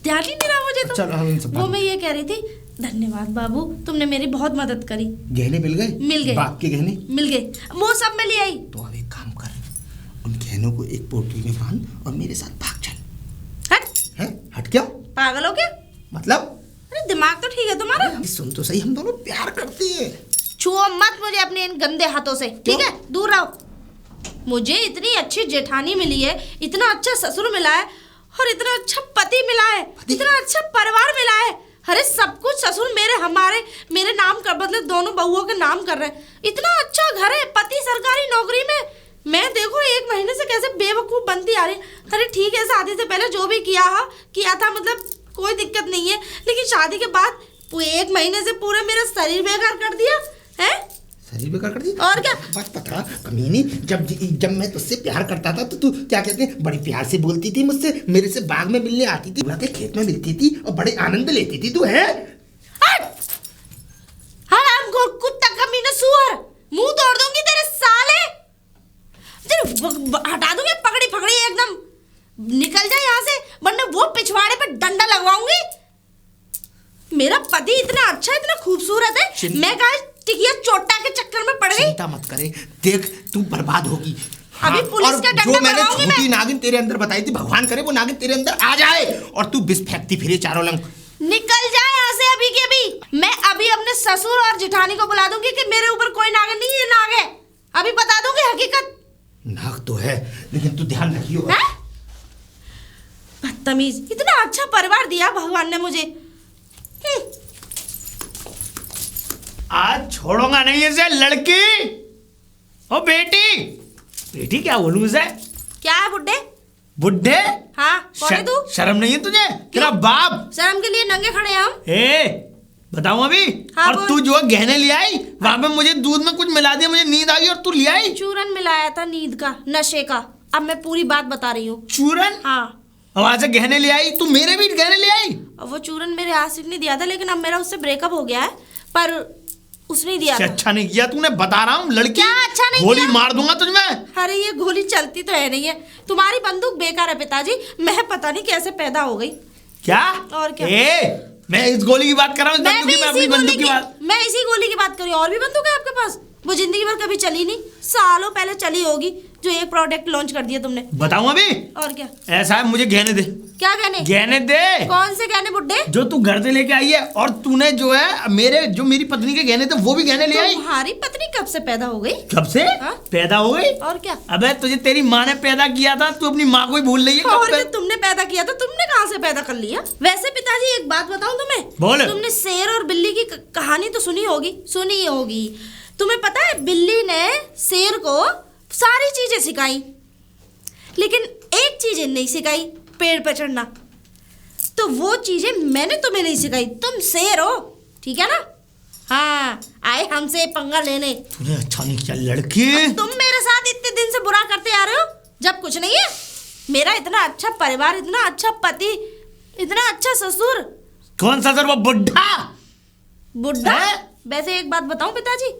ध्यान ही नहीं रहा मुझे तो। चल, हम इनसे वो बात- मैं ये कह रही थी, धन्यवाद बाबू, तुमने मेरी बहुत मदद करी। गहने मिल गए? मिल गए। बाप के गहने? मिल गए, वो सब मैं ले आई। तो अब एक काम कर, उन गहनों को एक पोटली में बांध और मेरे साथ भाग चल। हट, हैं? हट क्या? पागल हो क्या? मतलब? अरे दिमाग तो ठीक है तुम्हारा। अभी सुन तो सही, हम दोनों प्यार करते हैं। छुओ मत मुझे अपने इन गंदे हाथों से, ठीक है? दूर रहो। मुझे इतनी अच्छी जेठानी मिली है, इतना अच्छा ससुर मिला है और इतना अच्छा पति मिला है, इतना अच्छा परिवार मिला है। अरे सब कुछ ससुर मेरे नाम कर, मतलब दोनों बहुओं के नाम कर रहे हैं। इतना अच्छा घर है, पति सरकारी नौकरी में, मैं देखो 1 महीने से कैसे बेवकूफ बनती आ रही। अरे ठीक है, शादी से पहले जो भी किया था मतलब कोई दिक्कत नहीं है, लेकिन शादी के बाद 1 महीने से पूरा मेरा शरीर बेकार कर दिया है। शरीर बेकार कर दिया? और क्या? बस पता कमीनी, जब मैं तुझसे प्यार करता था तो तू क्या कहते हैं, बड़ी प्यार से बोलती थी मुझसे, मेरे से बाग में मिलने आती थी, के खेत में मिलती थी और बड़े आनंद लेती थी। तू है कुत्ता कमीना सुअर, मुंह तोड़ दूंगी तेरे साले, हटा दूंगी पकड़ी पकड़ी एकदम। निकल जा यहाँ से, वरना वो पिछवाड़े पे डंडा लगवाऊंगी। मेरा पति इतना अच्छा, इतना खूबसूरत है, मैं कहा टिकिया चोटा के चक्कर में पड़ गई। चिंता मत करे, देख तू बर्बाद होगी। अभी पुलिस और का डंडा जो मैंने मरवाऊंगी छोटी मैं। नागिन तेरे अंदर बताई थी, भगवान करे वो नागिन तेरे अंदर आ जाए और तू बिस फेंकती फिरे चारों लंग। निकल जा यहाँ से अभी के अभी। मैं अभी अपने ससुर और जेठानी को बुला दूंगी कि मेरे ऊपर कोई नाग नहीं, ये नाग है। अभी बता दूंगी हकीकत। नाग तो है, लेकिन तू ध्यान रखियो। बदतमीज, इतना अच्छा परिवार दिया भगवान ने मुझे। आज छोड़ूंगा नहीं इसे। लड़की ओ बेटी, बेटी क्या बोलूं इसे? क्या है बुड्ढे? बुड्ढे? हाँ, कौन है तू? शर्म नहीं है तुझे? तेरा बाप। शर्म के लिए नंगे खड़े हैं हम। बताऊं अभी? हाँ, और बोल। तू जो गहने ले आई, वहां पे मुझे दूध में कुछ मिला दिया, मुझे नींद आ गई और तू ले आई चूरन मिलाया था नींद का, नशे का। अब मैं पूरी बात बता रही हूँ। चूरन। हाँ, और वहां से गहने ले आई, तू मेरे भी गहने ले आई। और वो चूरन मेरे आशिक ने दिया था, लेकिन अब मेरा उससे ब्रेकअप हो गया है, पर उसने ही दिया था। अच्छा नहीं किया तूने, बता रहा हूँ लड़की। क्या अच्छा नहीं गोली किया? मार दूंगा तुझमें। अरे ये गोली चलती तो है नहीं है, तुम्हारी बंदूक बेकार है पिताजी। मैं पता नहीं कैसे पैदा हो गई। क्या? और क्या? मैं इस गोली की बात कर रहा हूँ, मैं भी अपनी इसी बंदूक गोली की बात। मैं इसी गोली की बात कर रही हूँ। और भी बंदूक है आपके पास? वो जिंदगी भर कभी चली नहीं, सालों पहले चली होगी, जो एक प्रोडक्ट लॉन्च कर दिया तुमने। बताऊं अभी? और क्या? ऐसा है, मुझे गहने दे। क्या गहने? गहने दे। कौन से गहने बुड्ढे? जो तू घर से लेके आई है, और तूने जो है मेरी पत्नी के गहने थे वो भी गहने ले आई। तुम्हारी पत्नी कब से पैदा हो गई? कब से? हाँ? पैदा हो गई? और क्या? अबे तुझे तेरी माँ ने पैदा किया था, तू अपनी माँ को ही भूल रही है। और क्या तुमने पैदा किया था? तुमने कहाँ से पैदा कर लिया? वैसे पिताजी एक बात बताऊं तुम्हें? बोल। तुमने शेर और बिल्ली की कहानी तो सुनी ही होगी। तुम्हें पता है बिल्ली ने शेर को सारी चीजें सिखाई, लेकिन एक चीज नहीं सिखाई, पेड़ पे चढ़ना। तो वो चीजें मैंने तुम्हें नहीं सिखाई। तुम शेर हो, ठीक है ना? हाँ, आए हमसे पंगा लेने। तूने अच्छा नहीं किया लड़की। तुम मेरे साथ इतने दिन से बुरा करते आ रहे हो, जब कुछ नहीं है। मेरा इतना अच्छा परिवार, इतना अच्छा पति, इतना अच्छा ससुर। कौन सा सर? वो बुढ़ा बुड्ढा? है? वैसे एक बात बताऊं पिताजी,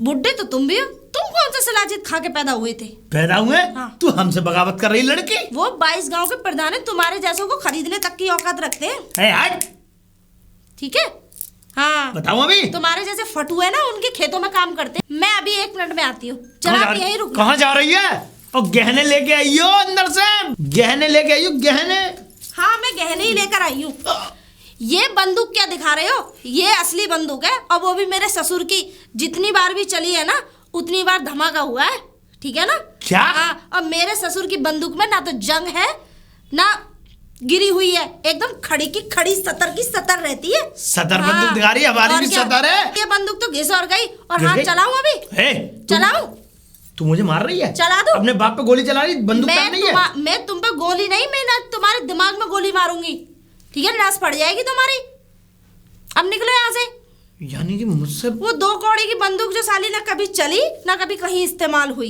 बुड्ढे तो तुम भी हो। तुम कौन सा शिलाजीत खा के पैदा हुए थे? पैदा हुए? हाँ। तू हमसे बगावत कर रही लड़की। वो 22 गांव के प्रधान है, तुम्हारे जैसों को खरीदने तक की औकात रखते हैं। हट। ठीक है? हाँ, बताऊं अभी? तुम्हारे जैसे फटू है ना, उनके खेतों में काम करते हैं। मैं अभी 1 मिनट में आती हूँ, कहाँ जरा जा- यही रुक। कहाँ जा रही है? और गहने लेके आई हो अंदर से? गहने लेके आई हो? गहने? हाँ, मैं गहने ही लेकर आई हूँ। ये बंदूक क्या दिखा रहे हो? ये असली बंदूक है, और वो भी मेरे ससुर की। जितनी बार भी चली है ना, उतनी बार धमाका हुआ है, ठीक है ना? क्या? हाँ, और मेरे ससुर की बंदूक में ना तो जंग है, ना गिरी हुई है, एकदम खड़ी की खड़ी, सतर की सतर रहती है। सतर बंदूक दिखा रही है, हमारी और भी क्या? सतर है। ये बंदूक तो घिस और गई। और घिस हाथ गई? चलाऊं अभी? चलाऊं? तू मुझे मार रही है? चला दूं? अपने बाप पे गोली चला रही? बंदूक तक नहीं है? मैं तुम पे गोली नहीं, मैं ना तुम्हारे दिमाग में गोली मारूंगी, ठीक है? नस पड़ जाएगी तुम्हारी। अब निकलो यहाँ से। यानी कि मुझसे वो 2 कौड़े की बंदूक जो साली ना कभी चली ना कभी कहीं इस्तेमाल हुई,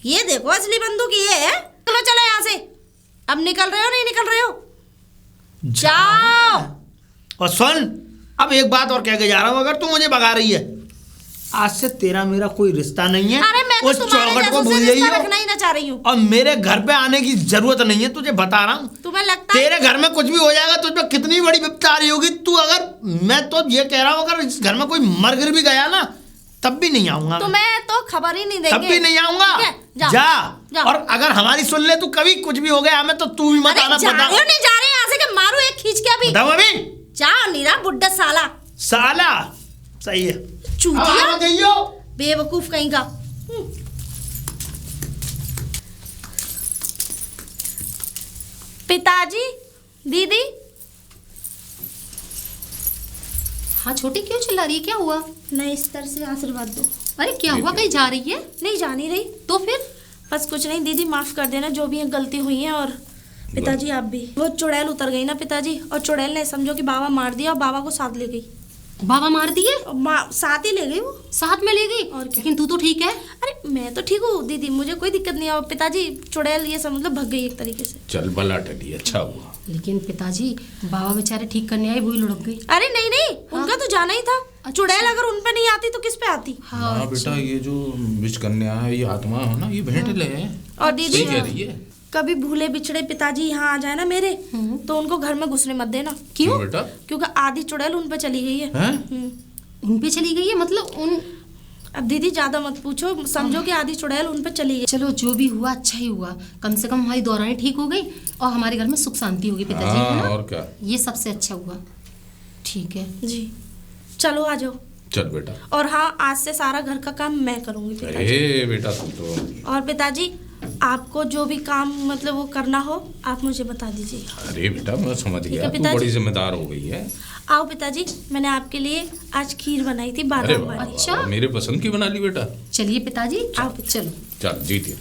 ये देखो असली बंदूक ये है। चलो चलो यहाँ से। अब निकल रहे हो नहीं निकल रहे हो? जाओ। और सुन, अब एक बात और कह के जा रहा हूँ, अगर तू मुझे भगा रही है आज से तेरा मेरा कोई रिश्ता नहीं है। अरे मैं तो उस तुम्हारे चौखट को जैसों से भूल रिश्ता जाइयो रखना ही ना चाह रही हूँ। और मेरे घर पे आने की जरूरत नहीं है, तुझे बता रहा हूँ। तुम्हें लगता है तेरे घर में कुछ भी हो जाएगा तुझ पे कितनी बड़ी विपत्ति आ रही होगी। तू अगर, मैं तो ये कह रहा हूँ, अगर इस घर में कोई मर गिर भी गया ना तब भी नहीं आऊंगा। तुम्हें तो खबर ही नहीं देंगे। तब भी नहीं आऊंगा। ठीक है, जाओ, जा जाओ। और अगर हमारी सुन ले तू, कभी कुछ भी हो गया हमें तो तू भी मत अरे आना। जा रहे हो नहीं जा रहे यहाँ से कि मारू एक खींच के अभी। बताओ अभी जाओ नीरा बुड्ढा साला साला। सही है। चूतिया जाइयो। बेवकूफ कहीं का। पिताजी, दीदी। हाँ छोटी, क्यों चिल्ला रही है, क्या हुआ? नहीं, इस तरह से आशीर्वाद दो। अरे क्या हुआ, कहीं जा रही है? नहीं जा नहीं रही। तो फिर? बस कुछ नहीं दीदी, माफ कर देना जो भी है गलती हुई है। और पिताजी आप भी। वो चुड़ैल उतर गई ना पिताजी, और चुड़ैल ने समझो कि बाबा मार दिया और बाबा को साथ ले गई। बाबा मार दिए? और साथ ही ले गई वो। साथ में ले गई? और क्या? लेकिन तू तो ठीक है। अरे मैं तो ठीक हूँ दीदी, मुझे कोई दिक्कत नहीं है। और पिताजी चुड़ैल ये सब मतलब भग गई एक तरीके से। चल भला टली, अच्छा हुआ। लेकिन पिताजी बाबा बेचारे ठीक करने आए, वही लुढ़क गई। अरे नहीं नहीं, उनका तो जाना ही था। चुड़ैल अगर उन पे नहीं आती तो किस पे आती। हाँ बेटा, ये जो विष कन्या है, ये आत्मा है ना, ये भेंट ले है। और दीदी सही कह रही है। कभी भूले बिछड़े पिताजी यहाँ आ जाए ना मेरे, तो उनको घर में घुसने मत देना। क्यों बेटा? क्योंकि आधी चुड़ैल उन पे चली गई है। हैं? उन पे चली गई है मतलब उन? अब दीदी ज्यादा मत पूछो, समझो कि आधी चुड़ैल उन पे चली गई। चलो जो भी हुआ अच्छा ही हुआ, कम से कम हमारी दौरानी ठीक हो गई और हमारे घर में सुख शांति होगी पिताजी, है ना? और क्या, ये सबसे अच्छा हुआ। ठीक है जी, चलो आ जाओ। चल बेटा। और हाँ, आज से सारा घर का काम मैं करूंगी पिताजी। अरे बेटा तुम तो। और पिताजी आपको जो भी काम मतलब वो करना हो आप मुझे बता दीजिएगा। अरे बेटा मैं समझ ठीक है गया, तू पिताजी। बड़ी जिम्मेदार हो गई है। आओ पिताजी, मैंने आपके लिए आज खीर बनाई थी अरे बादाम वाह, वाली। अच्छा। मेरे पसंद की बना ली बेटा। चलिए पिताजी आओ चलो। चल जीती।